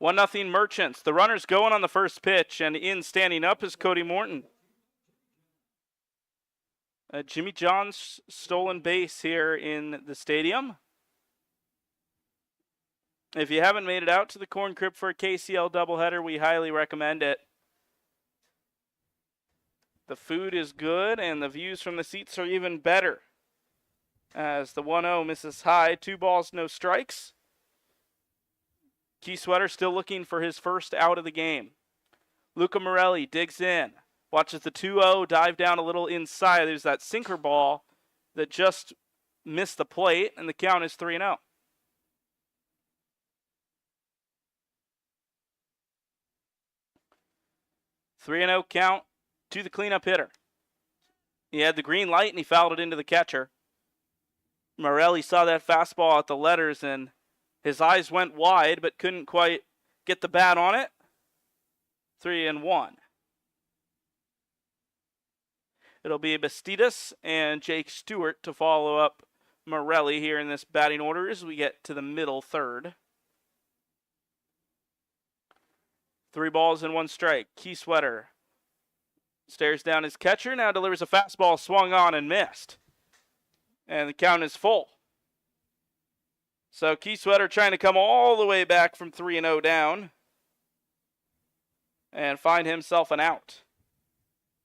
1-0 Merchants. The runner's going on the first pitch, and in standing up is Cody Morton. Jimmy John's stolen base here in the stadium. If you haven't made it out to the Corn Crib for a KCL doubleheader, we highly recommend it. The food is good, and the views from the seats are even better. As the 1-0 misses high, 2 balls, no strikes. Key Sweater still looking for his first out of the game. Luca Morelli digs in. Watches the 2-0 dive down a little inside. There's that sinker ball that just missed the plate, and the count is 3-0. Count to the cleanup hitter. He had the green light, and he fouled it into the catcher. Morelli saw that fastball at the letters, and his eyes went wide, but couldn't quite get the bat on it. 3-1. It'll be Bastidas and Jake Stewart to follow up Morelli here in this batting order as we get to the middle third. 3 balls and 1 strike. Key Sweater stares down his catcher, now delivers a fastball, swung on and missed. And the count is full. So Key Sweater trying to come all the way back from 3-0 down and find himself an out.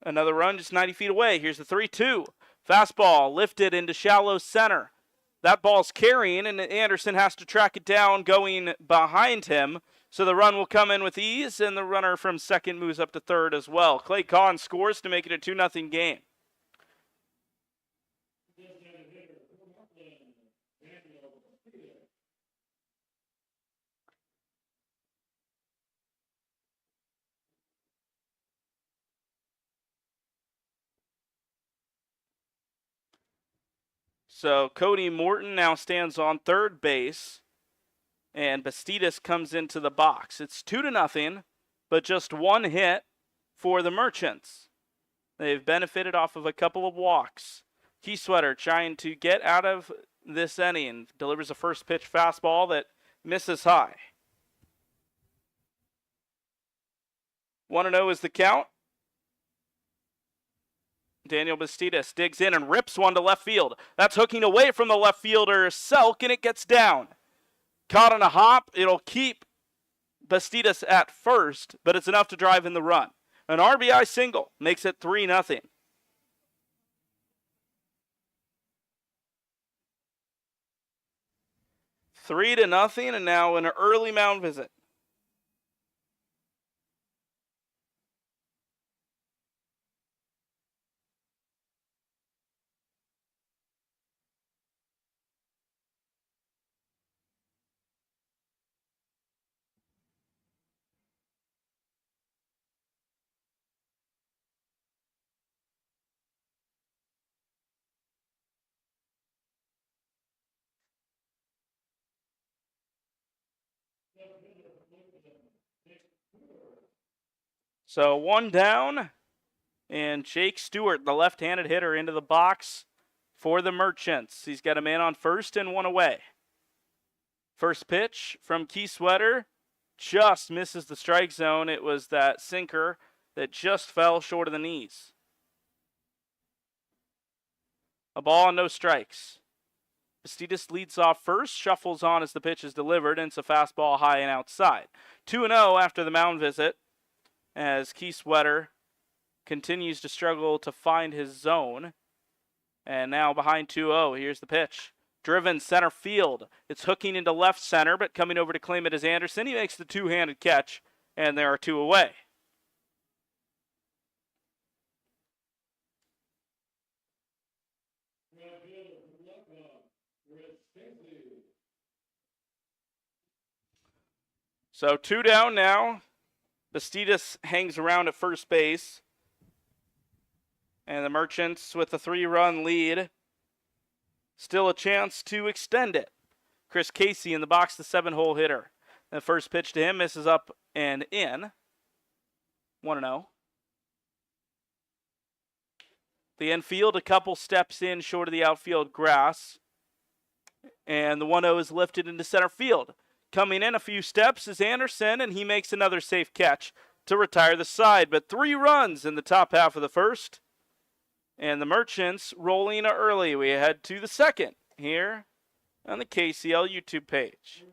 Another run just 90 feet away. Here's the 3-2. Fastball lifted into shallow center. That ball's carrying, and Anderson has to track it down going behind him. So the run will come in with ease, and the runner from second moves up to third as well. Clay Kahn scores to make it a 2-0 game. So Cody Morton now stands on third base, and Bastidas comes into the box. It's 2-0, but just 1 hit for the Merchants. They've benefited off of a couple of walks. Key Sweater trying to get out of this inning, delivers a first pitch fastball that misses high. 1-0 is the count. Daniel Bastidas digs in and rips one to left field. That's hooking away from the left fielder, Selk, and it gets down. Caught on a hop. It'll keep Bastidas at first, but it's enough to drive in the run. An RBI single makes it 3-0. Three to nothing, and now an early mound visit. So 1 down, and Jake Stewart, the left-handed hitter, into the box for the Merchants. He's got a man on first and 1 away. First pitch from Key Sweater just misses the strike zone. It was that sinker that just fell short of the knees. A ball and no strikes. Bastidas leads off first, shuffles on as the pitch is delivered, and it's a fastball high and outside. 2-0 after the mound visit, as Key Sweater continues to struggle to find his zone. And now behind 2-0, here's the pitch. Driven center field. It's hooking into left center, but coming over to claim it is Anderson. He makes the two-handed catch, and there are two away. So 2 down now. Bastidas hangs around at first base. And the Merchants with a 3-run lead. Still a chance to extend it. Chris Casey in the box, the 7-hole hitter. The first pitch to him misses up and in. 1-0. The infield, a couple steps in short of the outfield grass. And the 1-0 is lifted into center field. Coming in a few steps is Anderson, and he makes another safe catch to retire the side. But 3 runs in the top half of the first. And the Merchants rolling early. We head to the second here on the KCL YouTube page.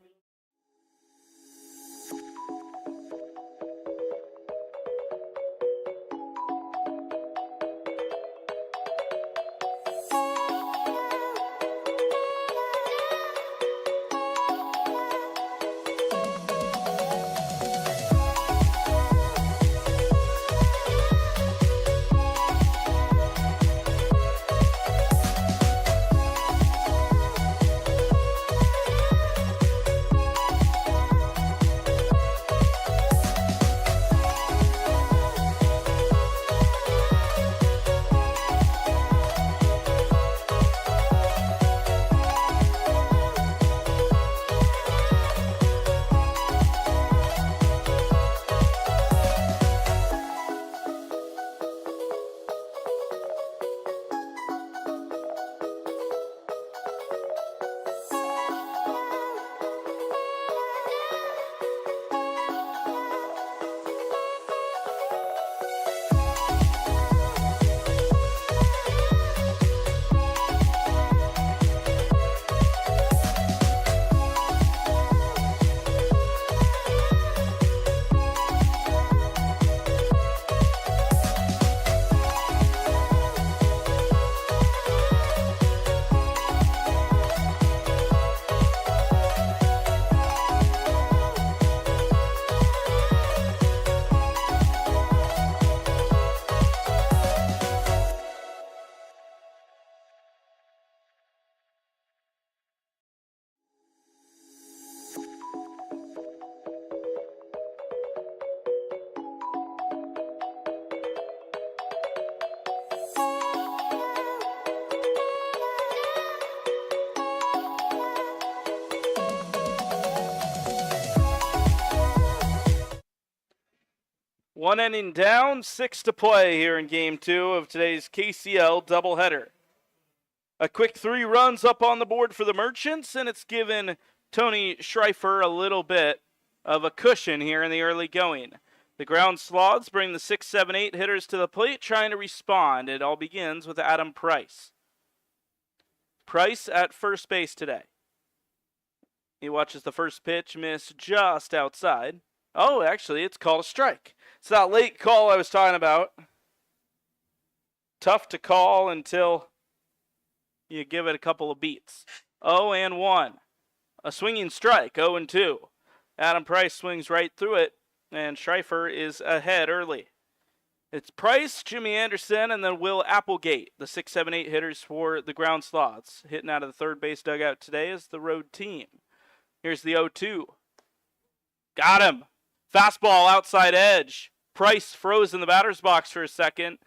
One inning down, 6 to play here in Game 2 of today's KCL doubleheader. A quick 3 runs up on the board for the Merchants, and it's given Tony Schreifer a little bit of a cushion here in the early going. The ground Sloths bring the 6, 7, 8 hitters to the plate, trying to respond. It all begins with Adam Price. Price at first base today. He watches the first pitch miss just outside. Oh, actually, it's called a strike. It's that late call I was talking about. Tough to call until you give it a couple of beats. 0-1. A swinging strike, 0-2. Adam Price swings right through it, and Schreifer is ahead early. It's Price, Jimmy Anderson, and then Will Applegate, the 6, 7, 8 hitters for the ground Sloths. Hitting out of the third base dugout today is the road team. Here's the 0-2. Got him. Fastball outside edge. Price froze in the batter's box for a second.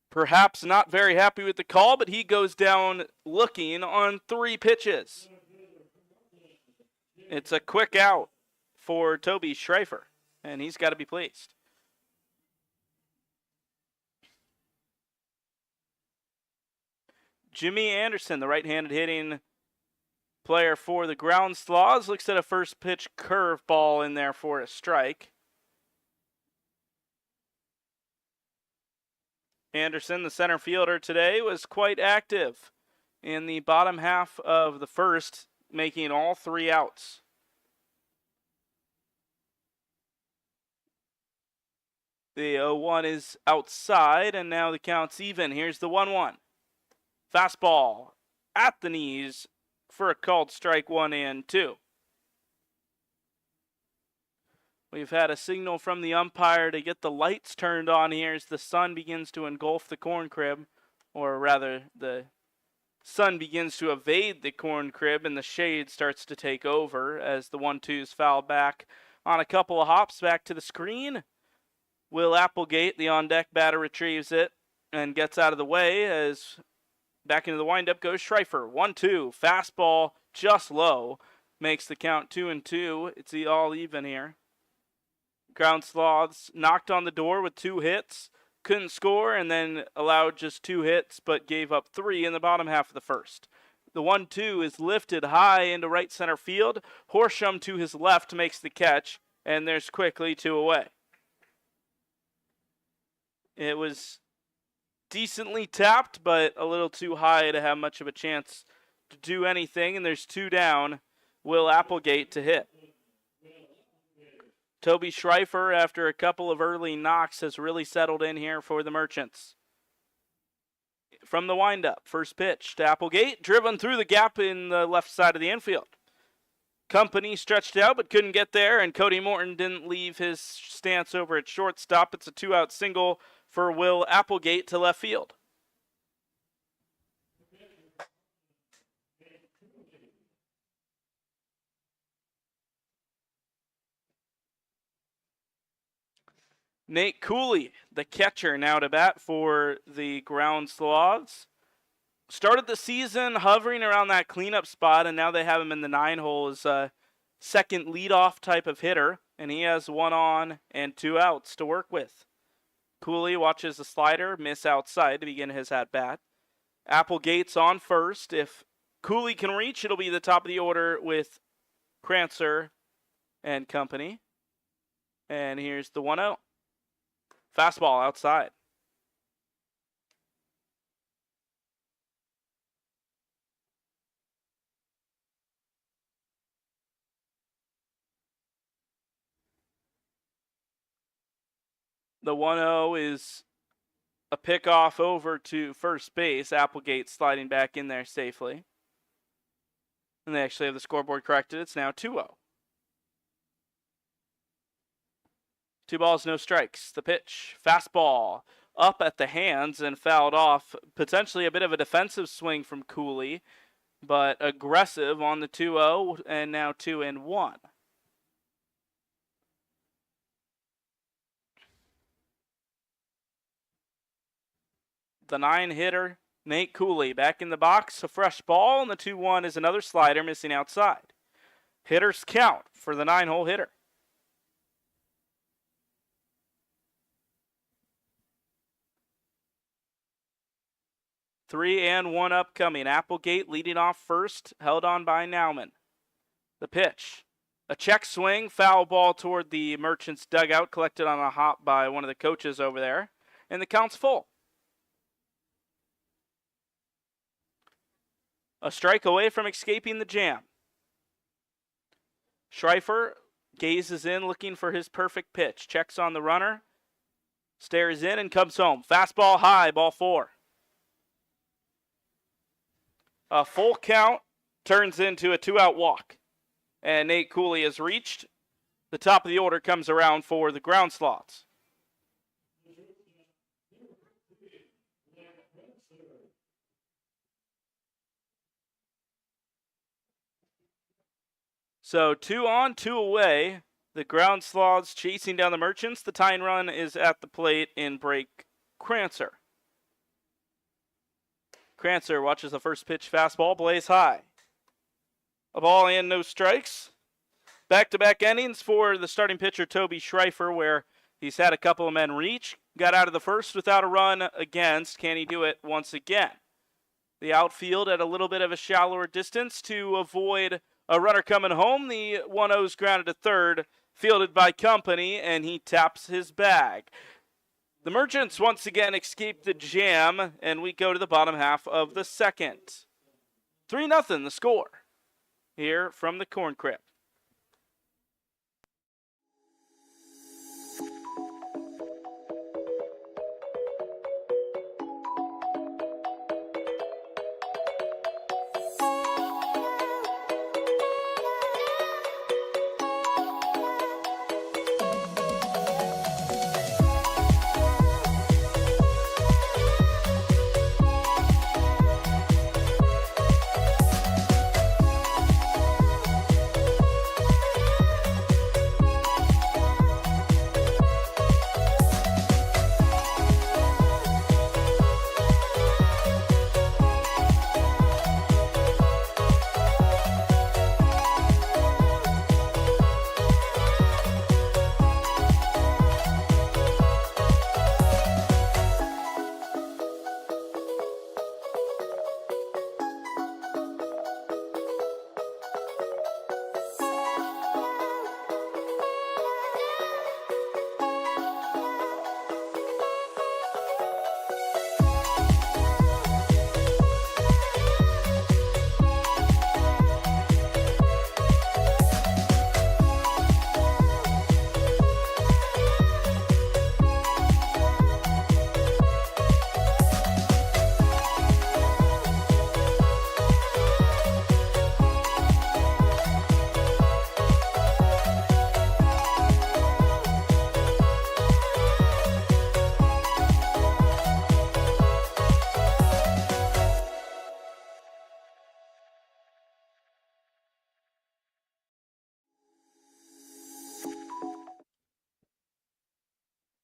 Perhaps not very happy with the call, but he goes down looking on 3 pitches. It's a quick out for Toby Schreifer, and he's got to be pleased. Jimmy Anderson, the right-handed hitting player for the ground Sloths, looks at a first pitch curveball in there for a strike. Anderson, the center fielder today, was quite active in the bottom half of the first, making all 3 outs. The 0-1 is outside, and now the count's even. Here's the 1-1. Fastball at the knees for a called strike 1-2. We've had a signal from the umpire to get the lights turned on here as the sun begins to engulf the corn crib, or rather the sun begins to evade the corn crib and the shade starts to take over as the 1-2's foul back on a couple of hops back to the screen. Will Applegate, the on-deck batter, retrieves it and gets out of the way as back into the windup goes Schreifer. 1-2, fastball just low, makes the count 2-2. It's all even here. Ground Sloths knocked on the door with 2 hits, couldn't score, and then allowed just 2 hits, but gave up 3 in the bottom half of the first. The 1-2 is lifted high into right center field. Horsham to his left makes the catch, and there's quickly 2 away. It was decently tapped, but a little too high to have much of a chance to do anything, and there's 2 down. Will Applegate to hit. Toby Schreifer, after a couple of early knocks, has really settled in here for the Merchants. From the windup, first pitch to Applegate, driven through the gap in the left side of the infield. Company stretched out but couldn't get there, and Cody Morton didn't leave his stance over at shortstop. It's a 2-out single for Will Applegate to left field. Nate Cooley, the catcher, now to bat for the Ground Sloths. Started the season hovering around that cleanup spot, and now they have him in the 9 hole as a second leadoff type of hitter, and he has 1 on and 2 outs to work with. Cooley watches the slider miss outside to begin his at-bat. Applegate's on first. If Cooley can reach, it'll be the top of the order with Crancer and company. And here's the 1-0. Fastball outside. The 1-0 is a pickoff over to first base. Applegate sliding back in there safely. And they actually have the scoreboard corrected. It's now 2-0. 2 balls, no strikes. The pitch, fastball, up at the hands and fouled off. Potentially a bit of a defensive swing from Cooley, but aggressive on the 2-0, and now 2-1. The 9-hitter, Nate Cooley, back in the box. A fresh ball, and the 2-1 is another slider missing outside. Hitters count for the 9-hole hitter. 3-1 upcoming. Applegate leading off first, held on by Nauman. The pitch. A check swing, foul ball toward the Merchants dugout, collected on a hop by one of the coaches over there. And the count's full. A strike away from escaping the jam. Schreifer gazes in, looking for his perfect pitch. Checks on the runner. Stares in and comes home. Fastball high, ball 4. A full count turns into a 2-out walk. And Nate Cooley has reached. The top of the order comes around for the Ground Sloths. So 2 on, 2 away. The Ground Sloths chasing down the Merchants. The tying run is at the plate in break Crancer. Crancer watches the first pitch fastball, blaze high. A ball and no strikes. Back-to-back innings for the starting pitcher, Toby Schreifer, where he's had a couple of men reach. Got out of the first without a run against. Can he do it once again? The outfield at a little bit of a shallower distance to avoid a runner coming home. The 1-0's grounded to third, fielded by Company, and he taps his bag. The Merchants once again escape the jam, and we go to the bottom half of the second. 3-0 the score here from the Corn Crib.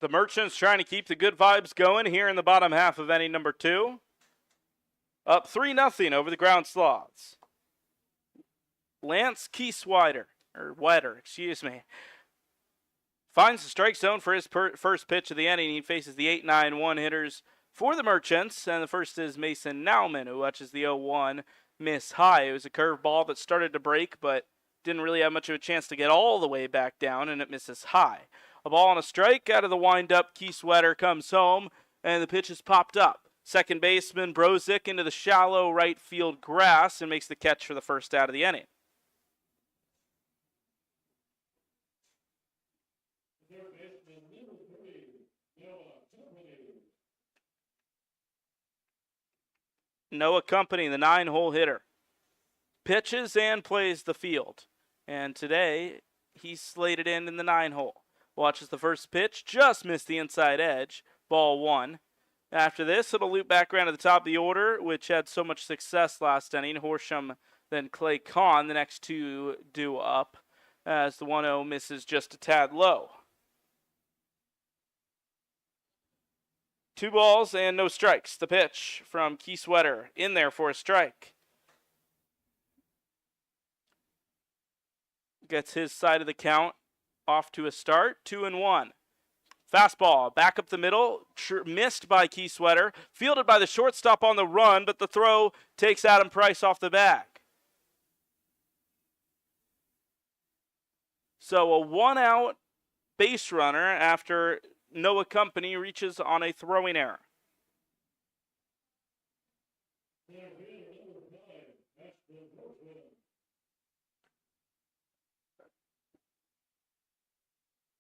The Merchants trying to keep the good vibes going here in the bottom half of inning number 2. Up 3-0 over the Ground Sloths. Lance Wetter, finds the strike zone for his first pitch of the inning. He faces the 8-9-1 hitters for the Merchants, and the first is Mason Nauman, who watches the 0-1 miss high. It was a curveball that started to break, but didn't really have much of a chance to get all the way back down, and it misses high. A ball and a strike. Out of the windup, Wetter comes home, and the pitch is popped up. Second baseman Brozick into the shallow right field grass and makes the catch for the first out of the inning. Noah Company, the 9-hole hitter, pitches and plays the field. And today, he's slated in the 9-hole. Watches the first pitch, just missed the inside edge, ball 1. After this, it'll loop back around to the top of the order, which had so much success last inning. Horsham, then Clay Kahn, the next two due up, as the 1-0 misses just a tad low. 2 balls and no strikes. The pitch from Wetter in there for a strike. Gets his side of the count off to a start. 2-1. Fastball back up the middle, missed by Wetter. Fielded by the shortstop on the run, but the throw takes Adam Price off the bag. So a 1-out base runner after Noah Company reaches on a throwing error.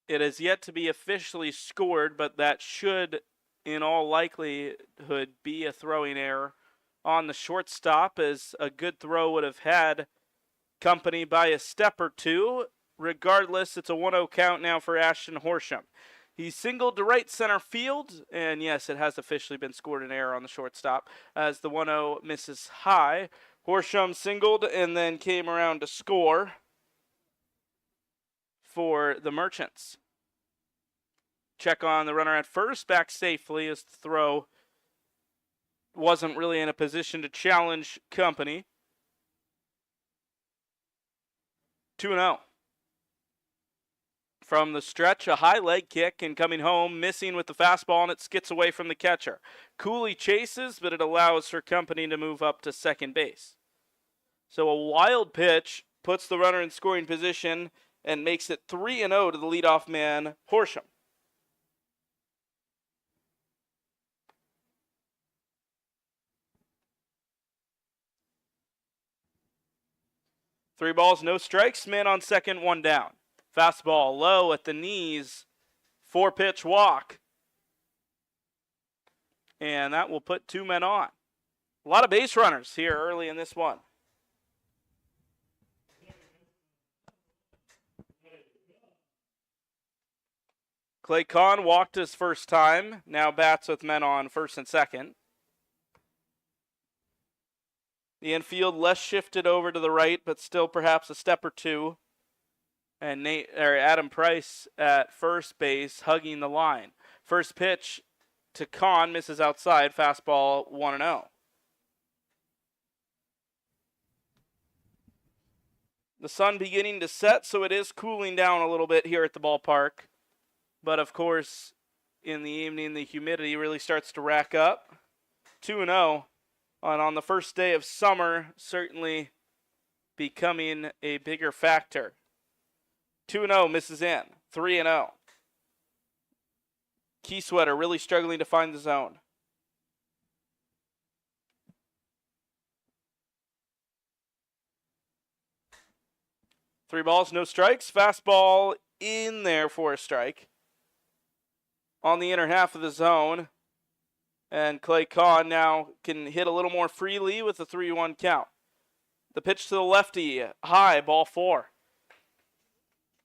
It has yet to be officially scored, but that should, in all likelihood, be a throwing error on the shortstop, as a good throw would have had Company by a step or two. Regardless, it's a 1-0 count now for Ashton Horsham. He singled to right center field, and yes, it has officially been scored an error on the shortstop as the 1-0 misses high. Horsham singled and then came around to score for the Merchants. Check on the runner at first, back safely as the throw wasn't really in a position to challenge Company. 2-0. From the stretch, a high leg kick, and coming home, missing with the fastball, and it skits away from the catcher. Cooley chases, but it allows for Company to move up to second base. So a wild pitch puts the runner in scoring position and makes it 3-0 to the leadoff man, Horsham. Three balls, no strikes, man on second, 1 down. Fastball low at the knees, 4-pitch walk. And that will put 2 men on. A lot of base runners here early in this one. Clay Kahn walked his first time, now bats with men on first and second. The infield less shifted over to the right, but still perhaps a step or two. And Adam Price at first base hugging the line. First pitch to Kahn, misses outside, fastball 1-0. The sun beginning to set, so it is cooling down a little bit here at the ballpark. But of course, in the evening, the humidity really starts to rack up. 2-0, and on the first day of summer, certainly becoming a bigger factor. 2-0 misses in. 3-0. Wetter really struggling to find the zone. Three balls, no strikes. Fastball in there for a strike. On the inner half of the zone. And Clay Kahn now can hit a little more freely with a 3-1 count. The pitch to the lefty, high, ball 4.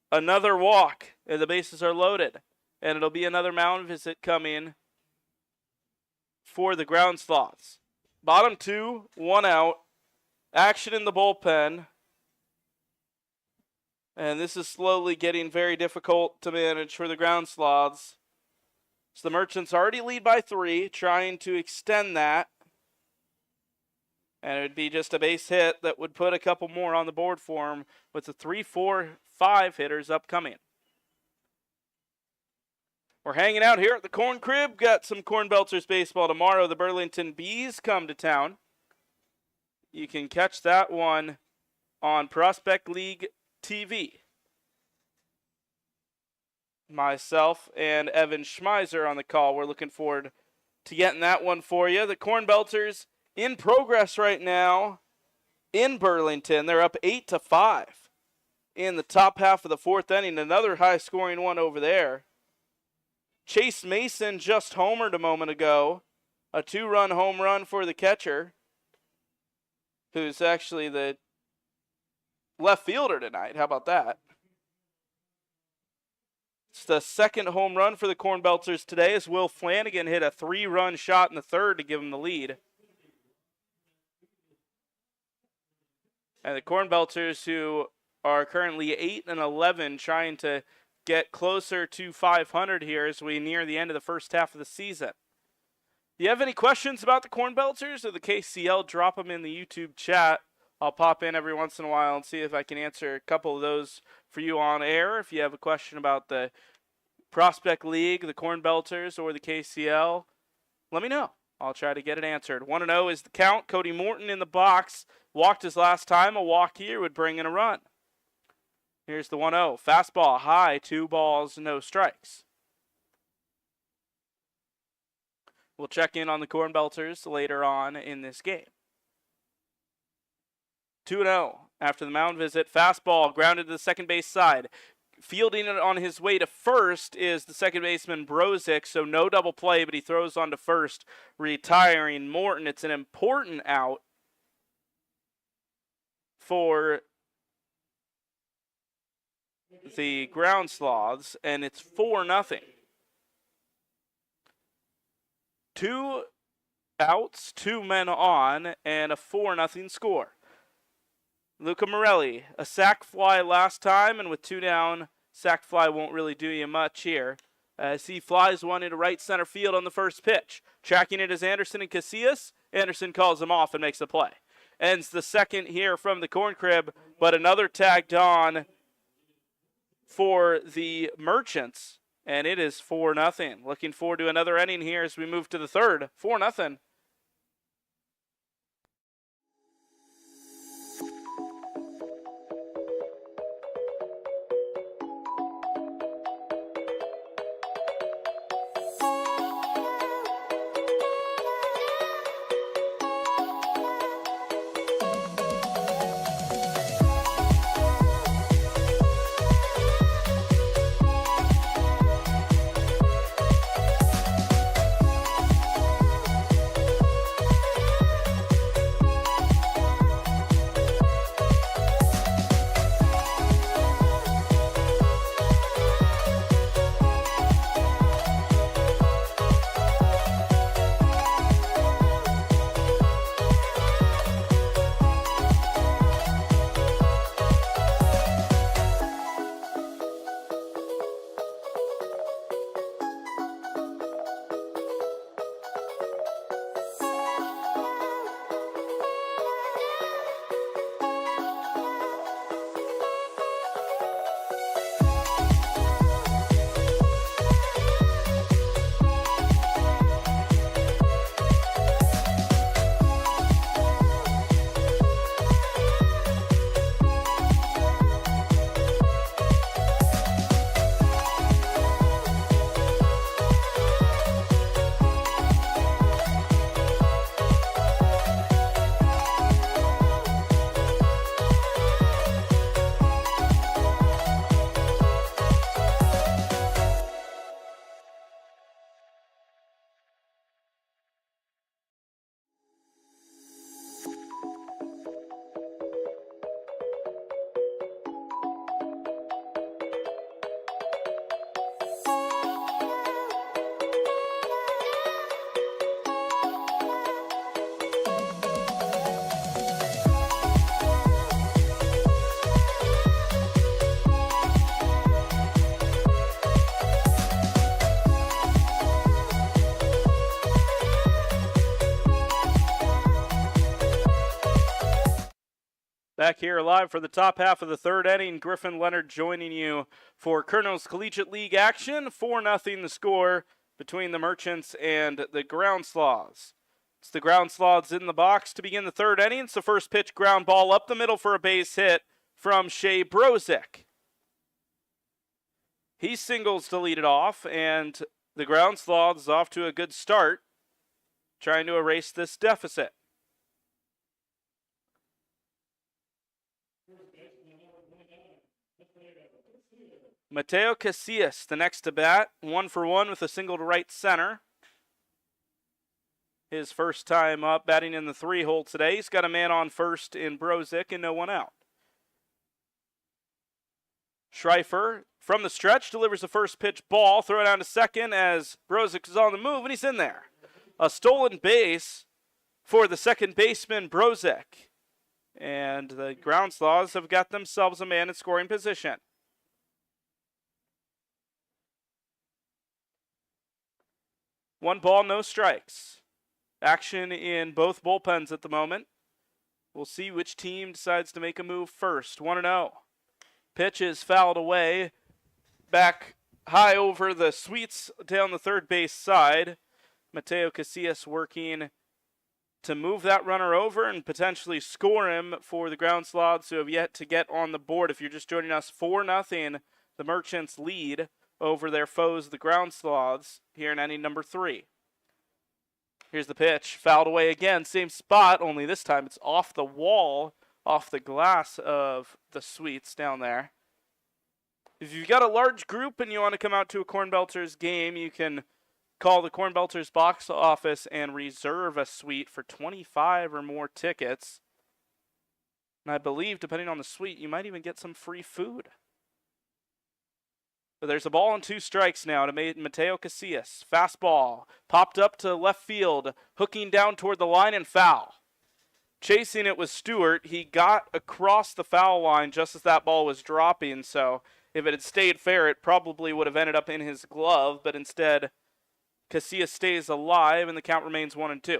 Another walk, and the bases are loaded. And it'll be another mound visit coming for the Ground Sloths. Bottom 2, 1 out. Action in the bullpen. And this is slowly getting very difficult to manage for the Ground Sloths. So the Merchants already lead by 3, trying to extend that. And it would be just a base hit that would put a couple more on the board for them with the 3, 4, 5 hitters upcoming. We're hanging out here at the Corn Crib. Got some Corn Belters baseball tomorrow. The Burlington Bees come to town. You can catch that one on Prospect League TV. Myself and Evan Schmeiser on the call. We're looking forward to getting that one for you. The Corn Belters in progress right now in Burlington. They're up 8-5 in the top half of the 4th inning. Another high-scoring one over there. Chase Mason just homered a moment ago. A 2-run home run for the catcher, who's actually the left fielder tonight. How about that? It's the second home run for the Corn Belters today as Will Flanagan hit a 3-run shot in the 3rd to give him the lead. And the Corn Belters, who are currently 8-11, trying to get closer to 500 here as we near the end of the first half of the season. Do you have any questions about the Corn Belters or the KCL? Drop them in the YouTube chat. I'll pop in every once in a while and see if I can answer a couple of those for you on air. If you have a question about the Prospect League, the Corn Belters, or the KCL, let me know. I'll try to get it answered. 1-0 is the count. Cody Morton in the box. Walked his last time. A walk here would bring in a run. Here's the 1-0. Fastball high, 2 balls, no strikes. We'll check in on the Corn Belters later on in this game. 2-0 after the mound visit. Fastball grounded to the second base side. Fielding it on his way to first is the second baseman Brozick, so no double play, but he throws on to first, retiring Morton. It's an important out for the Ground Sloths, and it's 4-0. 2 outs, 2 men on, and a 4-0 score. Luca Morelli, a sac fly last time, and with 2 down, sac fly won't really do you much here. As he flies one into right center field on the first pitch. Tracking it is Anderson and Casillas. Anderson calls him off and makes the play. Ends the second here from the Corn Crib, but another tagged on for the Merchants, and it is 4-0. Looking forward to another inning here as we move to the 3rd. 4-0. Back here live for the top half of the third inning. Griffin Leonard joining you for Colonel's Collegiate League action. 4-0 the score between the Merchants and the Ground Sloths. It's the Ground Sloths in the box to begin the third inning. It's the first pitch ground ball up the middle for a base hit from Shea Brozick. He singles to lead it off, and the Ground Sloths is off to a good start, trying to erase this deficit. Mateo Casillas, the next to bat, 1-for-1 with a single to right center. His first time up batting in the 3-hole today. He's got a man on first in Brozick and no one out. Schreifer from the stretch delivers the first pitch ball, throw it down to second as Brozick is on the move, and he's in there. A stolen base for the second baseman, Brozick. And the Ground Sloths have got themselves a man in scoring position. One ball, no strikes. Action in both bullpens at the moment. We'll see which team decides to make a move first. 1-0. Pitch is fouled away. Back high over the Sweets down the third base side. Mateo Casillas working to move that runner over and potentially score him for the Ground Sloths, who have yet to get on the board. If you're just joining us, 4-0, the Merchants lead over their foes, the Ground Sloths, here in inning number 3. Here's the pitch, fouled away again, same spot, only this time it's off the wall, off the glass of the Sweets down there. If you've got a large group and you want to come out to a Corn Belters game, you can call the Corn Belters box office and reserve a suite for 25 or more tickets. And I believe, depending on the suite, you might even get some free food. But there's a ball and 2 strikes now to Mateo Casillas. Fastball popped up to left field, hooking down toward the line and foul. Chasing it was Stewart. He got across the foul line just as that ball was dropping, so if it had stayed fair, it probably would have ended up in his glove, but instead, Casillas stays alive and the count remains 1-2.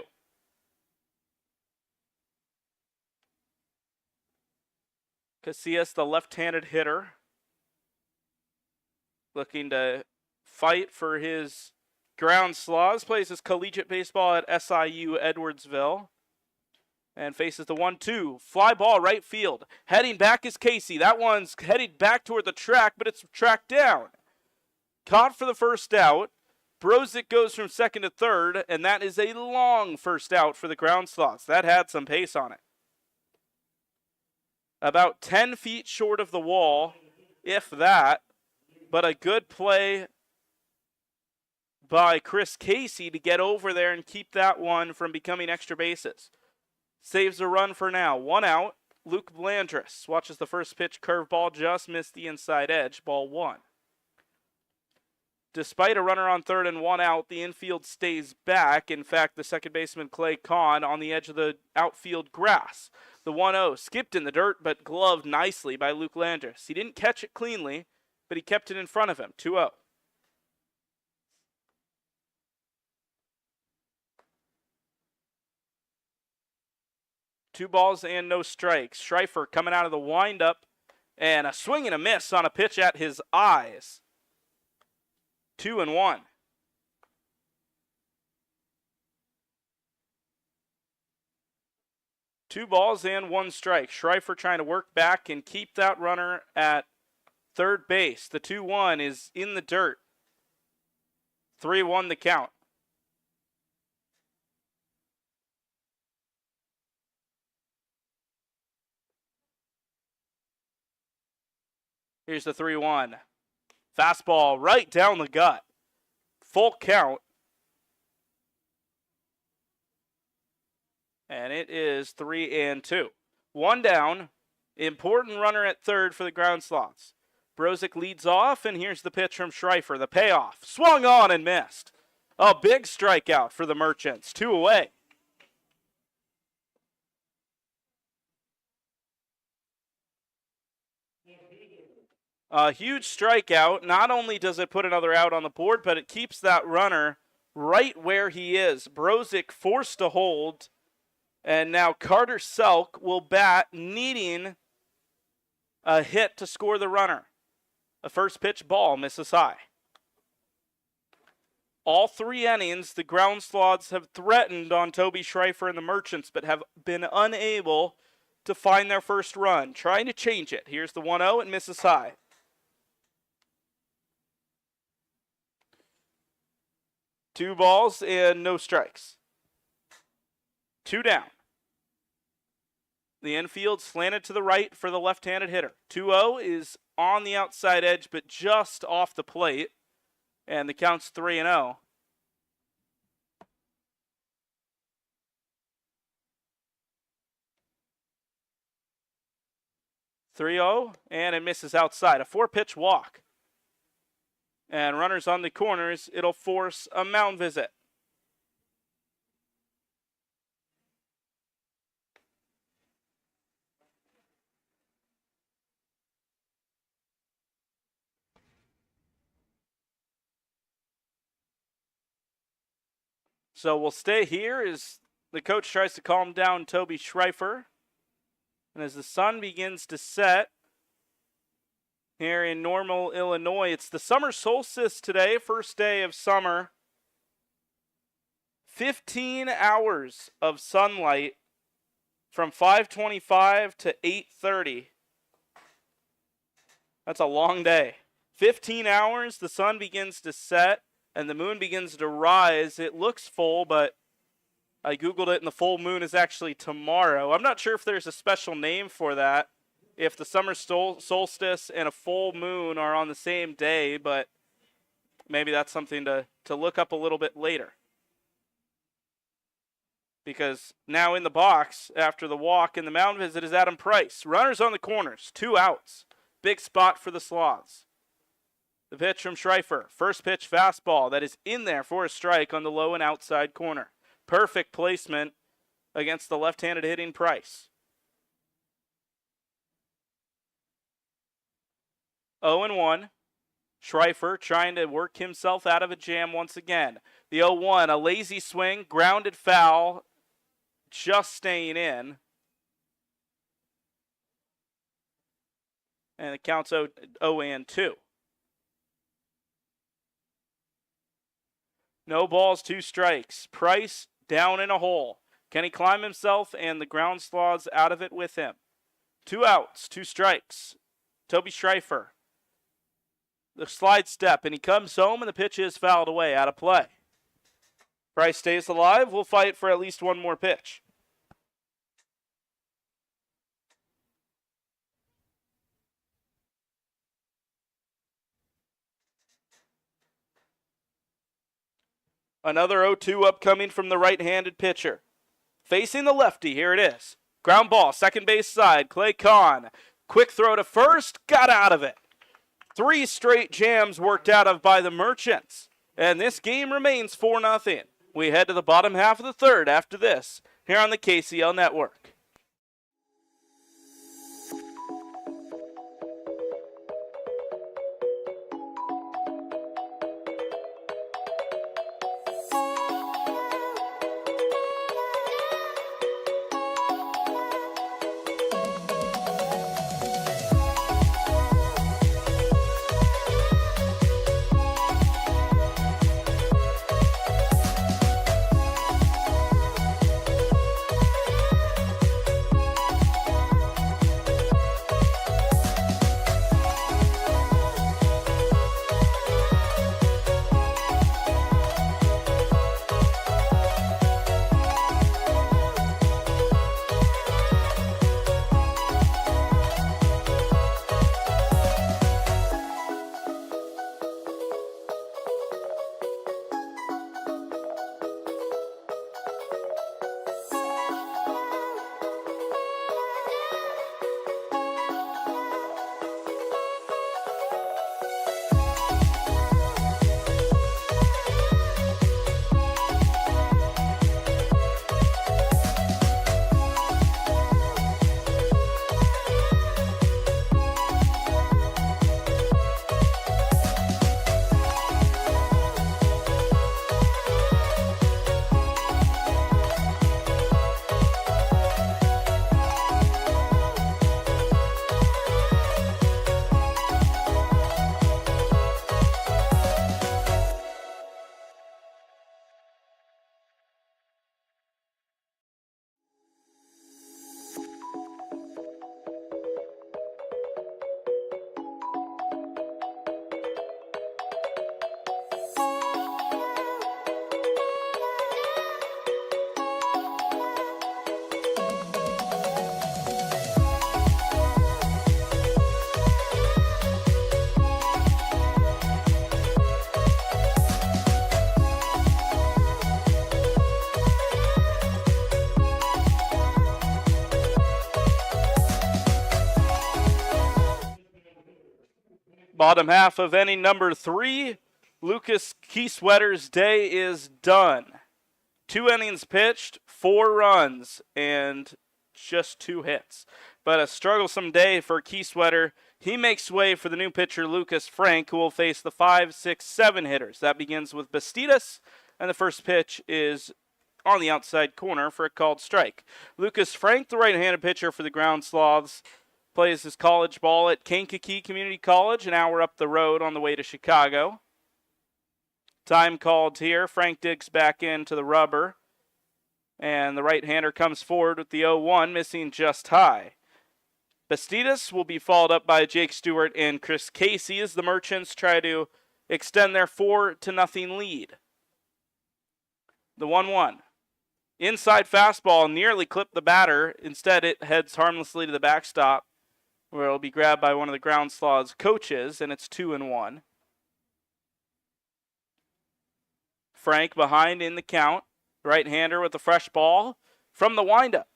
Casillas, the left-handed hitter, looking to fight for his Ground Sloths, plays his collegiate baseball at SIU Edwardsville, and faces the 1-2. Fly ball right field. Heading back is Casey. That one's headed back toward the track, but it's tracked down. Caught for the first out. Brozick goes from second to third, and that is a long first out for the Ground Sloths. That had some pace on it. About 10 feet short of the wall, if that, but a good play by Chris Casey to get over there and keep that one from becoming extra bases. Saves a run for now. 1 out. Luke Blandris watches the first pitch curveball just missed the inside edge. Ball 1. Despite a runner on third and 1 out, the infield stays back. In fact, the second baseman Clay Kahn on the edge of the outfield grass. The 1-0 skipped in the dirt but gloved nicely by Luke Blandris. He didn't catch it cleanly, but he kept it in front of him. 2-0. Two balls and no strikes. Schreifer coming out of the windup and a swing and a miss on a pitch at his eyes. 2-1. Two balls and 1 strike. Schreifer trying to work back and keep that runner at third base. The 2-1 is in the dirt. 3-1 the count. Here's the 3-1. Fastball right down the gut. Full count. And it is 3-2. 1 down. Important runner at third for the Ground Sloths. Brozick leads off, and here's the pitch from Schreifer. The payoff. Swung on and missed. A big strikeout for the Merchants. 2 away. A huge strikeout. Not only does it put another out on the board, but it keeps that runner right where he is. Brozick forced to hold And now Carter Selk will bat, needing a hit to score the runner. A first pitch ball misses high. All 3 innings, the ground sloths have threatened on Toby Schreifer and the Merchants, but have been unable to find their first run. Trying to change it. Here's the 1-0 and misses high. Two balls and no strikes. 2 down. The infield slanted to the right for the left-handed hitter. 2-0 is on the outside edge, but just off the plate. And the count's 3-0. And it misses outside. A 4-pitch walk. And runners on the corners, it'll force a mound visit. So we'll stay here as the coach tries to calm down Toby Schreifer. And as the sun begins to set here in Normal, Illinois, it's the summer solstice today, first day of summer. 15 hours of sunlight from 5:25 to 8:30. That's a long day. 15 hours, the sun begins to set, and the moon begins to rise. It looks full, but I Googled it, and the full moon is actually tomorrow. I'm not sure if there's a special name for that, if the summer solstice and a full moon are on the same day, but maybe that's something to look up a little bit later. Because now in the box, after the walk and the mound visit, is Adam Price. Runners on the corners, 2 outs. Big spot for the Sloths. The pitch from Schreifer. First pitch fastball that is in there for a strike on the low and outside corner. Perfect placement against the left-handed hitting Price. 0-1. Schreifer trying to work himself out of a jam once again. The 0-1, a lazy swing, grounded foul, just staying in. And it counts 0-2. No balls, 2 strikes. Price down in a hole. Can he climb himself and the ground sloths out of it with him? 2 outs, 2 strikes. Toby Schreifer. The slide step, and he comes home, and the pitch is fouled away, out of play. Price stays alive. We'll fight for at least one more pitch. Another 0-2 upcoming from the right-handed pitcher. Facing the lefty, here it is. Ground ball, second base side, Clay Kahn. Quick throw to first, got out of it. 3 straight jams worked out of by the Merchants. And this game remains 4-0. We head to the bottom half of the third after this, here on the KCL Network. Bottom half of inning number 3, Lucas Kieswetter's day is done. 2 innings pitched, 4 runs, and just 2 hits. But a strugglesome day for Kieswetter. He makes way for the new pitcher, Lucas Frank, who will face the 5, 6, 7 hitters. That begins with Bastidas, and the first pitch is on the outside corner for a called strike. Lucas Frank, the right-handed pitcher for the Ground Sloths, plays his college ball at Kankakee Community College, an hour up the road on the way to Chicago. Time called here. Frank digs back into the rubber, and the right-hander comes forward with the 0-1, missing just high. Bastidas will be followed up by Jake Stewart and Chris Casey as the Merchants try to extend their 4-0 lead. The 1-1. Inside fastball nearly clipped the batter. Instead, it heads harmlessly to the backstop, where it'll be grabbed by one of the Ground Sloths coaches, and it's 2-1. Frank behind in the count. Right-hander with the fresh ball from the windup.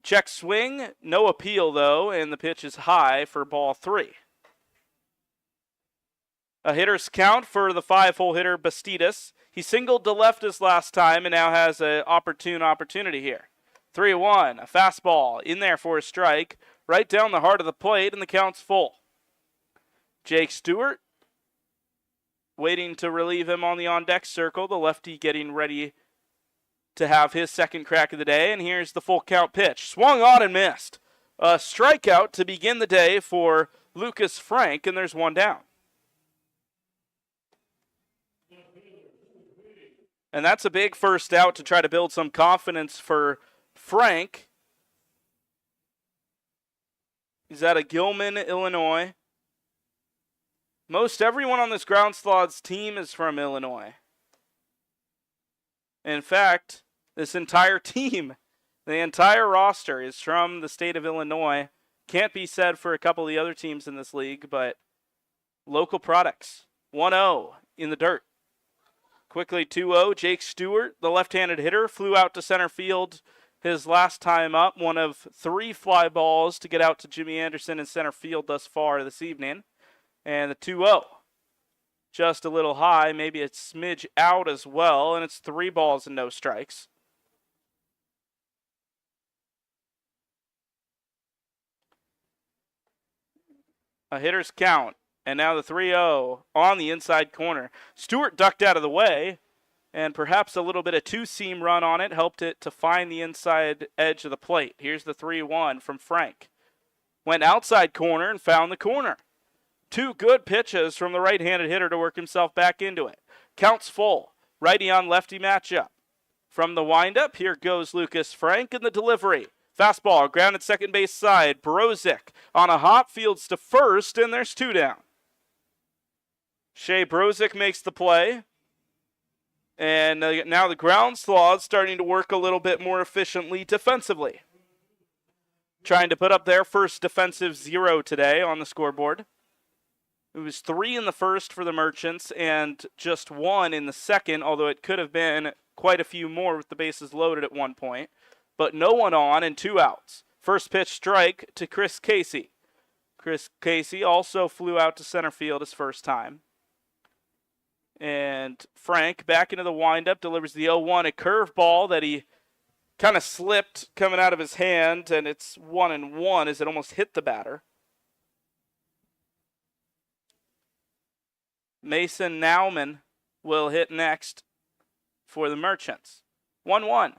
Check swing, no appeal though, and the pitch is high for ball 3. A hitter's count for the 5-hole hitter Bastidas. He singled to left his last time and now has an opportunity here. 3-1, a fastball in there for a strike, right down the heart of the plate, and the count's full. Jake Stewart waiting to relieve him on the on-deck circle, the lefty getting ready to have his second crack of the day, and here's the full count pitch. Swung on and missed. A strikeout to begin the day for Lucas Frank, and there's one down. And that's a big first out to try to build some confidence for Frank. He's out of Gilman, Illinois. Most everyone on this Ground Sloths team is from Illinois. In fact, this entire team, the entire roster is from the state of Illinois. Can't be said for a couple of the other teams in this league, but local products. 1-0 in the dirt. Quickly 2-0, Jake Stewart, the left-handed hitter, flew out to center field his last time up. One of 3 fly balls to get out to Jimmy Anderson in center field thus far this evening. And the 2-0. Just a little high, maybe a smidge out as well, and it's 3 balls and no strikes. A hitter's count, and now the 3-0 on the inside corner. Stewart ducked out of the way, and perhaps a little bit of two-seam run on it helped it to find the inside edge of the plate. Here's the 3-1 from Frank. Went outside corner and found the corner. 2 good pitches from the right-handed hitter to work himself back into it. Counts full. Righty on lefty matchup. From the windup, here goes Lucas Frank in the delivery. Fastball, grounded second base side. Brozick on a hop, fields to first, and there's 2 down. Shea Brozick makes the play. And now the Ground Sloths starting to work a little bit more efficiently defensively. Trying to put up their first defensive 0 today on the scoreboard. It was 3 in the first for the Merchants and just 1 in the second, although it could have been quite a few more with the bases loaded at one point. But no one on and 2 outs. First pitch strike to Chris Casey. Chris Casey also flew out to center field his first time. And Frank back into the windup, delivers the 0-1, a curveball that he kind of slipped coming out of his hand, and it's 1-1 as it almost hit the batter. Mason Nauman will hit next for the Merchants. 1-1.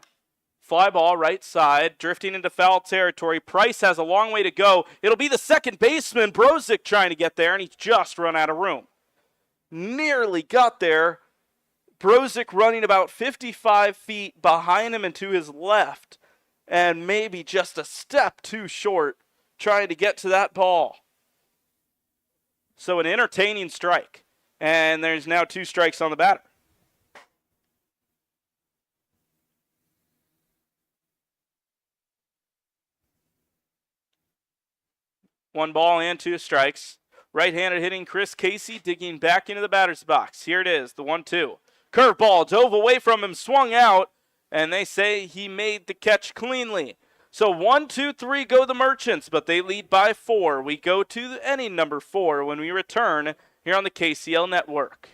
Fly ball right side, drifting into foul territory. Price has a long way to go. It'll be the second baseman, Brozick, trying to get there, and he's just run out of room. Nearly got there. Brozick running about 55 feet behind him and to his left, and maybe just a step too short trying to get to that ball. So an entertaining strike, and there's now 2 strikes on the batter. One ball and 2 strikes. Right-handed hitting Chris Casey digging back into the batter's box. Here it is, the 1-2. Curveball dove away from him, swung out, and they say he made the catch cleanly. So 1, 2, 3 go the Merchants, but they lead by 4. We go to the inning number 4 when we return here on the KCL Network.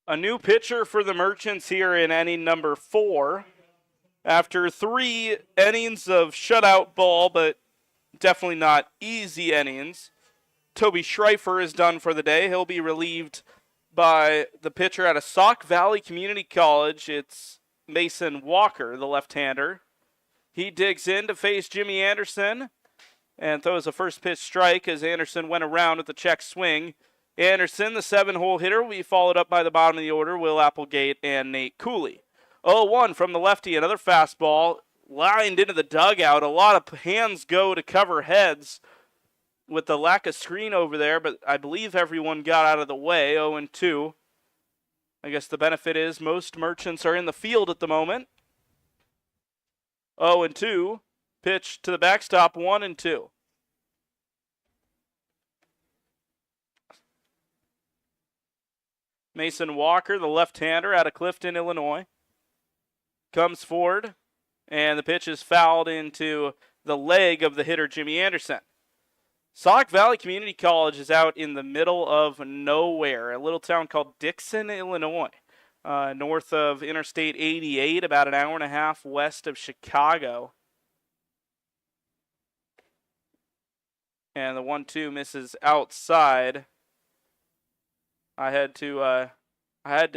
A new pitcher for the Merchants here in inning number 4. After 3 innings of shutout ball, but definitely not easy innings, Toby Schreifer is done for the day. He'll be relieved by the pitcher out of Sauk Valley Community College. It's Mason Walker, the left-hander. He digs in to face Jimmy Anderson and throws a first pitch strike as Anderson went around with the check swing. Anderson, the 7-hole hitter, will be followed up by the bottom of the order, Will Applegate and Nate Cooley. 0-1 from the lefty, another fastball lined into the dugout. A lot of hands go to cover heads with the lack of screen over there, but I believe everyone got out of the way. 0-2. I guess the benefit is most Merchants are in the field at the moment. 0-2. Pitch to the backstop, 1-2. Mason Walker, the left-hander out of Clifton, Illinois, comes forward, and the pitch is fouled into the leg of the hitter, Jimmy Anderson. Sauk Valley Community College is out in the middle of nowhere, a little town called Dixon, Illinois, north of Interstate 88, about an hour and a half west of Chicago. And the 1-2 misses outside. I had to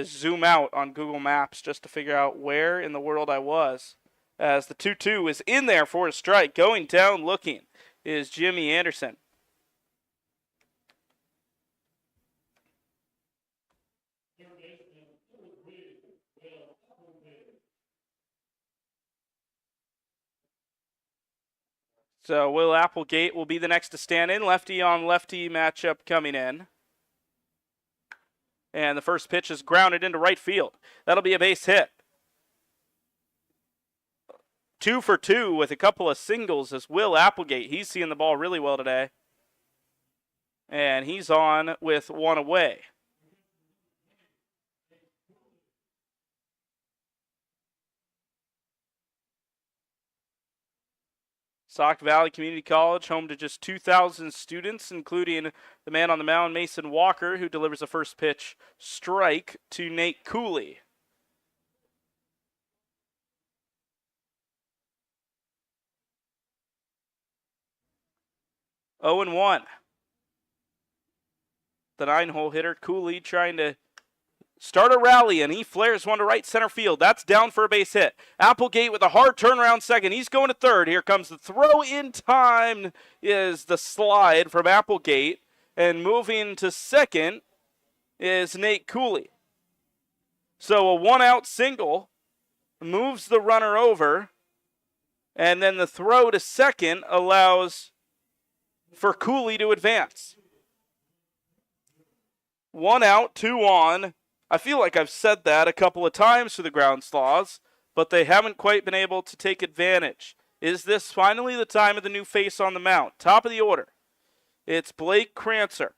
zoom out on Google Maps just to figure out where in the world I was, as the 2-2 is in there for a strike. Going down looking is Jimmy Anderson. So Will Applegate will be the next to stand in. Lefty on lefty matchup coming in. And the first pitch is grounded into right field. That'll be a base hit. 2 for 2 with a couple of singles as Will Applegate. He's seeing the ball really well today. And he's on with one away. Sauk Valley Community College, home to just 2,000 students, including the man on the mound, Mason Walker, who delivers a first pitch strike to Nate Cooley. Oh and 1. The 9-hole hitter, Cooley, trying to start a rally, and he flares one to right center field. That's down for a base hit. Applegate with a hard turnaround second. He's going to third. Here comes the throw in time is the slide from Applegate. And moving to second is Nate Cooley. So a one-out single moves the runner over, and then the throw to second allows for Cooley to advance. 1 out, 2 on. I feel like I've said that a couple of times for the Ground Sloths, but they haven't quite been able to take advantage. Is this finally the time of the new face on the mound? Top of the order. It's Blake Crancer.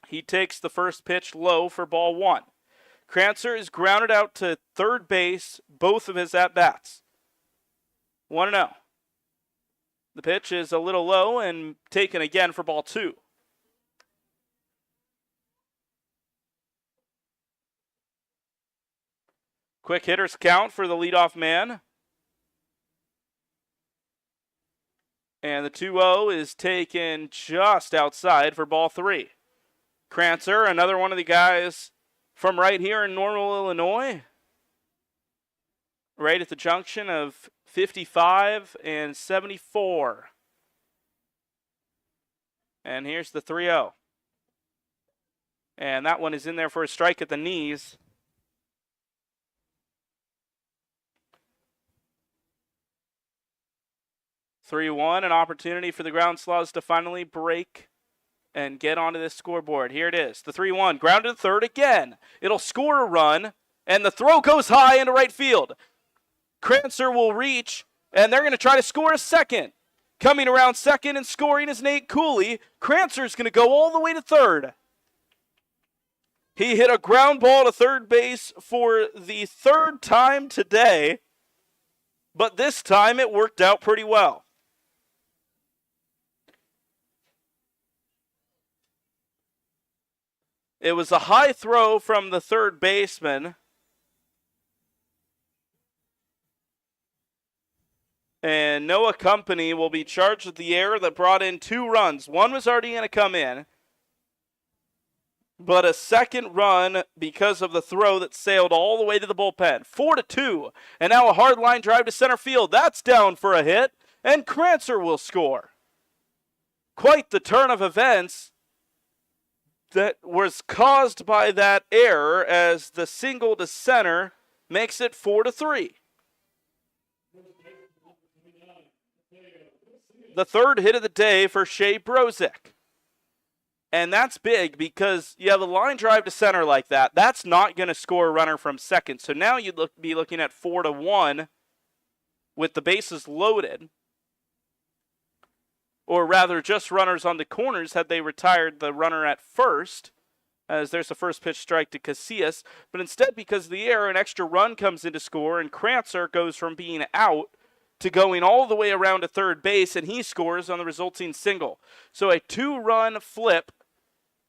He takes the first pitch low for ball 1. Crancer is grounded out to third base, both of his at-bats. 1-0. The pitch is a little low and taken again for ball 2. Quick hitters count for the leadoff man. And the 2-0 is taken just outside for ball 3. Crancer, another one of the guys from right here in Normal, Illinois. Right at the junction of 55 and 74. And here's the 3-0. And that one is in there for a strike at the knees. Three-one, an opportunity for the Ground Sloths to finally break and get onto this scoreboard. Here it is, the 3-1, grounded to third again. It'll score a run, and the throw goes high into right field. Crancer will reach, and they're going to try to score a second. Coming around second and scoring is Nate Cooley. Crancer's going to go all the way to third. He hit a ground ball to third base for the third time today, but this time it worked out pretty well. It was a high throw from the third baseman. And Noah Company will be charged with the error that brought in 2 runs. One was already going to come in, but a second run because of the throw that sailed all the way to the bullpen. 4-2, and now a hard line drive to center field. That's down for a hit, and Crancer will score. Quite the turn of events that was caused by that error, as the single to center makes it 4-3. The third hit of the day for Shea Brozick. And that's big because you have a line drive to center like that. That's not going to score a runner from second. So now you'd be looking at 4-1 with the bases loaded. Or rather, just runners on the corners had they retired the runner at first, as there's a first pitch strike to Casillas. But instead, because of the error, an extra run comes in to score, and Crancer goes from being out to going all the way around to third base, and he scores on the resulting single. So a 2-run flip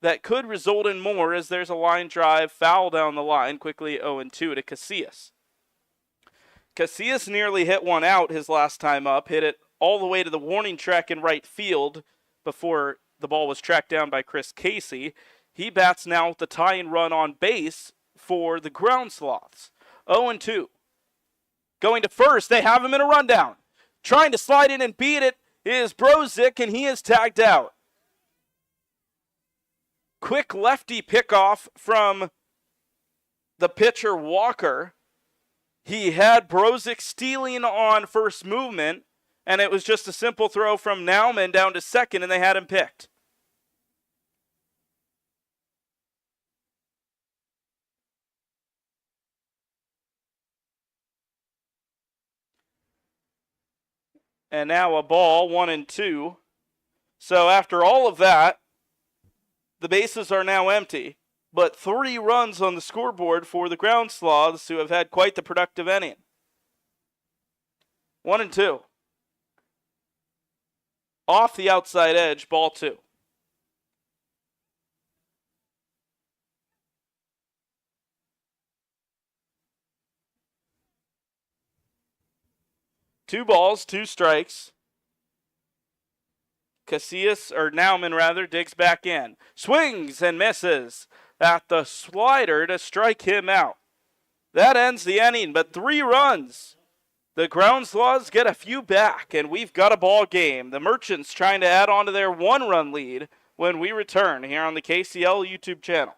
that could result in more, as there's a line drive foul down the line, quickly 0-2 to Casillas. Casillas nearly hit one out his last time up, hit it all the way to the warning track in right field before the ball was tracked down by Chris Casey. He bats now with the tying run on base for the Ground Sloths. 0-2. Going to first, they have him in a rundown. Trying to slide in and beat it is Brozick, and he is tagged out. Quick lefty pickoff from the pitcher Walker. He had Brozick stealing on first movement, and it was just a simple throw from Nauman down to second, and they had him picked. And now a ball, 1-2. So after all of that, the bases are now empty, but 3 runs on the scoreboard for the Ground Sloths, who have had quite the productive inning. 1-2. Off the outside edge, ball 2. Two balls, 2 strikes. Nauman digs back in. Swings and misses at the slider to strike him out. That ends the inning, but 3 runs. The Ground Sloths get a few back, and we've got a ball game. The Merchants trying to add on to their 1-run lead when we return here on the KCL YouTube channel.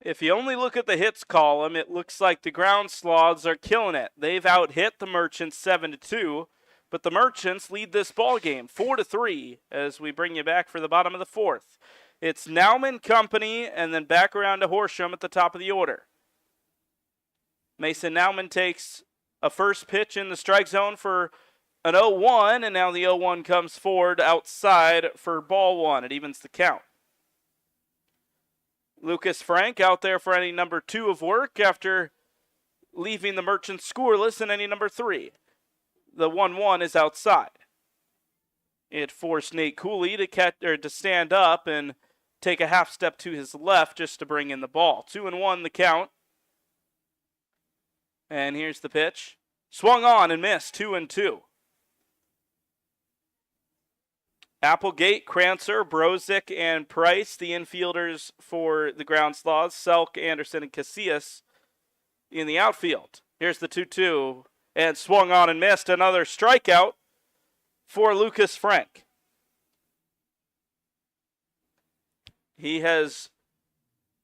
If you only look at the hits column, it looks like the Ground Sloths are killing it. They've out-hit the Merchants 7-2, but the Merchants lead this ball game 4-3 as we bring you back for the bottom of the 4th. It's Nauman, Company, and then back around to Horsham at the top of the order. Mason Nauman takes a first pitch in the strike zone for an 0-1, and now the 0-1 comes forward outside for ball 1. It evens the count. Lucas Frank out there for inning number 2 of work after leaving the Merchants scoreless in inning number 3. The 1-1 is outside. It forced Nate Cooley to stand up and take a half step to his left just to bring in the ball. 2-1 the count. And here's the pitch. Swung on and missed. 2-2. Applegate, Crancer, Brozick, and Price, the infielders for the Ground Sloths. Selk, Anderson, and Casillas in the outfield. Here's the 2-2, and swung on and missed. Another strikeout for Lucas Frank. He has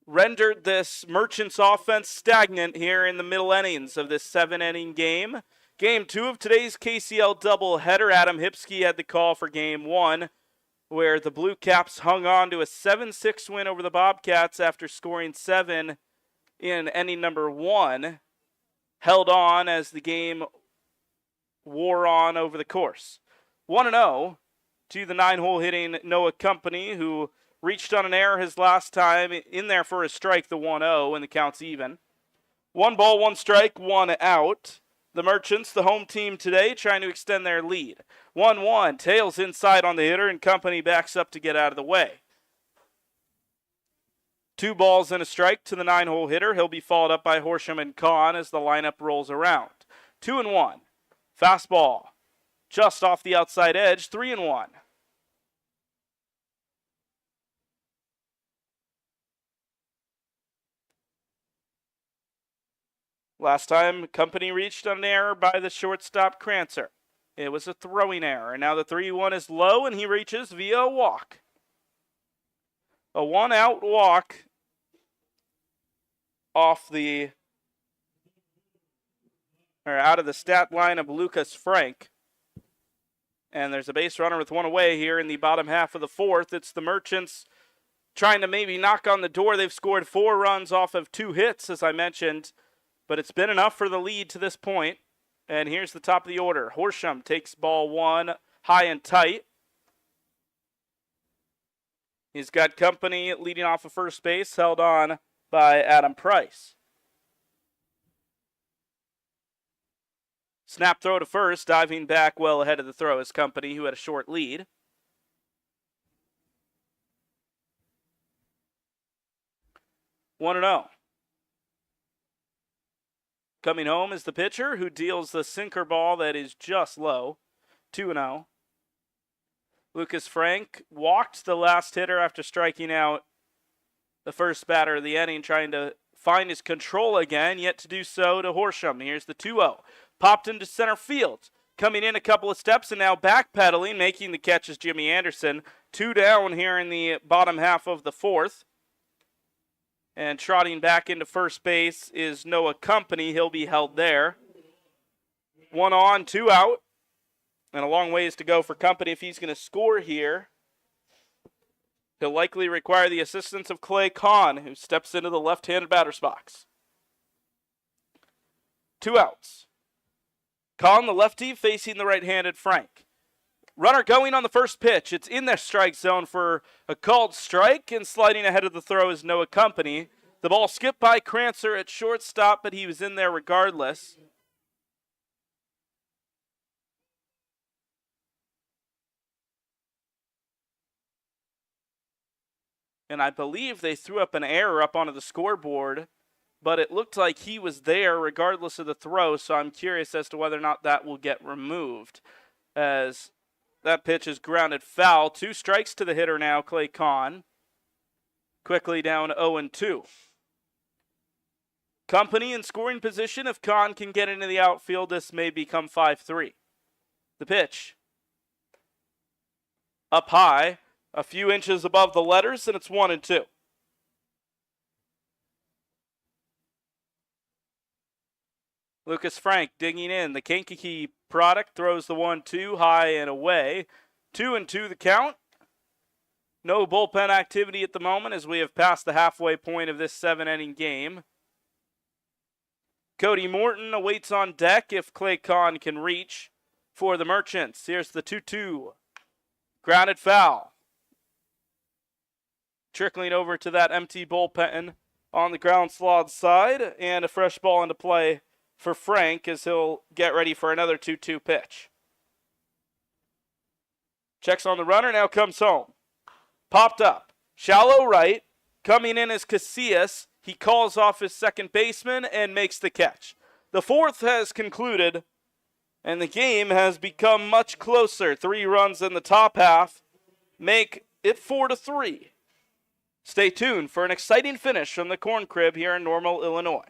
rendered this Merchants offense stagnant here in the middle innings of this 7-inning game. Game 2 of today's KCL doubleheader. Adam Hipsky had the call for Game 1, where the Blue Caps hung on to a 7-6 win over the Bobcats after scoring 7 in inning number 1. Held on as the game wore on over the course. 1-0 to the 9-hole hitting Noah Company, who reached on an error his last time in there for a strike, the 1-0, and the count's even. 1 ball, 1 strike, 1 out. The Merchants, the home team today, trying to extend their lead. 1-1, tails inside on the hitter, and Company backs up to get out of the way. 2 balls and a strike to the 9-hole hitter. He'll be followed up by Horsham and Kahn as the lineup rolls around. 2-1, fastball, just off the outside edge, 3-1. Last time, Company reached on an error by the shortstop Crancer. It was a throwing error, and now the 3-1 is low, and he reaches via a walk. A 1-out walk out of the stat line of Lucas Frank. And there's a base runner with 1 away here in the bottom half of the 4th. It's the Merchants trying to maybe knock on the door. They've scored 4 runs off of 2 hits, as I mentioned, but it's been enough for the lead to this point. And here's the top of the order. Horsham takes ball 1 high and tight. He's got company leading off of first base, held on by Adam Price. Snap throw to first, diving back well ahead of the throw is company, who had a short lead. One and 0. Coming home is the pitcher, who deals the sinker ball that is just low. 2-0. Lucas Frank walked the last hitter after striking out the first batter of the inning, trying to find his control again, yet to do so to Horsham. Here's the 2-0. Popped into center field. Coming in a couple of steps and now backpedaling, making the catch is Jimmy Anderson. 2 down here in the bottom half of the 4th. And trotting back into first base is Noah Company. He'll be held there. 1 on, 2 out. And a long ways to go for Company if he's going to score here. He'll likely require the assistance of Clay Kahn, who steps into the left-handed batter's box. 2 outs. Kahn, the lefty, facing the right-handed Frank. Runner going on the first pitch. It's in their strike zone for a called strike, and sliding ahead of the throw is Noah Company. The ball skipped by Crancer at shortstop, but he was in there regardless. And I believe they threw up an error up onto the scoreboard, but it looked like he was there regardless of the throw, so I'm curious as to whether or not that will get removed, as that pitch is grounded foul. 2 strikes to the hitter now, Clay Kahn. Quickly down 0-2. Company in scoring position. If Kahn can get into the outfield, this may become 5-3. The pitch. Up high. A few inches above the letters, and it's 1-2. Lucas Frank digging in. The Kankakee product throws the 1-2 high and away. 2-2 the count. No bullpen activity at the moment as we have passed the halfway point of this 7-inning game. Cody Morton awaits on deck if Clay Kahn can reach for the Merchants. Here's the 2-2. Grounded foul. Trickling over to that empty bullpen on the ground Sloths side, and a fresh ball into play for Frank as he'll get ready for another 2-2 pitch. Checks on the runner, now comes home. Popped up. Shallow right. Coming in is Casillas. He calls off his second baseman and makes the catch. The 4th has concluded, and the game has become much closer. 3 runs in the top half make it 4-3. Stay tuned for an exciting finish from the Corn Crib here in Normal, Illinois.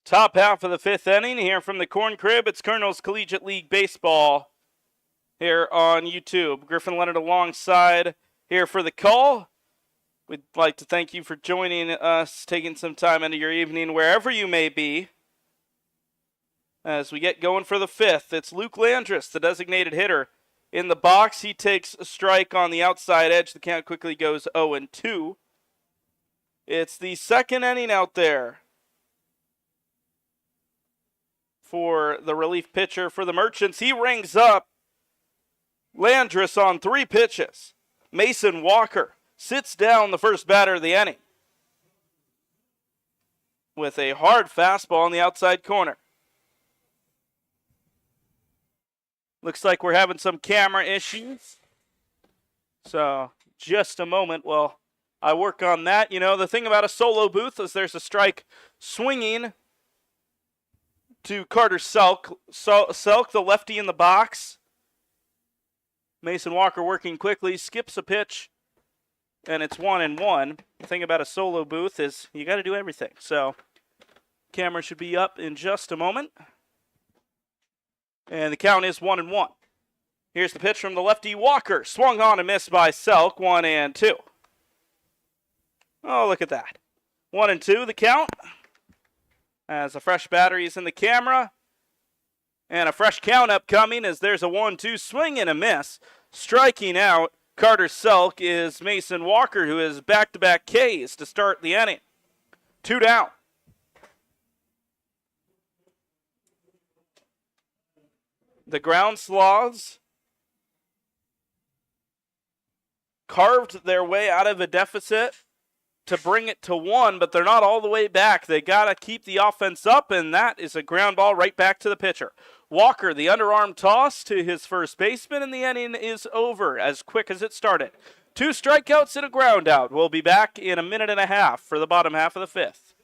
Top half of the 5th inning here from the Corn Crib. It's Colonel's Collegiate League Baseball here on YouTube. Griffin Leonard alongside here for the call. We'd like to thank you for joining us, taking some time into your evening wherever you may be. As we get going for the 5th, it's Luke Landris, the designated hitter. In the box, he takes a strike on the outside edge. The count quickly goes 0-2. It's the 2nd inning out there for the relief pitcher for the Merchants. He rings up Landris on 3 pitches. Mason Walker sits down the first batter of the inning with a hard fastball on the outside corner. Looks like we're having some camera issues. So, just a moment while I work on that. You know, the thing about a solo booth is there's a strike swinging to Carter Selk. Selk, the lefty in the box. Mason Walker working quickly, skips a pitch, and it's 1-1. The thing about a solo booth is you got to do everything. So, camera should be up in just a moment. And the count is 1-1. Here's the pitch from the lefty Walker. Swung on and missed by Selk. 1-2. Oh, look at that. 1-2 the count. As a fresh battery is in the camera. And a fresh count upcoming as there's a 1-2 swing and a miss. Striking out Carter Selk is Mason Walker, who has back-to-back Ks to start the inning. 2 down. The ground Sloths carved their way out of a deficit to bring it to 1, but they're not all the way back. They got to keep the offense up, and that is a ground ball right back to the pitcher. Walker, the underarm toss to his first baseman, and the inning is over as quick as it started. 2 strikeouts and a ground out. We'll be back in a minute and a half for the bottom half of the 5th.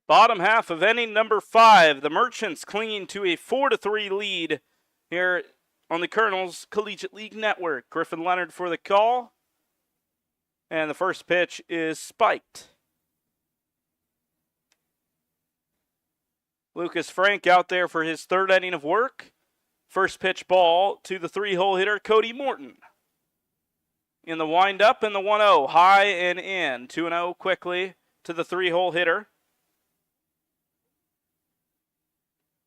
Bottom half of inning number 5. The Merchants clinging to a 4-3 lead here on the Colonel's Collegiate League Network. Griffin Leonard for the call. And the first pitch is spiked. Lucas Frank out there for his 3rd inning of work. First pitch ball to the 3-hole hitter, Cody Morton. In the windup and the 1-0, high and in. 2-0 quickly to the 3-hole hitter.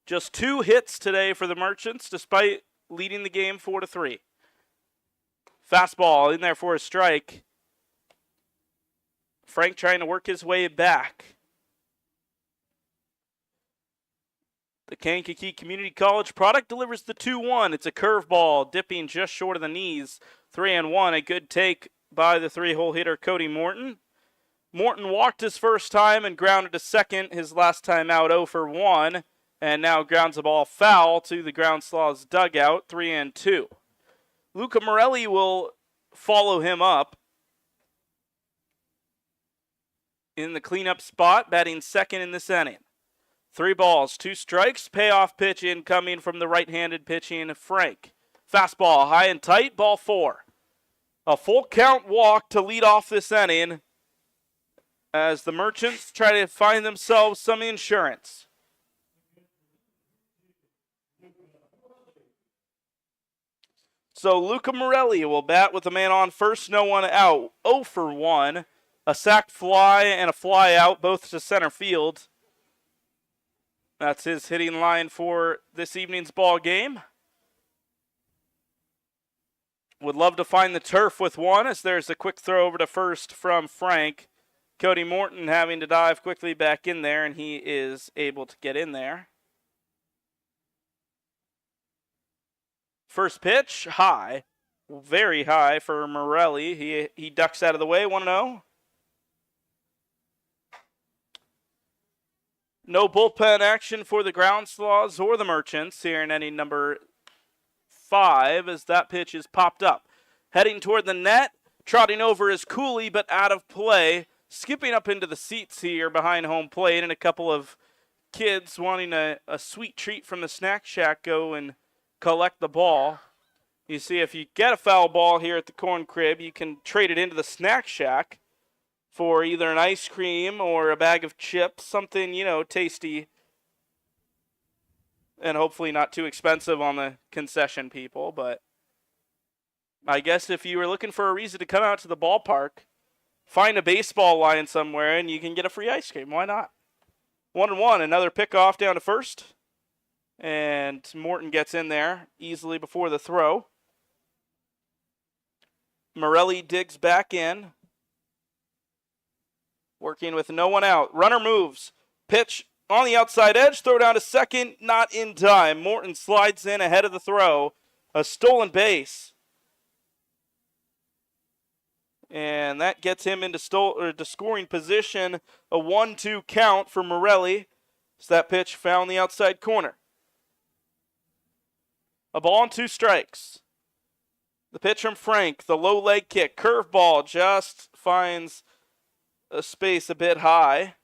Just 2 hits today for the Merchants, despite leading the game 4-3. Fastball in there for a strike. Frank trying to work his way back. The Kankakee Community College product delivers the 2-1. It's a curveball, dipping just short of the knees. 3-1, a good take by the 3-hole hitter Cody Morton. Morton walked his first time and grounded to second, his last time out 0 for 1, and now grounds the ball foul to the Ground Sloths dugout, 3-2. Luca Morelli will follow him up in the cleanup spot, batting second in this inning. 3 balls, 2 strikes, payoff pitch incoming from the right-handed pitching Frank. Fastball high and tight, ball 4. A full count walk to lead off this inning as the Merchants try to find themselves some insurance. So Luca Morelli will bat with the man on first, no one out. 0 for 1. A sac fly and a fly out, both to center field. That's his hitting line for this evening's ball game. Would love to find the turf with one as there's a quick throw over to first from Frank. Cody Morton having to dive quickly back in there, and he is able to get in there. First pitch, high. Very high for Morelli. He ducks out of the way, 1-0. No bullpen action for the Ground Sloths or the Merchants here in inning number 5 as that pitch is popped up. Heading toward the net, trotting over is Cooley, but out of play. Skipping up into the seats here behind home plate, and a couple of kids wanting a sweet treat from the snack shack go and collect the ball. You see, if you get a foul ball here at the corn crib, you can trade it into the snack shack for either an ice cream or a bag of chips, something, tasty and hopefully not too expensive on the concession people. But I guess if you were looking for a reason to come out to the ballpark, find a baseball line somewhere and you can get a free ice cream. Why not? 1-1, another pickoff down to first. And Morton gets in there easily before the throw. Morelli digs back in. Working with no one out. Runner moves. Pitch on the outside edge. Throw down to second. Not in time. Morton slides in ahead of the throw. A stolen base. And that gets him into scoring position. A 1-2 count for Morelli. So that pitch found the outside corner. A ball and 2 strikes. The pitch from Frank. The low leg kick. Curveball just finds a space a bit high.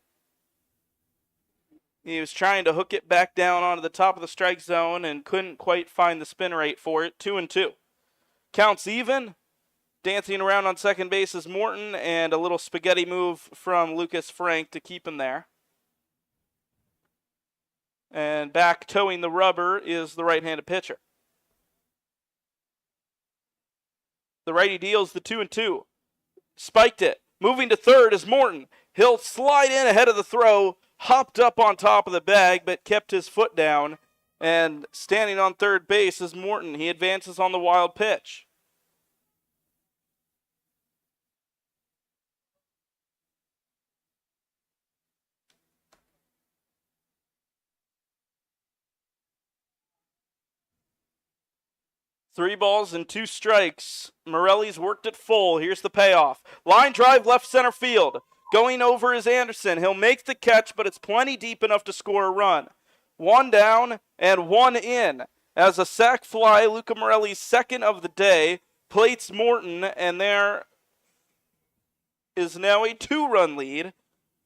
He was trying to hook it back down onto the top of the strike zone and couldn't quite find the spin rate for it. 2-2. Counts even. Dancing around on second base is Morton, and a little spaghetti move from Lucas Frank to keep him there. And back towing the rubber is the right-handed pitcher. The righty deals the 2-2. Spiked it. Moving to third is Morton. He'll slide in ahead of the throw, hopped up on top of the bag, but kept his foot down. And standing on third base is Morton. He advances on the wild pitch. Three balls and 2 strikes. Morelli's worked it full. Here's the payoff. Line drive left center field. Going over is Anderson. He'll make the catch, but it's plenty deep enough to score a run. 1 down and 1 in. As a sac fly, Luca Morelli's second of the day, plates Morton, and there is now a 2-run lead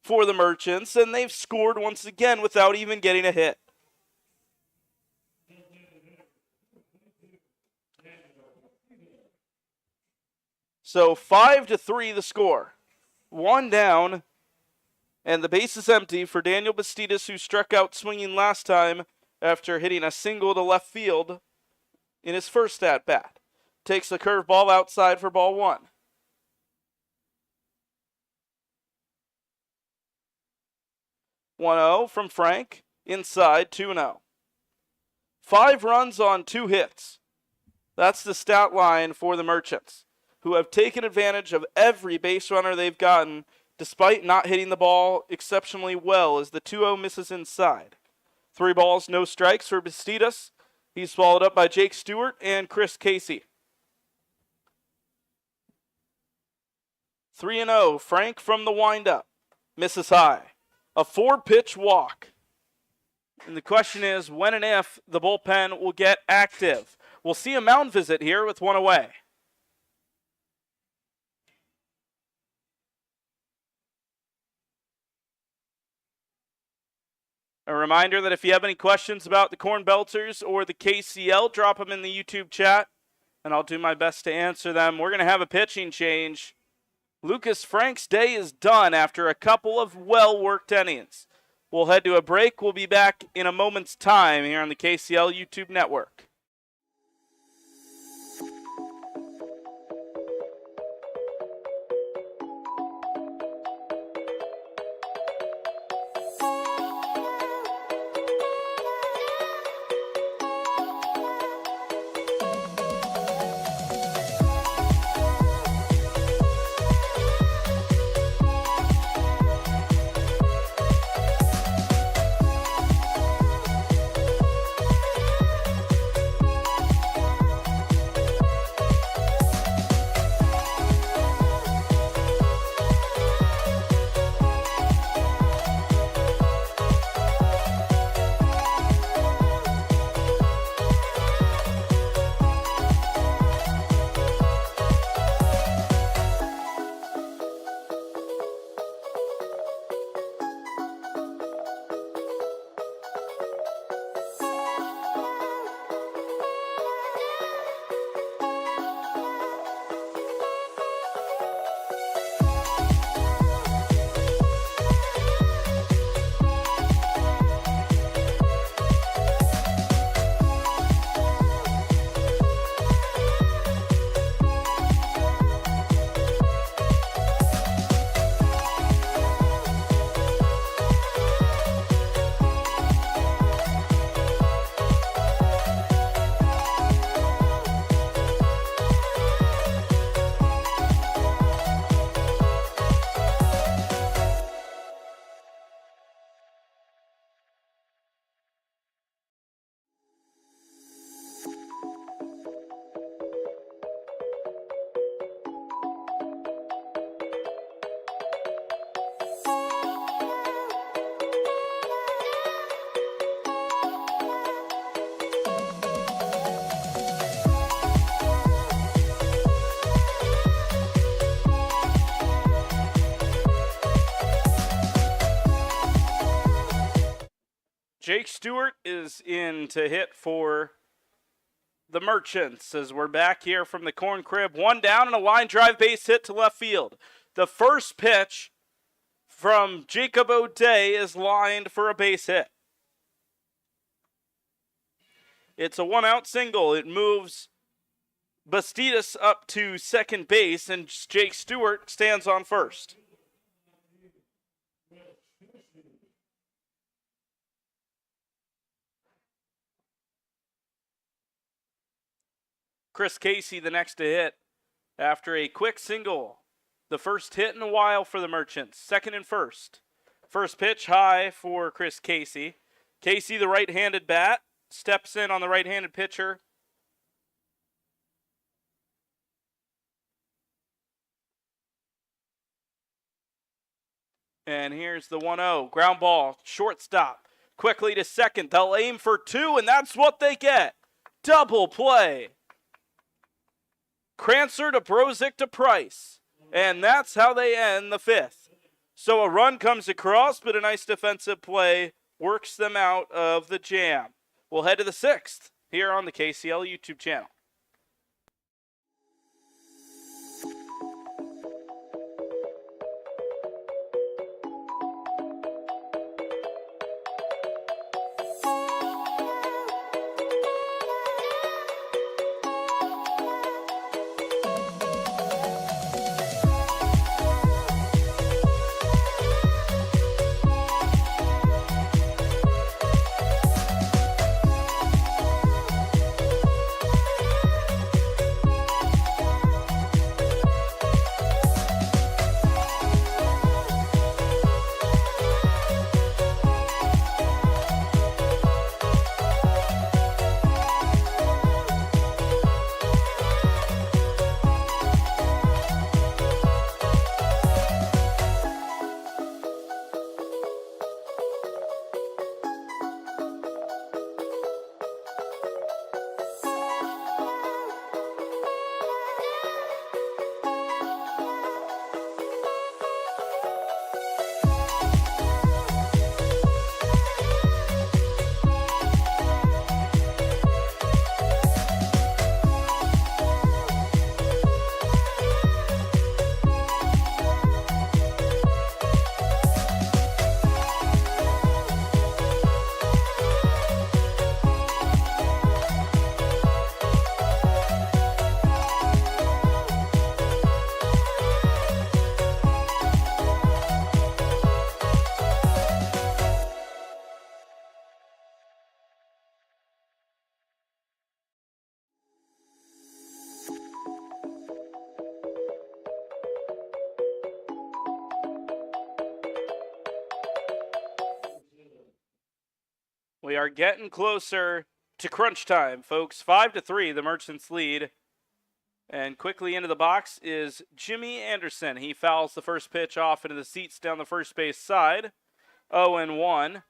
for the Merchants, and they've scored once again without even getting a hit. So 5-3 the score. 1 down, and the base is empty for Daniel Bastidas, who struck out swinging last time after hitting a single to left field in his first at-bat. Takes the curveball outside for ball 1. 1-0 from Frank. Inside, 2-0. 5 runs on 2 hits. That's the stat line for the Merchants, who have taken advantage of every base runner they've gotten, despite not hitting the ball exceptionally well as the 2-0 misses inside. 3 balls, no strikes for Bastidas. He's followed up by Jake Stewart and Chris Casey. 3-0. Frank from the windup. Misses high. A 4-pitch walk. And the question is when and if the bullpen will get active. We'll see a mound visit here with one away. A reminder that if you have any questions about the Corn Belters or the KCL, drop them in the YouTube chat, and I'll do my best to answer them. We're going to have a pitching change. Lucas Frank's day is done after a couple of well-worked innings. We'll head to a break. We'll be back in a moment's time here on the KCL YouTube network. Jake Stewart is in to hit for the Merchants as we're back here from the Corn Crib. One down and a line drive base hit to left field. The first pitch from Jacob O'Day is lined for a base hit. It's a one-out single. It moves Bastidas up to second base, and Jake Stewart stands on first. Chris Casey the next to hit after a quick single. The first hit in a while for the Merchants. Second and first. First pitch high for Chris Casey. Casey, the right-handed bat, steps in on the right-handed pitcher. And here's the 1-0. Ground ball, shortstop. Quickly to second. They'll aim for two, and that's what they get. Double play. Crancer to Brozick to Price. And that's how they end the fifth. So a run comes across, but a nice defensive play works them out of the jam. We'll head to the sixth here on the KCL YouTube channel. We are getting closer to crunch time, folks. 5-3, the Merchants lead. And quickly into the box is Jimmy Anderson. He fouls the first pitch off into the seats down the first base side. 0-1.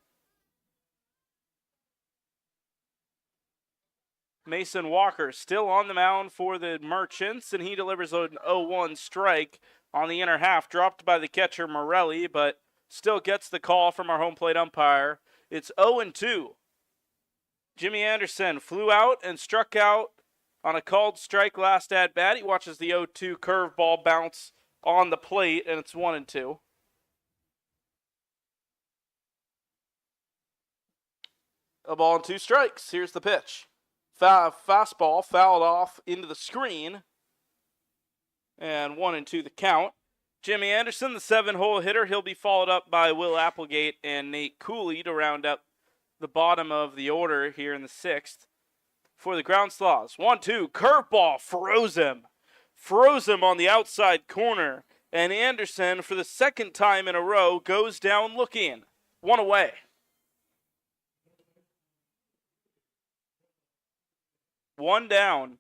Mason Walker still on the mound for the Merchants, and he delivers an 0-1 strike on the inner half, dropped by the catcher Morelli, but still gets the call from our home plate umpire. It's 0-2. Jimmy Anderson flew out and struck out on a called strike last at bat. He watches the 0-2 curveball bounce on the plate, and it's 1-2. A ball and 2 strikes. Here's the pitch. Fastball fouled off into the screen. And 1-2 the count. Jimmy Anderson, the 7-hole hitter. He'll be followed up by Will Applegate and Nate Cooley to round up the bottom of the order here in the 6th. For the ground Sloths. 1-2. Curveball froze him. Froze him on the outside corner. And Anderson, for the second time in a row, goes down looking. 1 away. 1 down.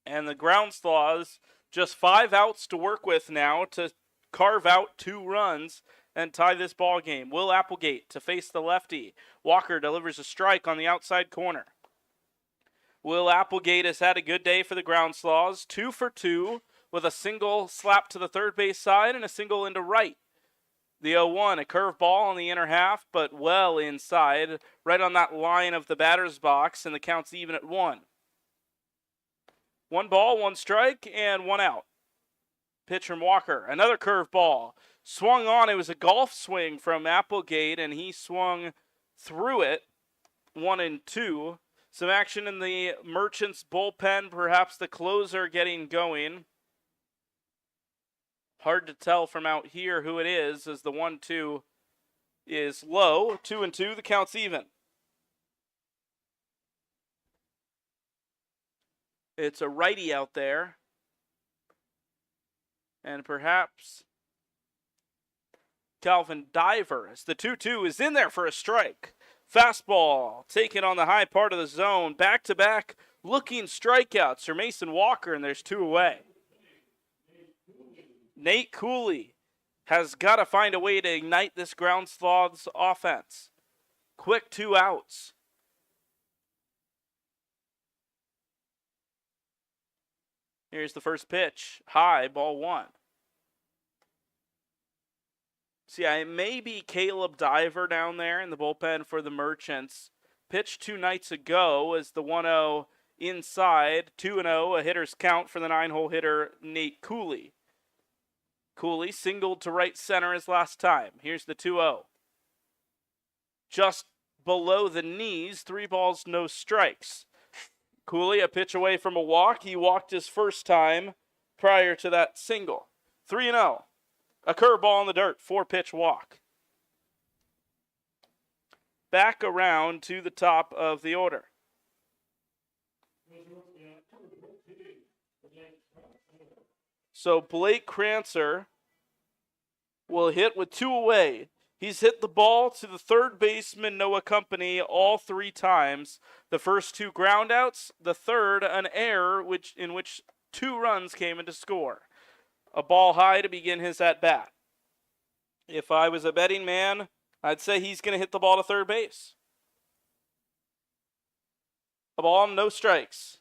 And the ground Sloths just 5 outs to work with now to carve out 2 runs and tie this ball game. Will Applegate to face the lefty. Walker delivers a strike on the outside corner. Will Applegate has had a good day for the ground Sloths. 2 for 2 with a single slap to the third base side and a single into right. The 0-1, a curveball on the inner half, but well inside, right on that line of the batter's box, and the count's even at 1. 1 ball, 1 strike, and 1 out. Pitch from Walker. Another curveball. Swung on. It was a golf swing from Applegate, and he swung through it. 1-2. Some action in the Merchants bullpen. Perhaps the closer getting going. Hard to tell from out here who it is, as the 1-2 is low. 2-2. The count's even. It's a righty out there. And perhaps Calvin Diver, as the 2-2 is in there for a strike. Fastball taken on the high part of the zone. Back-to-back looking strikeouts for Mason Walker, and there's 2 away. Nate Cooley has got to find a way to ignite this ground Sloths offense. Quick 2 outs. Here's the first pitch. High, ball 1. See, it may be Caleb Diver down there in the bullpen for the Merchants. Pitched 2 nights ago as the 1-0 inside. 2-0, a hitter's count for the 9-hole hitter, Nate Cooley. Cooley singled to right center his last time. Here's the 2-0. Just below the knees, 3 balls, no strikes. Cooley, a pitch away from a walk. He walked his first time prior to that single. 3-0. A curveball in the dirt. 4-pitch walk. Back around to the top of the order. So Blake Crancer will hit with 2 away. He's hit the ball to the third baseman, Noah Company, all 3 times. The first 2 groundouts, the third an error in which 2 runs came into score. A ball high to begin his at-bat. If I was a betting man, I'd say he's going to hit the ball to third base. A ball, no strikes.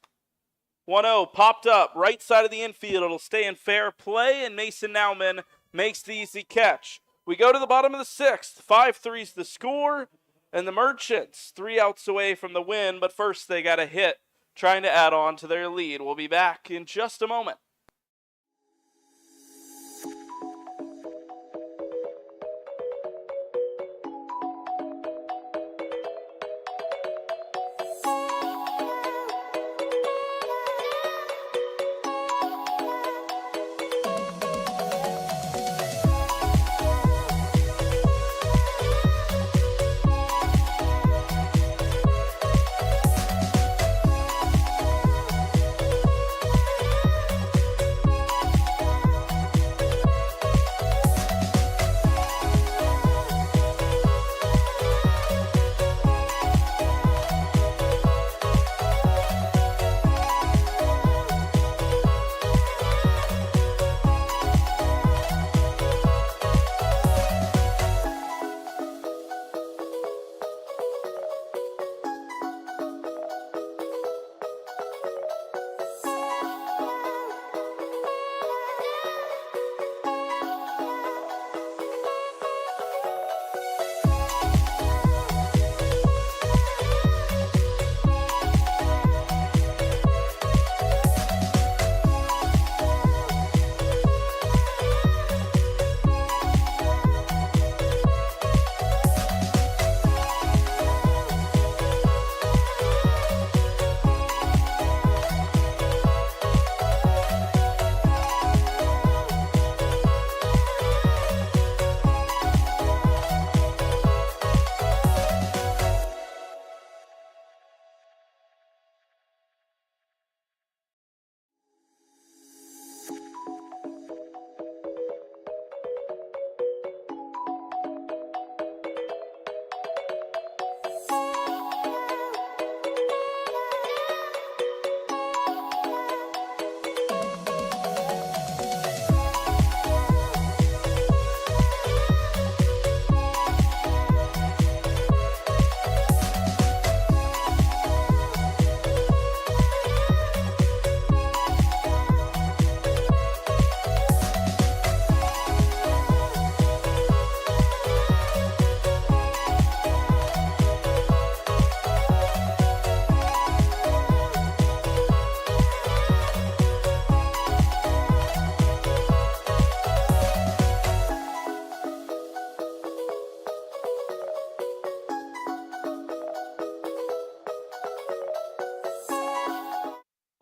1-0 popped up, right side of the infield. It'll stay in fair play, and Mason Nauman makes the easy catch. We go to the bottom of the 6th. 5-3's the score, and the Merchants 3 outs away from the win, but first they got a hit trying to add on to their lead. We'll be back in just a moment.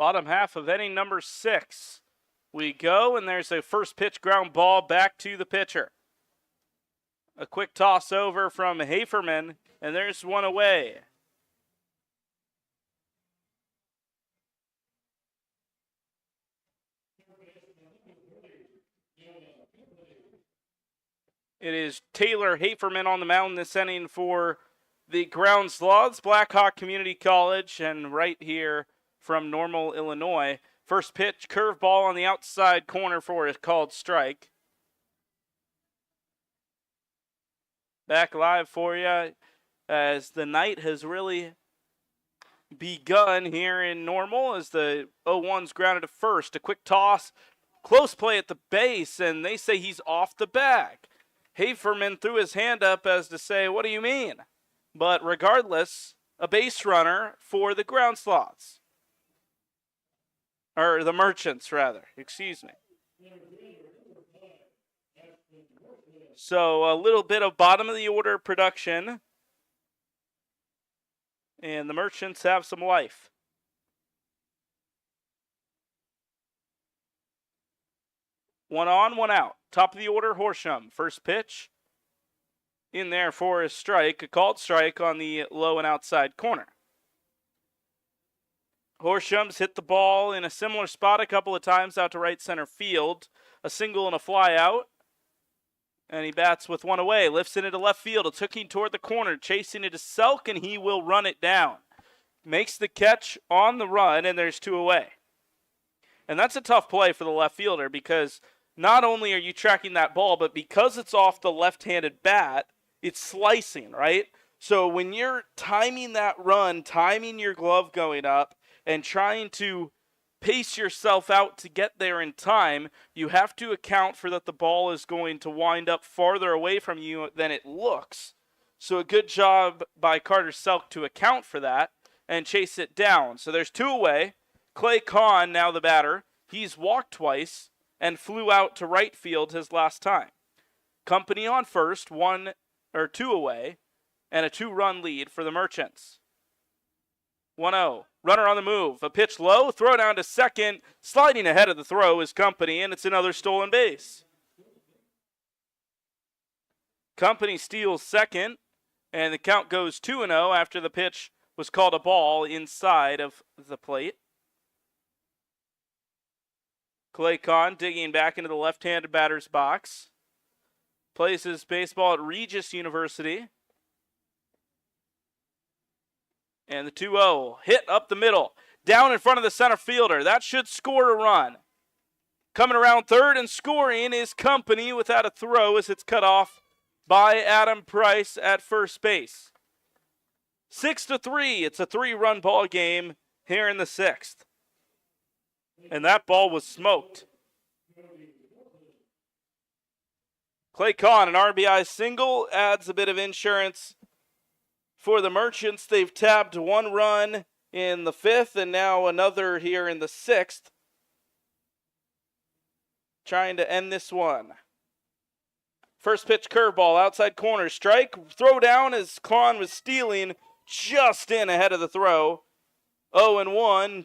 Bottom half of inning number 6. We go, and there's a first pitch ground ball back to the pitcher. A quick toss over from Haferman, and there's one away. It is Taylor Haferman on the mound this inning for the Ground Sloths, Blackhawk Community College, and right here from Normal, Illinois. First pitch, curveball on the outside corner for a called strike. Back live for you as the night has really begun here in Normal as the 0-1's grounded to first. A quick toss, close play at the base, and they say he's off the bag. Haferman threw his hand up as to say, what do you mean? But regardless, a base runner for the Ground Sloths. Or the Merchants, rather. Excuse me. So a little bit of bottom of the order production. And the Merchants have some life. One on, one out. Top of the order, Horsham. First pitch. In there for a strike. A called strike on the low and outside corner. Horsham's hit the ball in a similar spot a couple of times out to right center field. A single and a fly out. And he bats with one away. Lifts it into left field. It's hooking toward the corner. Chasing it to Selk, and he will run it down. Makes the catch on the run, and there's 2 away. And that's a tough play for the left fielder because not only are you tracking that ball, but because it's off the left-handed bat, it's slicing, right? So when you're timing that run, timing your glove going up, and trying to pace yourself out to get there in time, you have to account for that the ball is going to wind up farther away from you than it looks. So a good job by Carter Selk to account for that and chase it down. So there's 2 away. Clay Kahn, now the batter, he's walked twice and flew out to right field his last time. Company on first, 2 away, and a 2-run lead for the Merchants. 1-0. Runner on the move. A pitch low. Throw down to second. Sliding ahead of the throw is Company, and it's another stolen base. Company steals second, and the count goes 2-0 after the pitch was called a ball inside of the plate. Clay Kahn digging back into the left-handed batter's box. Plays his baseball at Regis University. And the 2-0 hit up the middle. Down in front of the center fielder. That should score a run. Coming around third and scoring is Company without a throw as it's cut off by Adam Price at first base. 6-3. It's a 3-run ball game here in the 6th. And that ball was smoked. Clay Kahn, an RBI single, adds a bit of insurance for the Merchants. They've tabbed 1 run in the 5th and now another here in the 6th. Trying to end this one. First pitch curveball, outside corner, strike. Throw down as Kahn was stealing just in ahead of the throw. 0-1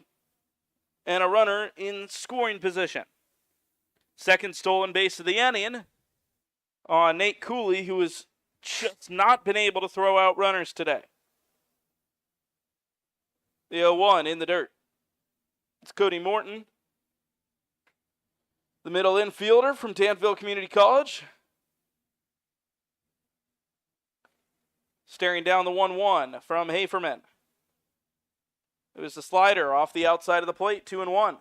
and a runner in scoring position. Second stolen base of the inning on Nate Cooley, who has just not been able to throw out runners today. The 0-1 in the dirt. It's Cody Morton, the middle infielder from Danville Community College. Staring down the 1-1 from Haferman. It was the slider off the outside of the plate, 2-1.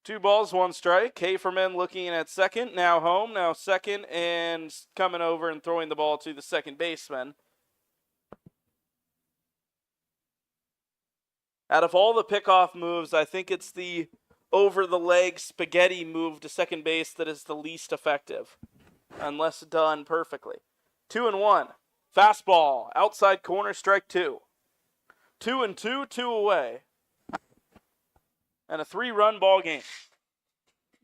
Two balls, 1 strike. Haferman looking at second, now home, now second, and coming over and throwing the ball to the second baseman. Out of all the pickoff moves, I think it's the over-the-leg spaghetti move to second base that is the least effective, unless done perfectly. 2-1. Fastball, outside corner, strike 2. 2-2, 2 away. And a 3-run ball game.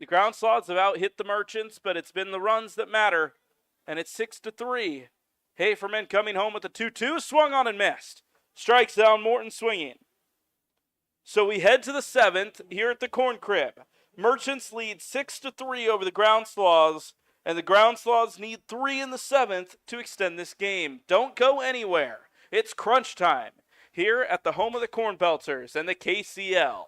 The ground slots have out hit the Merchants, but it's been the runs that matter. And it's 6-3. Haferman coming home with a 2-2, swung on and missed. Strikes down Morton swinging. So we head to the 7th here at the Corn Crib. Merchants lead 6-3 over the Ground Sloths, and the Ground Sloths need 3 in the 7th to extend this game. Don't go anywhere. It's crunch time here at the home of the Corn Pelters and the KCL.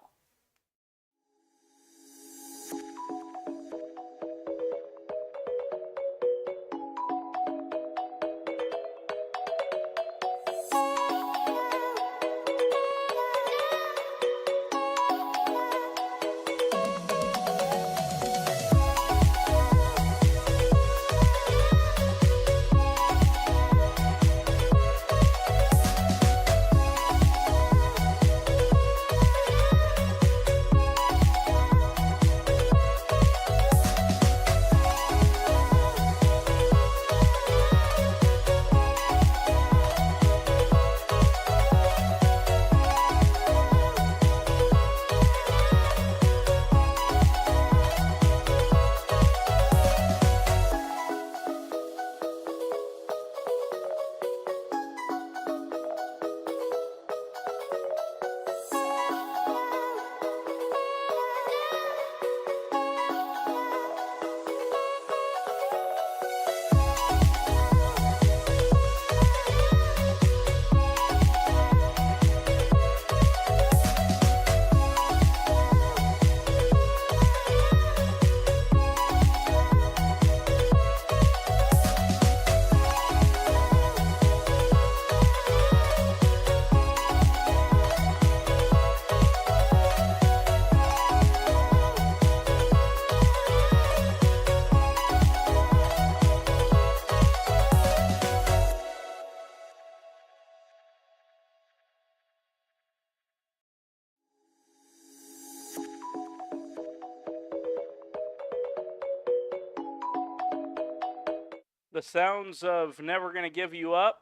The sounds of Never Gonna Give You Up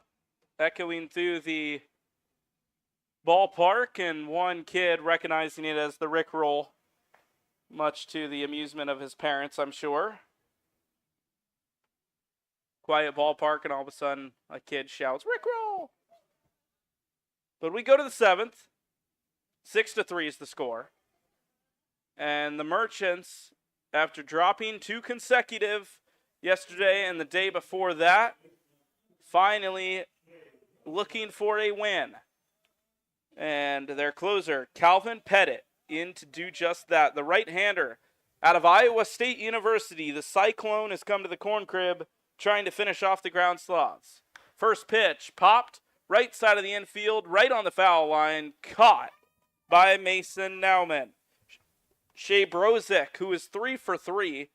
echoing through the ballpark, and one kid recognizing it as the Rickroll, much to the amusement of his parents, I'm sure. Quiet ballpark, and all of a sudden a kid shouts, Rickroll! But we go to the 7th. 6-3 is the score. And the Merchants, after dropping 2 consecutive yesterday and the day before that, finally looking for a win. And their closer, Calvin Pettit, in to do just that. The right-hander out of Iowa State University, the Cyclone, has come to the Corn Crib trying to finish off the Ground Sloths. First pitch, popped, right side of the infield, right on the foul line, caught by Mason Nauman. Shea Brozick, who is 3 for 3,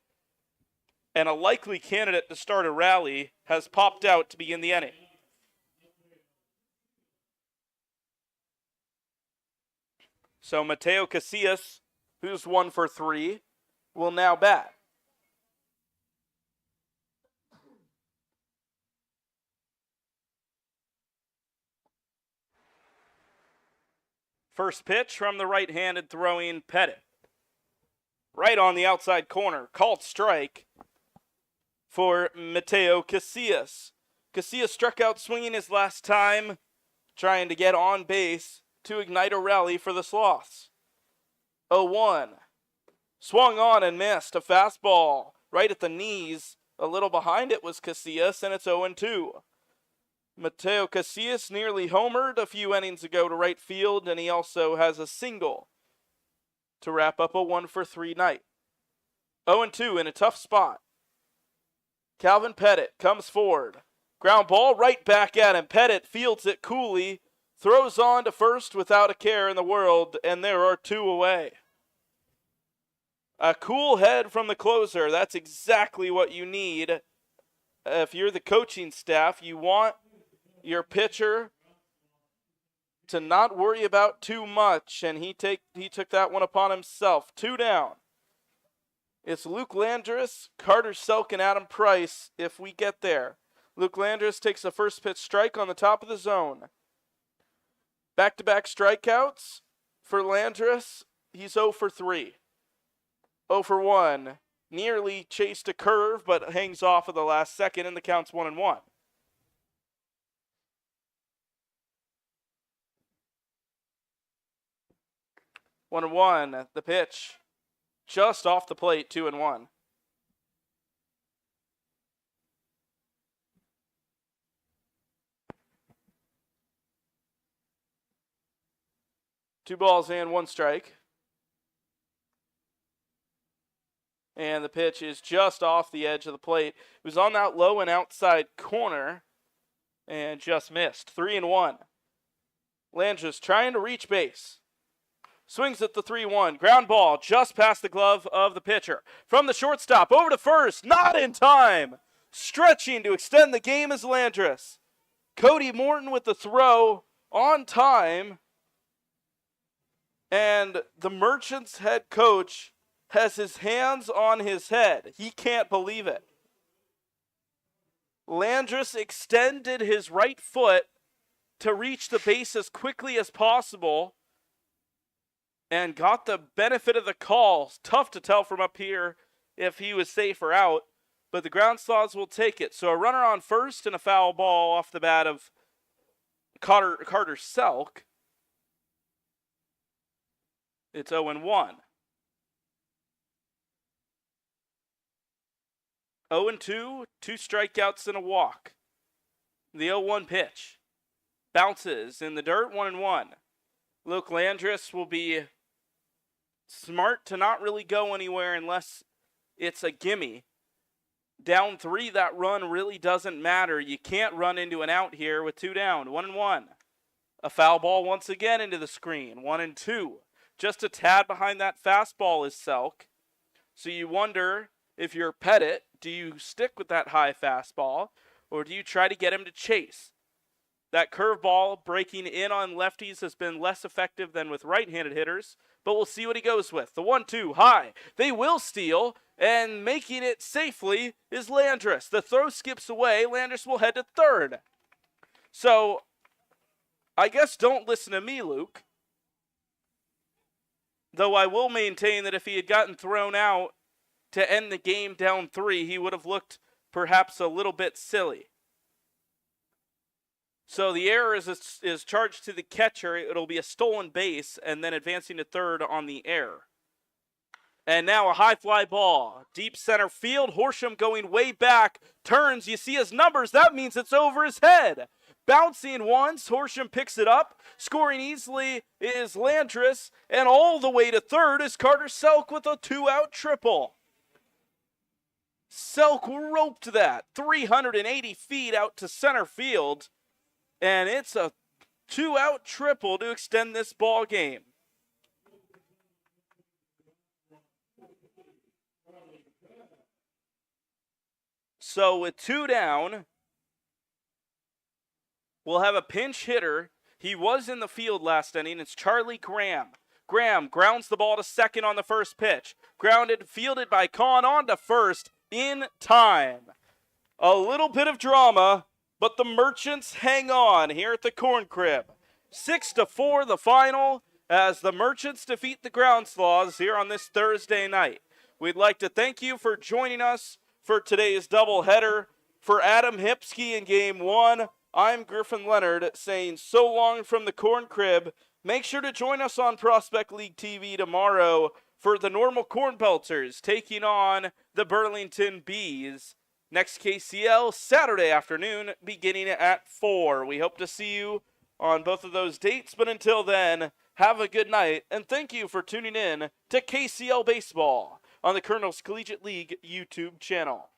and a likely candidate to start a rally, has popped out to begin the inning. So Mateo Casillas, who's 1 for 3, will now bat. First pitch from the right-handed throwing Pettit. Right on the outside corner, called strike for Mateo Casillas. Casillas struck out swinging his last time, trying to get on base to ignite a rally for the Sloths. 0-1. Swung on and missed. A fastball right at the knees. A little behind it was Casillas, and it's 0-2. Mateo Casillas nearly homered a few innings ago to right field, and he also has a single to wrap up a 1 for 3 night. 0-2 in a tough spot. Calvin Pettit comes forward. Ground ball right back at him. Pettit fields it coolly, throws on to first without a care in the world, and there are 2 away. A cool head from the closer. That's exactly what you need. If you're the coaching staff, you want your pitcher to not worry about too much, and he took that one upon himself. 2 down. It's Luke Landris, Carter Selk, and Adam Price if we get there. Luke Landris takes the first pitch strike on the top of the zone. Back-to-back strikeouts for Landris. He's 0 for 3. 0 for 1. Nearly chased a curve, but hangs off at the last second, and the count's 1-1. One and one. The pitch, just off the plate. 2-1. Two balls and one strike. And the pitch is just off the edge of the plate. It was on that low and outside corner and just missed. 3-1. Landris trying to reach base. Swings at the 3-1. Ground ball just past the glove of the pitcher. From the shortstop over to first. Not in time. Stretching to extend the game is Landris. Cody Morton with the throw on time. And the Merchants head coach has his hands on his head. He can't believe it. Landris extended his right foot to reach the base as quickly as possible and got the benefit of the call. Tough to tell from up here if he was safe or out, but the ground Sloths will take it. So a runner on first and a foul ball off the bat of Carter Selk. It's 0-1. 0-2, 2 strikeouts and a walk. The 0-1 pitch. Bounces in the dirt, 1-1. Luke Landris will be smart to not really go anywhere unless it's a gimme. Down 3, that run really doesn't matter. You can't run into an out here with 2 down, 1-1. A foul ball once again into the screen, 1-2. Just a tad behind that fastball is Selk. So you wonder, if you're Pettit, do you stick with that high fastball or do you try to get him to chase? That curveball breaking in on lefties has been less effective than with right-handed hitters, but we'll see what he goes with. The 1-2 high. They will steal, and making it safely is Landris. The throw skips away. Landris will head to third. So, I guess don't listen to me, Luke. Though I will maintain that if he had gotten thrown out to end the game down 3, he would have looked perhaps a little bit silly. So the error is charged to the catcher. It'll be a stolen base and then advancing to third on the error. And now a high fly ball. Deep center field. Horsham going way back. Turns. You see his numbers. That means it's over his head. Bouncing once. Horsham picks it up. Scoring easily is Landris. And all the way to third is Carter Selk with a 2-out triple. Selk roped that 380 feet out to center field. And it's a 2-out triple to extend this ball game. So with 2 down, we'll have a pinch hitter. He was in the field last inning. It's Charlie Graham. Graham grounds the ball to second on the first pitch. Grounded, fielded by Kahn on to first in time. A little bit of drama, but the Merchants hang on here at the Corn Crib. 6-4 the final as the Merchants defeat the Ground Sloths here on this Thursday night. We'd like to thank you for joining us for today's doubleheader. For Adam Hipsky in Game 1, I'm Griffin Leonard saying so long from the Corn Crib. Make sure to join us on Prospect League TV tomorrow for the Normal Corn Pelters taking on the Burlington Bees. Next KCL Saturday afternoon beginning at 4. We hope to see you on both of those dates, but until then, have a good night, and thank you for tuning in to KCL Baseball on the Colonel's Collegiate League YouTube channel.